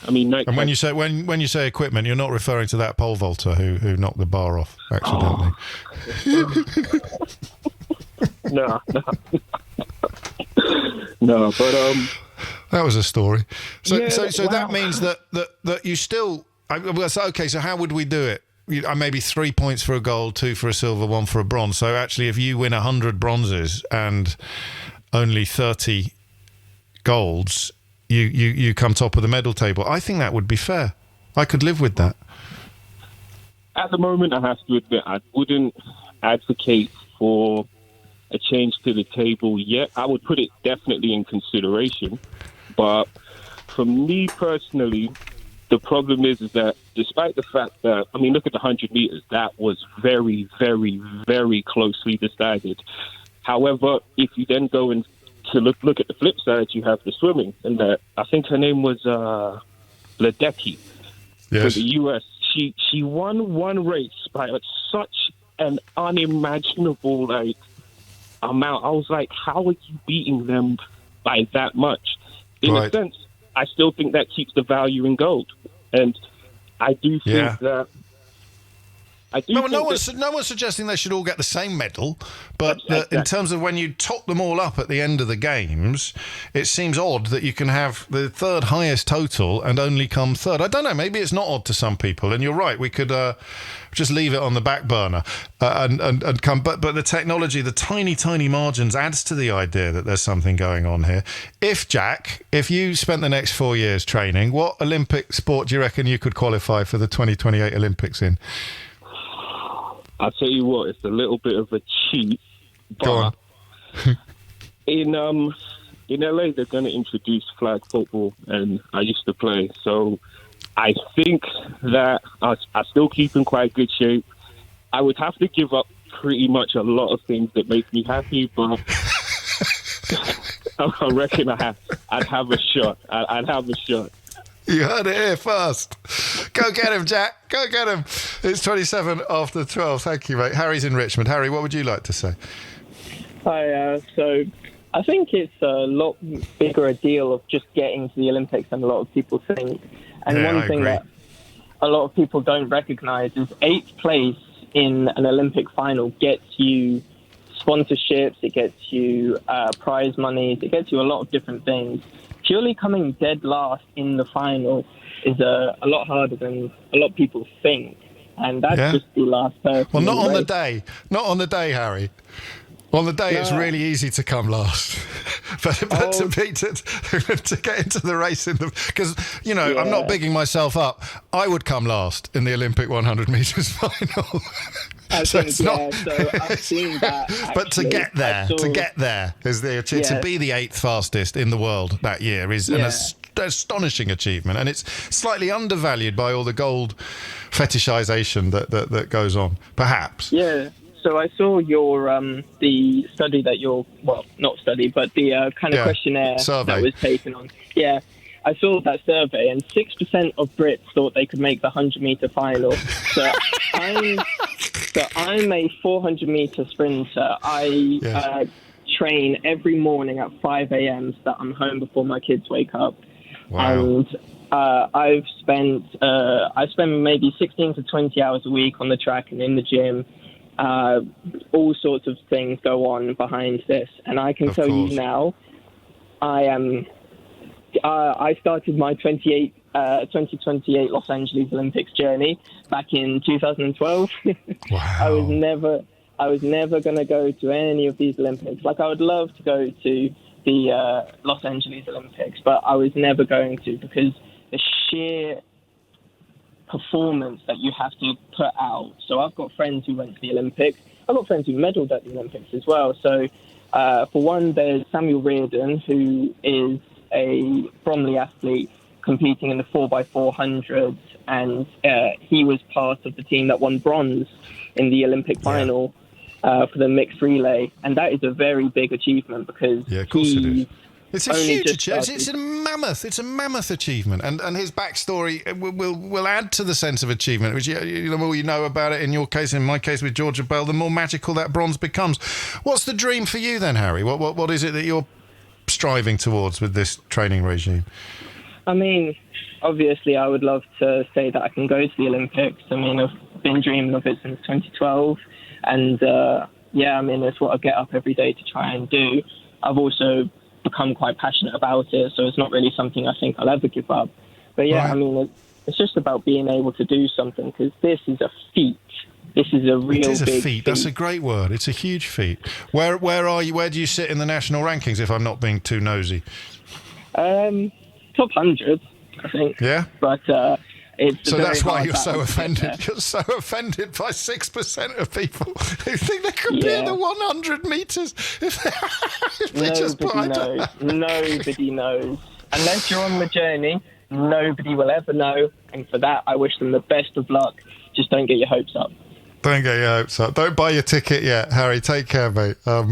I mean, and when you say equipment, you're not referring to that pole vaulter who knocked the bar off accidentally. No, but that was a story. So that means that you still. So how would we do it? Maybe 3 points for a gold, 2 for a silver, 1 for a bronze. So actually, if you win 100 bronzes and only 30 golds, you come top of the medal table. I think that would be fair. I could live with that. At the moment, I have to admit, I wouldn't advocate for a change to the table yet. I would put it definitely in consideration. But for me personally, the problem is that despite the fact that, I mean, look at the 100 meters, that was very, very, very closely decided. However, if you then go and to look at the flip side, you have the swimming, and I think her name was Ledecky for the US. She won one race by such an unimaginable amount. I was like, how are you beating them by that much? In a sense, I still think that keeps the value in gold, and I do think that. No one's suggesting they should all get the same medal, but in terms of when you top them all up at the end of the games, it seems odd that you can have the third highest total and only come third. I don't know, maybe it's not odd to some people, and you're right, we could just leave it on the back burner and come. But the technology, the tiny margins adds to the idea that there's something going on here. If you spent the next 4 years training, what Olympic sport do you reckon you could qualify for the 2028 Olympics in? I'll tell you what, it's a little bit of a cheat. Go on. in LA, they're going to introduce flag football, and I used to play. So I think that I still keep in quite good shape. I would have to give up pretty much a lot of things that make me happy, but I reckon I'd have a shot. I'd have a shot. You heard it here first. Go get him, Jack. Go get him. It's 27 after 12. Thank you, mate. Harry's in Richmond. Harry, what would you like to say? Hi. So I think it's a lot bigger a deal of just getting to the Olympics than a lot of people think. And one thing that a lot of people don't recognise is 8th place in an Olympic final gets you sponsorships, it gets you prize monies, it gets you a lot of different things. Purely coming dead last in the final is a lot harder than a lot of people think. And that's just the last person. Well, not on the day. Not on the day, Harry. On the day, it's really easy to come last. but to get into the race because, I'm not bigging myself up. I would come last in the Olympic 100 metres final. So I've seen that. Actually. But to get there, to be the 8th fastest in the world that year is an astonishing achievement, and it's slightly undervalued by all the gold fetishization that goes on, perhaps. Yeah. So I saw your the study that not study, but the kind of questionnaire survey that was taken on. Yeah, I saw that survey, and 6% of Brits thought they could make the 100-meter final. So I'm a 400-meter sprinter. I train every morning at 5 a.m. so that I'm home before my kids wake up. Wow. And I spend maybe 16 to 20 hours a week on the track and in the gym. All sorts of things go on behind this, and I can tell you now, I started my 2028 Los Angeles Olympics journey back in 2012. Wow. I was never going to go to any of these Olympics. Like, I would love to go to the Los Angeles Olympics, but I was never going to, because the sheer performance that you have to put out. So I've got friends who went to the Olympics. I've got friends who medaled at the Olympics as well. So for one, there's Samuel Reardon, who is a Bromley athlete competing in the 4x400s, and he was part of the team that won bronze in the Olympic final for the mixed relay, and that is a very big achievement because of course it is. It's a huge achievement. It's a mammoth. It's a mammoth achievement, and his backstory will add to the sense of achievement. Which the more you know about it, in your case, in my case with Georgia Bell, the more magical that bronze becomes. What's the dream for you then, Harry? What is it that you're striving towards with this training regime? I mean, obviously, I would love to say that I can go to the Olympics. I mean, I've been dreaming of it since 2012, and it's what I get up every day to try and do. I've also become quite passionate about it, so it's not really something I think I'll ever give up. But right. I mean, it's just about being able to do something, because this is a feat. This is a real big feat. It is a feat. That's a great word. It's a huge feat. Where are you? Where do you sit in the national rankings, if I'm not being too nosy? Top 100, I think. Yeah? But so that's why you're so offended. You're so offended by 6% of people who think they could be in the 100 metres. Nobody knows. Unless you're on the journey, nobody will ever know. And for that, I wish them the best of luck. Just don't get your hopes up. Don't get your hopes up. Don't buy your ticket yet, Harry. Take care, mate. I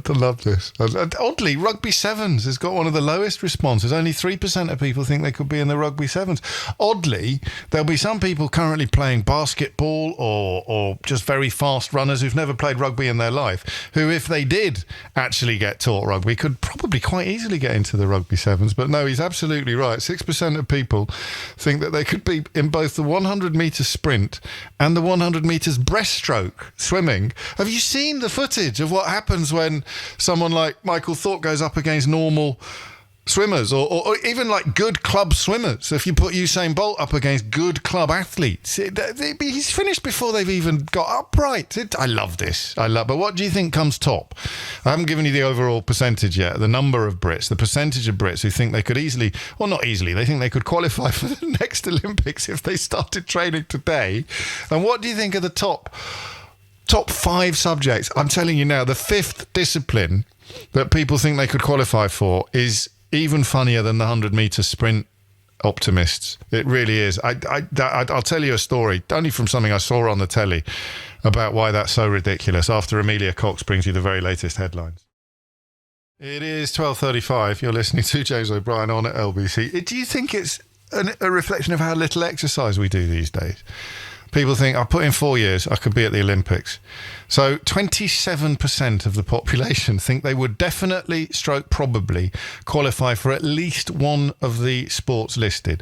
love this. Oddly, Rugby Sevens has got one of the lowest responses. Only 3% of people think they could be in the Rugby Sevens. Oddly, there'll be some people currently playing basketball or just very fast runners who've never played rugby in their life, who, if they did actually get taught rugby, could probably quite easily get into the Rugby Sevens. But no, he's absolutely right. 6% of people think that they could be in both the 100-metre sprint and the 100 metres breaststroke swimming. Have you seen the footage of what happens when someone like Michael Thorpe goes up against normal swimmers or even like good club swimmers? If you put Usain Bolt up against good club athletes, he's finished before they've even got upright. I love this. But what do you think comes top? I haven't given you the overall percentage yet, the number of Brits, the percentage of Brits who think they could easily, well, not easily, they think they could qualify for the next Olympics if they started training today. And what do you think are the top 5 subjects? I'm telling you now, the 5th discipline that people think they could qualify for is even funnier than the 100-metre sprint optimists. It really is. I'll tell you a story, only from something I saw on the telly, about why that's so ridiculous, after Amelia Cox brings you the very latest headlines. It is 12:35. You're listening to James O'Brien on at LBC. Do you think it's a reflection of how little exercise we do these days? People think, I put in 4 years, I could be at the Olympics. So 27% of the population think they would definitely, probably, qualify for at least one of the sports listed,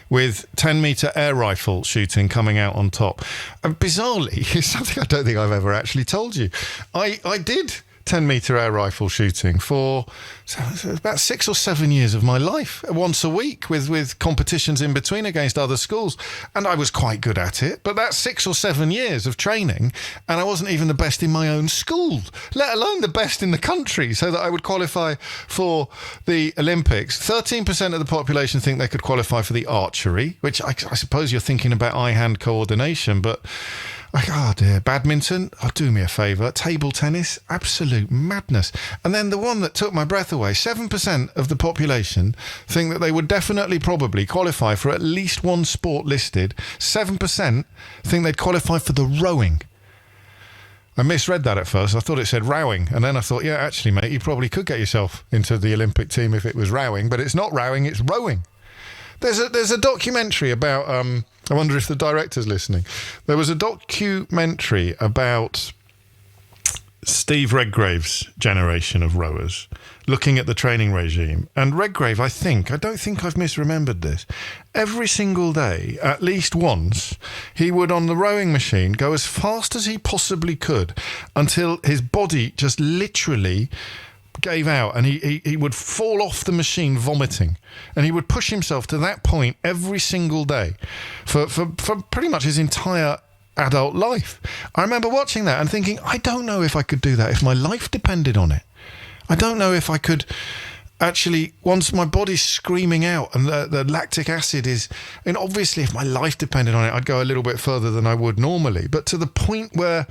with 10-metre air rifle shooting coming out on top. And bizarrely, it's something I don't think I've ever actually told you. I did 10-metre air rifle shooting for So about 6 or 7 years of my life, once a week, with competitions in between against other schools. And I was quite good at it. But that's 6 or 7 years of training, and I wasn't even the best in my own school, let alone the best in the country, so that I would qualify for the Olympics. 13% of the population think they could qualify for the archery, which I suppose you're thinking about eye-hand coordination, but... oh dear, badminton, do me a favour, table tennis, absolute madness. And then the one that took my breath away, 7% of the population think that they would definitely probably qualify for at least one sport listed. 7% think they'd qualify for the rowing. I misread that at first. I thought it said rowing, and then I thought, yeah, actually, mate, you probably could get yourself into the Olympic team if it was rowing, but it's not rowing, it's rowing. There's a documentary about... I wonder if the director's listening. There was a documentary about Steve Redgrave's generation of rowers, looking at the training regime. And Redgrave, I don't think I've misremembered this, every single day, at least once, he would, on the rowing machine, go as fast as he possibly could until his body just literally... gave out, and he would fall off the machine vomiting, and he would push himself to that point every single day for pretty much his entire adult life. I remember watching that and thinking, I don't know if I could do that if my life depended on it. I don't know if I could actually, once my body's screaming out and the lactic acid is, and obviously if my life depended on it, I'd go a little bit further than I would normally, but to the point where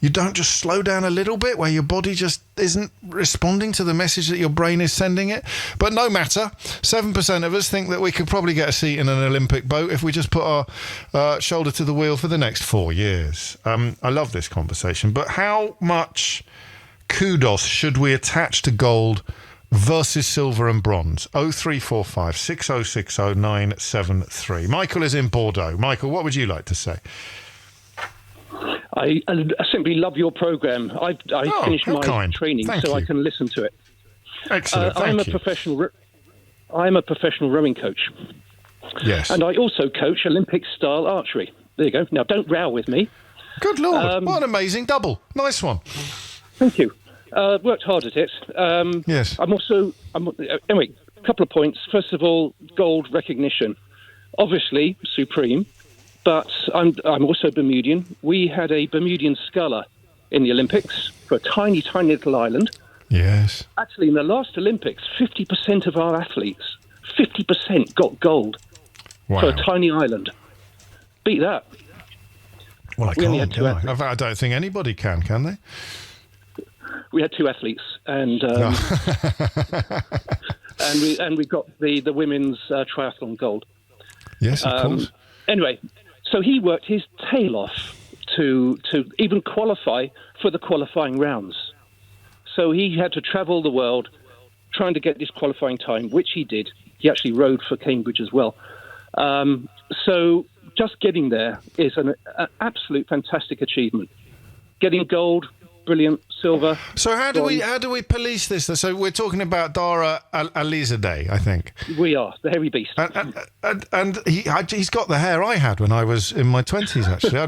you don't just slow down a little bit, where your body just isn't responding to the message that your brain is sending it. But no matter, 7% of us think that we could probably get a seat in an Olympic boat if we just put our shoulder to the wheel for the next 4 years. I love this conversation, but how much kudos should we attach to gold versus silver and bronze? 0345 6060 973. Michael is in Bordeaux. Michael, what would you like to say? I simply love your programme. I finished my training so I can listen to it. Excellent. I'm a professional rowing coach. Yes. And I also coach Olympic-style archery. There you go. Now, don't row with me. Good Lord. What an amazing double. Nice one. Thank you. Worked hard at it. Yes. Anyway, a couple of points. First of all, gold recognition. Obviously, supreme. But I'm also Bermudian. We had a Bermudian sculler in the Olympics for a tiny, tiny little island. Yes. Actually, in the last Olympics, 50% of our athletes, 50% got gold for a tiny island. Beat that. Well, I can't, can I? I don't think anybody can they? We had 2 athletes, and and we got the women's triathlon gold. Yes, of course. Anyway, so he worked his tail off to even qualify for the qualifying rounds. So he had to travel the world trying to get this qualifying time, which he did. He actually rode for Cambridge as well. So just getting there is an absolute fantastic achievement. Getting gold, brilliant. Silver. So how do we police this? So we're talking about Dara Alizadeh, I think. We are the hairy beast, and he's got the hair I had when I was in my 20s. Actually, I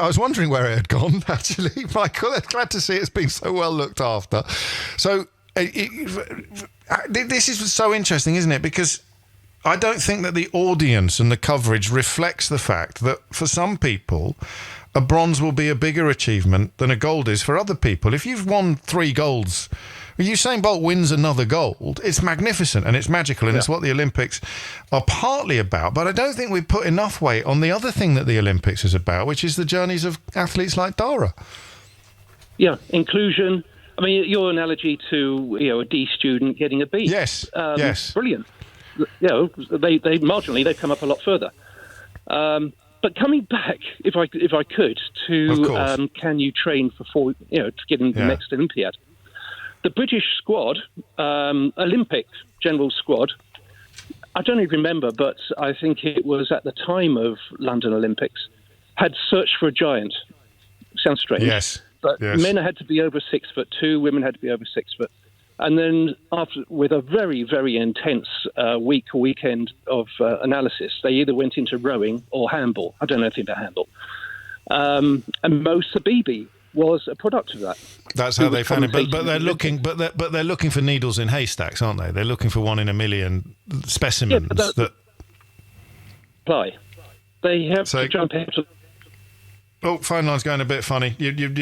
was wondering where it had gone. Actually, Michael, glad to see it's been so well looked after. So this is so interesting, isn't it? Because I don't think that the audience and the coverage reflects the fact that for some people, a bronze will be a bigger achievement than a gold is for other people. If you've won 3 golds, if Usain Bolt wins another gold, it's magnificent and it's magical, and it's what the Olympics are partly about. But I don't think we put enough weight on the other thing that the Olympics is about, which is the journeys of athletes like Dara. Yeah, inclusion. I mean, your analogy to a D student getting a B. Yes, yes, brilliant. They marginally they've come up a lot further. But coming back, if I could, to can you train for to get into the next Olympiad? The British squad, Olympic general squad, I don't even remember, but I think it was at the time of London Olympics, had searched for a giant. Sounds strange. Yes. But men had to be over 6'2", women had to be over 6 foot. And then with a very, very intense weekend of analysis, they either went into rowing or handball. I don't know anything about handball. And Mo Sabibi was a product of that. That's how they found it. But they're looking, they're looking for needles in haystacks, aren't they? They're looking for 1 in a million specimens that apply. They have to jump into. Oh, phone line's going a bit funny.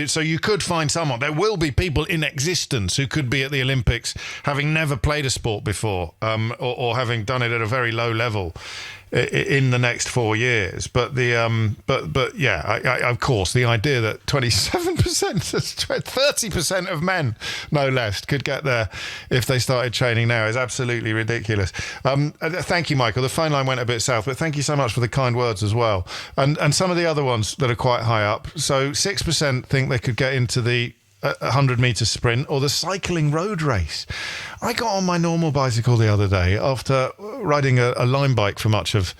So you could find someone. There will be people in existence who could be at the Olympics having never played a sport before, or having done it at a very low level in the next 4 years. But of course, the idea that 27%, 30% of men, no less, could get there if they started training now is absolutely ridiculous. Thank you, Michael. The phone line went a bit south, but thank you so much for the kind words as well. And some of the other ones that are quite high up. So 6% think they could get into the 100-metre sprint or the cycling road race. I got on my normal bicycle the other day after riding a line bike for much of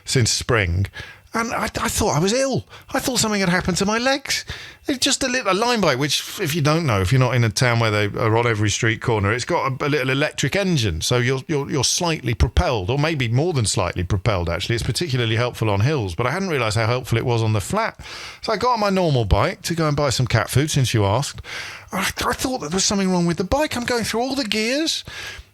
since spring, and I thought I was ill. I thought something had happened to my legs. It's just a line bike, which, if you don't know, if you're not in a town where they are on every street corner, it's got a little electric engine, so you're slightly propelled, or maybe more than slightly propelled, actually. It's particularly helpful on hills, but I hadn't realised how helpful it was on the flat. So I got on my normal bike to go and buy some cat food, since you asked. I thought there was something wrong with the bike. I'm going through all the gears.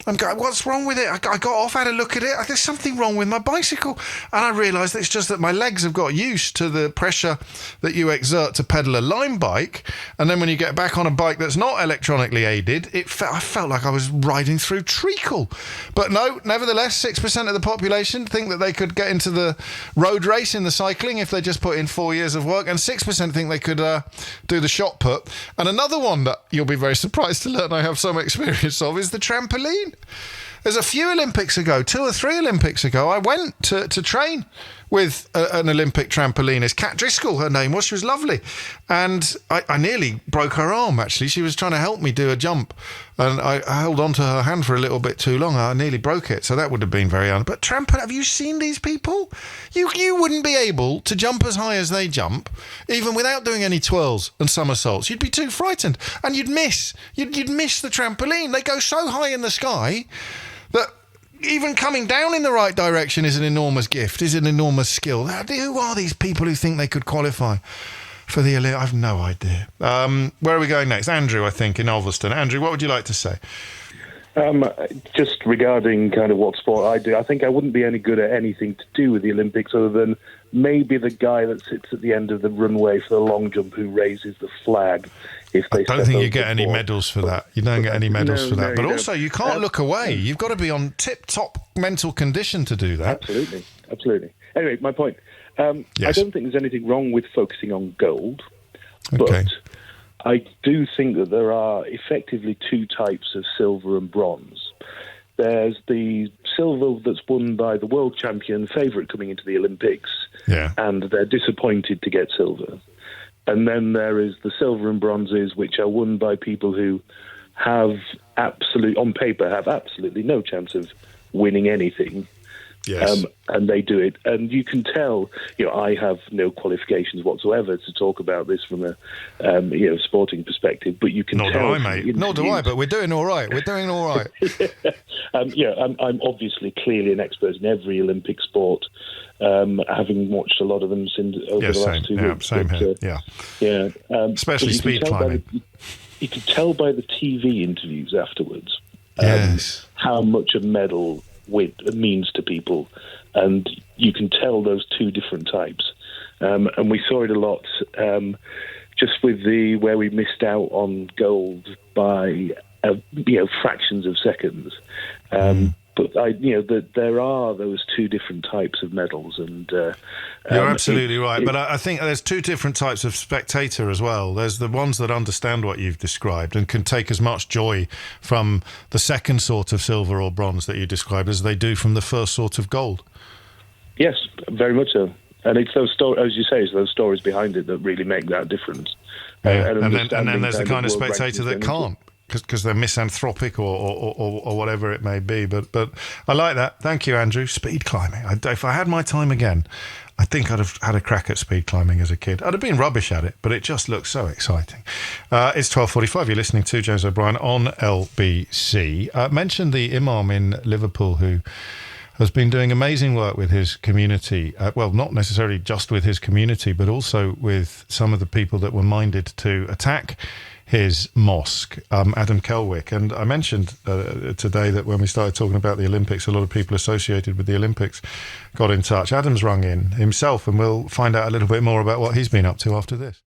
I'm going, what's wrong with it? I got off, had a look at it. There's something wrong with my bicycle. And I realised that it's just that my legs have got used to the pressure that you exert to pedal a line bike. And then when you get back on a bike that's not electronically aided, I felt like I was riding through treacle. But no, nevertheless, 6% of the population think that they could get into the road race in the cycling if they just put in 4 years of work. And 6% think they could do the shot put. And another one that you'll be very surprised to learn I have some experience of is the trampoline. There's a few Olympics ago, 2 or 3 Olympics ago, I went to train with an Olympic trampolinist, Kat Driscoll, her name was. She was lovely. And I nearly broke her arm, actually. She was trying to help me do a jump. And I held onto her hand for a little bit too long. I nearly broke it. So that would have been very But trampoline, have you seen these people? You wouldn't be able to jump as high as they jump, even without doing any twirls and somersaults. You'd be too frightened. And you'd miss the trampoline. They go so high in the sky that even coming down in the right direction is an enormous gift, is an enormous skill. Who are these people who think they could qualify for the Olympics? I've no idea. Where are we going next? Andrew, I think, in Ulverston. Andrew, what would you like to say? Just regarding kind of what sport I do, I think I wouldn't be any good at anything to do with the Olympics other than maybe the guy that sits at the end of the runway for the long jump who raises the flag. I don't think you get any medals for that. You don't get any medals for that. But also, you can't look away. You've got to be on tip-top mental condition to do that. Absolutely. Anyway, my point. Yes. I don't think there's anything wrong with focusing on gold, okay. But I do think that there are effectively 2 types of silver and bronze. There's the silver that's won by the world champion favourite coming into the Olympics, and they're disappointed to get silver. And then there is the silver and bronzes, which are won by people who have on paper, have absolutely no chance of winning anything. Yes. And they do it. And you can tell, I have no qualifications whatsoever to talk about this from a, sporting perspective, but you can tell. Nor do I, mate. Nor do I, but we're doing all right. I'm obviously clearly an expert in every Olympic sport, having watched a lot of them over the last 2 weeks. Same here. Especially speed climbing. You can tell by the TV interviews afterwards how much a medal means to people, and you can tell those 2 different types. And we saw it a lot just with where we missed out on gold by fractions of seconds. But there are those 2 different types of medals, and you're absolutely right. But I think there's 2 different types of spectator as well. There's the ones that understand what you've described and can take as much joy from the second sort of silver or bronze that you described as they do from the first sort of gold. Yes, very much so. And it's those stories, as you say, it's those stories behind it that really make that difference. And then there's the kind of spectator that can't, because they're misanthropic or whatever it may be. But I like that. Thank you, Andrew. Speed climbing. If I had my time again, I think I'd have had a crack at speed climbing as a kid. I'd have been rubbish at it, but it just looks so exciting. It's 12:45. You're listening to James O'Brien on LBC. Mentioned the Imam in Liverpool who has been doing amazing work with his community. Well, not necessarily just with his community, but also with some of the people that were minded to attack his mosque, Adam Kelwick. And I mentioned today that when we started talking about the Olympics, a lot of people associated with the Olympics got in touch. Adam's rung in himself, and we'll find out a little bit more about what he's been up to after this.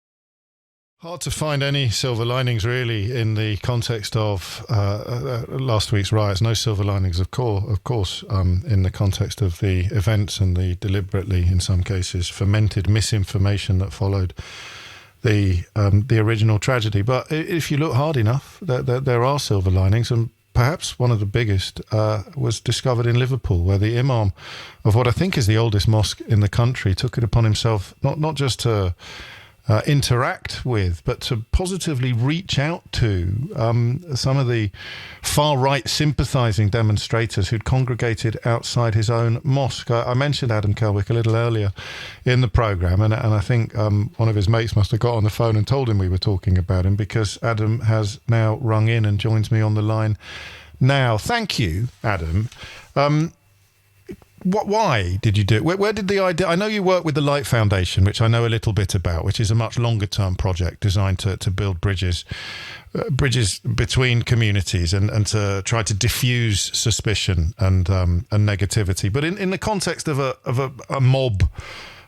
Hard to find any silver linings, really, in the context of last week's riots. No silver linings, of course, in the context of the events and the deliberately, in some cases, fermented misinformation that followed the original tragedy. But if you look hard enough, there are silver linings, and perhaps one of the biggest was discovered in Liverpool, where the imam of what I think is the oldest mosque in the country took it upon himself not just to interact with, but to positively reach out to some of the far-right sympathising demonstrators who'd congregated outside his own mosque. I mentioned Adam Kelwick a little earlier in the programme, and I think one of his mates must have got on the phone and told him we were talking about him, because Adam has now rung in and joins me on the line now. Thank you, Adam. Why did you do it? Where did the idea... I know you work with the Light Foundation, which I know a little bit about, which is a much longer-term project designed to build bridges between communities and to try to diffuse suspicion and negativity. But in the context of a mob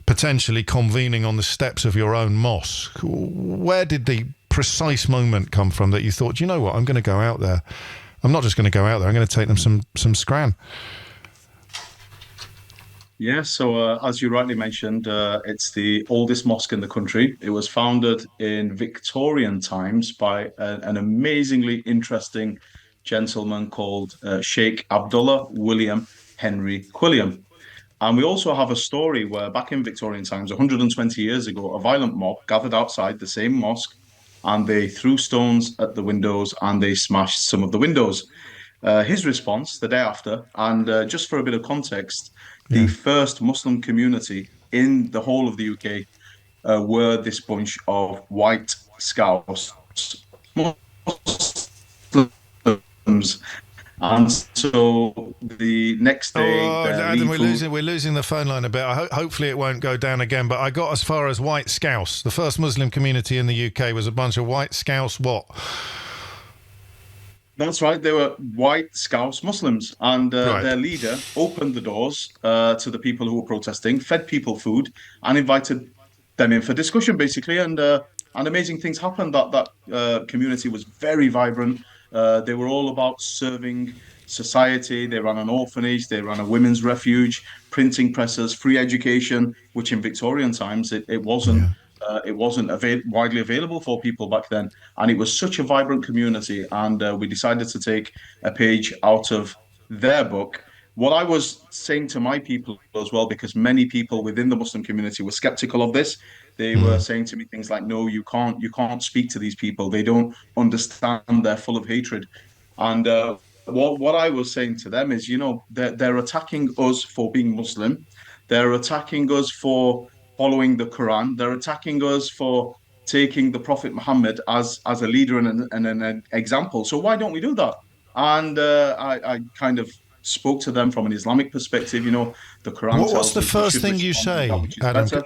potentially convening on the steps of your own mosque, where did the precise moment come from that you thought, you know what, I'm going to go out there. I'm not just going to go out there, I'm going to take them some scran. Yeah, so as you rightly mentioned, it's the oldest mosque in the country. It was founded in Victorian times by an amazingly interesting gentleman called Sheikh Abdullah William Henry Quilliam. And we also have a story where back in Victorian times, 120 years ago, a violent mob gathered outside the same mosque, and they threw stones at the windows and they smashed some of the windows. His response the day after, and just for a bit of context, the first Muslim community in the whole of the UK were this bunch of white Scouse Muslims. And so the next day... Adam, we're losing the phone line a bit. Hopefully it won't go down again, but I got as far as white Scouse. The first Muslim community in the UK was a bunch of white Scouse what? That's right. They were white Scouse Muslims, and their leader opened the doors to the people who were protesting, fed people food, and invited them in for discussion, basically. And amazing things happened. That community was very vibrant. They were all about serving society. They ran an orphanage. They ran a women's refuge, printing presses, free education, which in Victorian times it wasn't. Yeah. It wasn't widely available for people back then, and it was such a vibrant community, and we decided to take a page out of their book. What I was saying to my people as well, because many people within the Muslim community were skeptical of this, they were saying to me things like, no, you can't speak to these people, they don't understand, they're full of hatred. And what I was saying to them is, they're attacking us for being Muslim, they're attacking us for following the Quran. They're attacking us for taking the Prophet Muhammad as a leader and an example. So why don't we do that? And I kind of spoke to them from an Islamic perspective. The Quran. What's the first thing you say, Adam?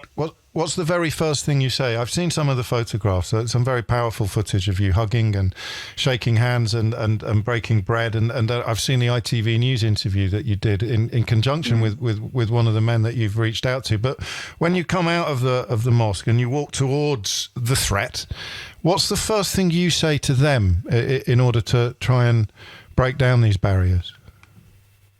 What's the very first thing you say? I've seen some of the photographs. Some very powerful footage of you hugging and shaking hands and breaking bread. And I've seen the ITV News interview that you did in conjunction with one of the men that you've reached out to. But when you come out of the mosque and you walk towards the threat, what's the first thing you say to them in order to try and break down these barriers?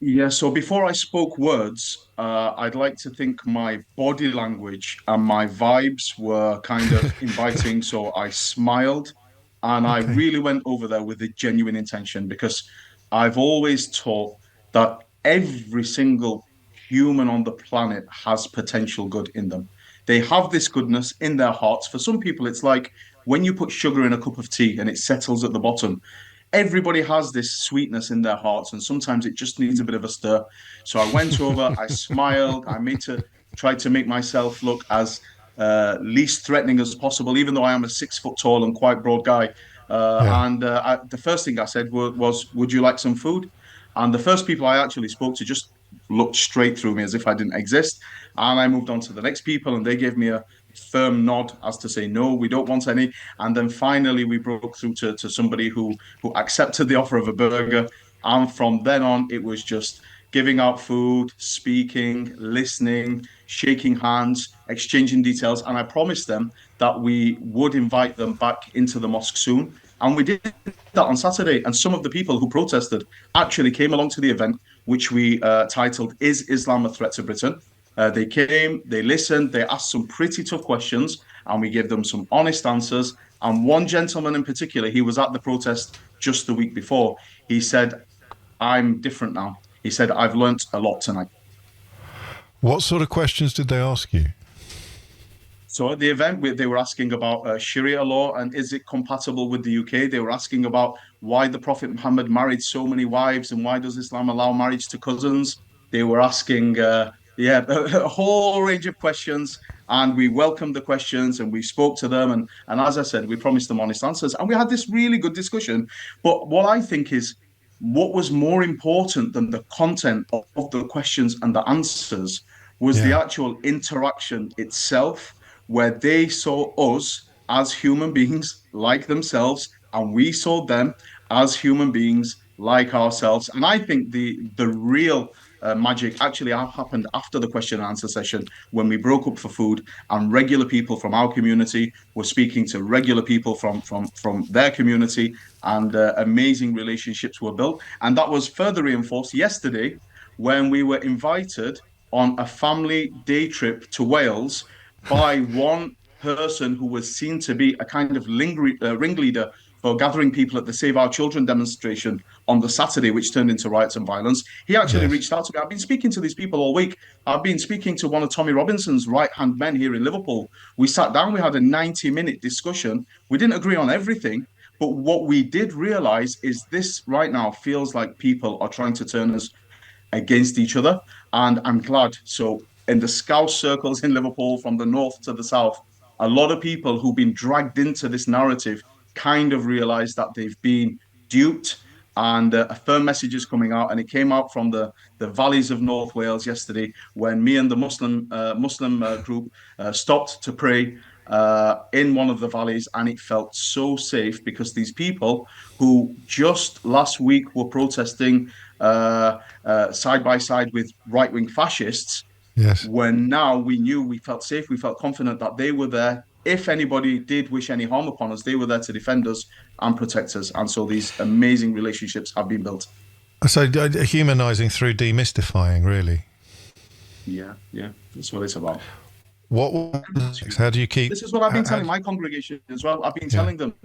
Yeah, so before I spoke words, I'd like to think my body language and my vibes were kind of inviting. So I smiled and I really went over there with a genuine intention, because I've always taught that every single human on the planet has potential good in them. They have this goodness in their hearts. For some people, it's like when you put sugar in a cup of tea and it settles at the bottom. Everybody has this sweetness in their hearts, and sometimes it just needs a bit of a stir. So I went over, I smiled, I tried to make myself look as least threatening as possible, even though I am a 6 foot tall and quite broad guy. And the first thing I said was, would you like some food? And the first people I actually spoke to just looked straight through me as if I didn't exist. And I moved on to the next people, and they gave me a firm nod as to say, no, we don't want any. And then finally we broke through to somebody who accepted the offer of a burger. And from then on, it was just giving out food, speaking, listening, shaking hands, exchanging details. And I promised them that we would invite them back into the mosque soon. And we did that on Saturday. And some of the people who protested actually came along to the event, which we titled, Is Islam a Threat to Britain? They came, they listened, they asked some pretty tough questions, and we gave them some honest answers. And one gentleman in particular, he was at the protest just the week before. He said, I'm different now. He said, I've learnt a lot tonight. What sort of questions did they ask you? So at the event, they were asking about Sharia law and is it compatible with the UK? They were asking about why the Prophet Muhammad married so many wives and why does Islam allow marriage to cousins? They were asking, a whole range of questions, and we welcomed the questions and we spoke to them. And as I said, we promised them honest answers, and we had this really good discussion. But what I think is, what was more important than the content of the questions and the answers was the actual interaction itself, where they saw us as human beings like themselves, and we saw them as human beings like ourselves. And I think the real magic actually happened after the question and answer session, when we broke up for food and regular people from our community were speaking to regular people from their community, and amazing relationships were built. And that was further reinforced yesterday when we were invited on a family day trip to Wales by one person who was seen to be a kind of ringleader for gathering people at the Save Our Children demonstration on the Saturday, which turned into riots and violence. He actually reached out to me. I've been speaking to these people all week. I've been speaking to one of Tommy Robinson's right-hand men here in Liverpool. We sat down, we had a 90-minute discussion. We didn't agree on everything, but what we did realize is this right now feels like people are trying to turn us against each other. And I'm glad. So in the Scouse circles in Liverpool, from the north to the south, a lot of people who've been dragged into this narrative kind of realized that they've been duped, and a firm message is coming out. And it came out from the valleys of North Wales yesterday, when me and the Muslim group stopped to pray in one of the valleys, and it felt so safe, because these people who just last week were protesting side by side with right-wing fascists, when now we felt safe, we felt confident that they were there. If anybody did wish any harm upon us, they were there to defend us and protect us. And so these amazing relationships have been built. So humanizing through demystifying, really. Yeah, that's what it's about. How do you keep... This is what I've been telling my congregation as well. I've been telling them,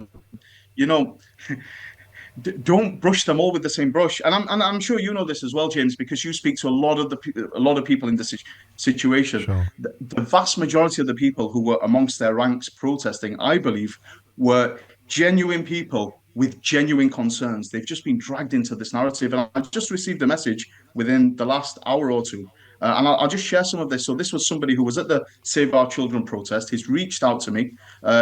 don't brush them all with the same brush. And I'm sure you know this as well, James, because you speak to a lot of people in this situation. Sure. The vast majority of the people who were amongst their ranks protesting, I believe, were genuine people with genuine concerns. They've just been dragged into this narrative. And I just received a message within the last hour or two. And I'll just share some of this. So this was somebody who was at the Save Our Children protest. He's reached out to me.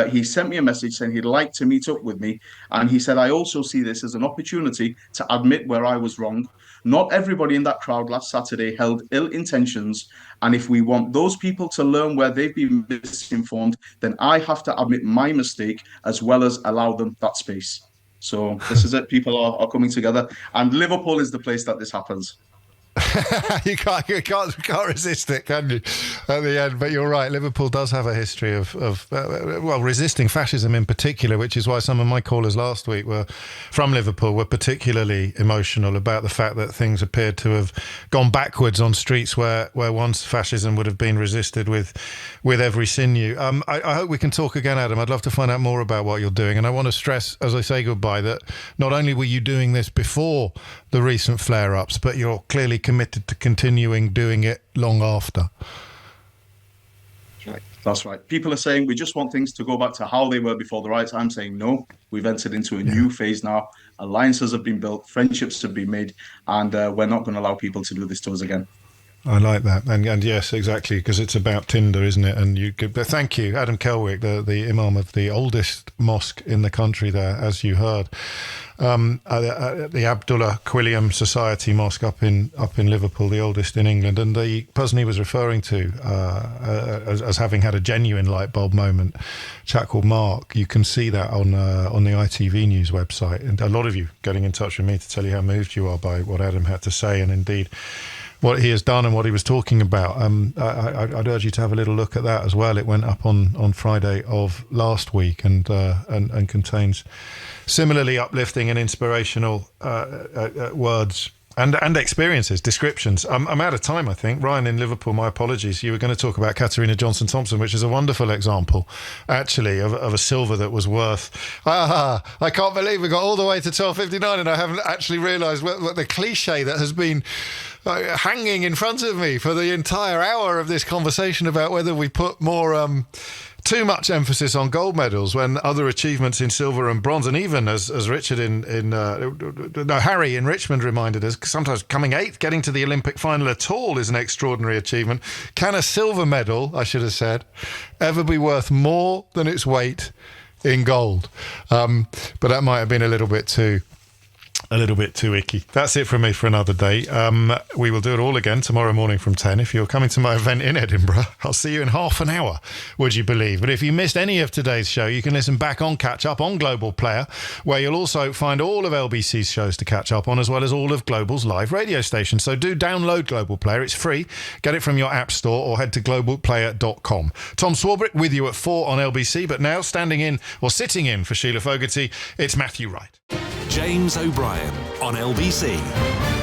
He sent me a message saying he'd like to meet up with me. And he said, I also see this as an opportunity to admit where I was wrong. Not everybody in that crowd last Saturday held ill intentions. And if we want those people to learn where they've been misinformed, then I have to admit my mistake as well as allow them that space. So this is it. People are coming together. And Liverpool is the place that this happens. You can't resist it, can you? At the end, but you're right. Liverpool does have a history of resisting fascism in particular, which is why some of my callers last week were from Liverpool were particularly emotional about the fact that things appeared to have gone backwards on streets where once fascism would have been resisted with every sinew. I hope we can talk again, Adam. I'd love to find out more about what you're doing, and I want to stress as I say goodbye that not only were you doing this before the recent flare-ups, but you're clearly committed to continuing doing it long after. That's right. People are saying we just want things to go back to how they were before the riots. I'm saying no. We've entered into a new phase now. Alliances have been built, friendships have been made, and we're not going to allow people to do this to us again. I like that, and yes, exactly, because it's about Tinder, isn't it? And but thank you, Adam Kelwick, the imam of the oldest mosque in the country there, as you heard, the Abdullah Quilliam Society Mosque up in Liverpool, the oldest in England, and the person he was referring to as having had a genuine light bulb moment, a chap called Mark. You can see that on the ITV News website, and a lot of you getting in touch with me to tell you how moved you are by what Adam had to say, and indeed what he has done and what he was talking about. I'd urge you to have a little look at that as well. It went up on Friday of last week, and contains similarly uplifting and inspirational words and experiences, descriptions. I'm out of time, I think. Ryan in Liverpool, my apologies. You were going to talk about Katarina Johnson-Thompson, which is a wonderful example, actually, of a silver that was worth... I can't believe we got all the way to 12.59 and I haven't actually realised what the cliche that has been hanging in front of me for the entire hour of this conversation about whether we put more... too much emphasis on gold medals when other achievements in silver and bronze, and even as Richard Harry in Richmond reminded us, sometimes coming 8th, getting to the Olympic final at all is an extraordinary achievement. Can a silver medal, I should have said, ever be worth more than its weight in gold? But that might have been a little bit too icky. That's it from me for another day. We will do it all again tomorrow morning from 10. If you're coming to my event in Edinburgh, I'll see you in half an hour, would you believe? But if you missed any of today's show, you can listen back on Catch Up on Global Player, where you'll also find all of LBC's shows to catch up on, as well as all of Global's live radio stations. So do download Global Player. It's free. Get it from your app store or head to globalplayer.com. Tom Swarbrick with you at 4 on LBC, but now sitting in for Sheila Fogarty, it's Matthew Wright. James O'Brien on LBC.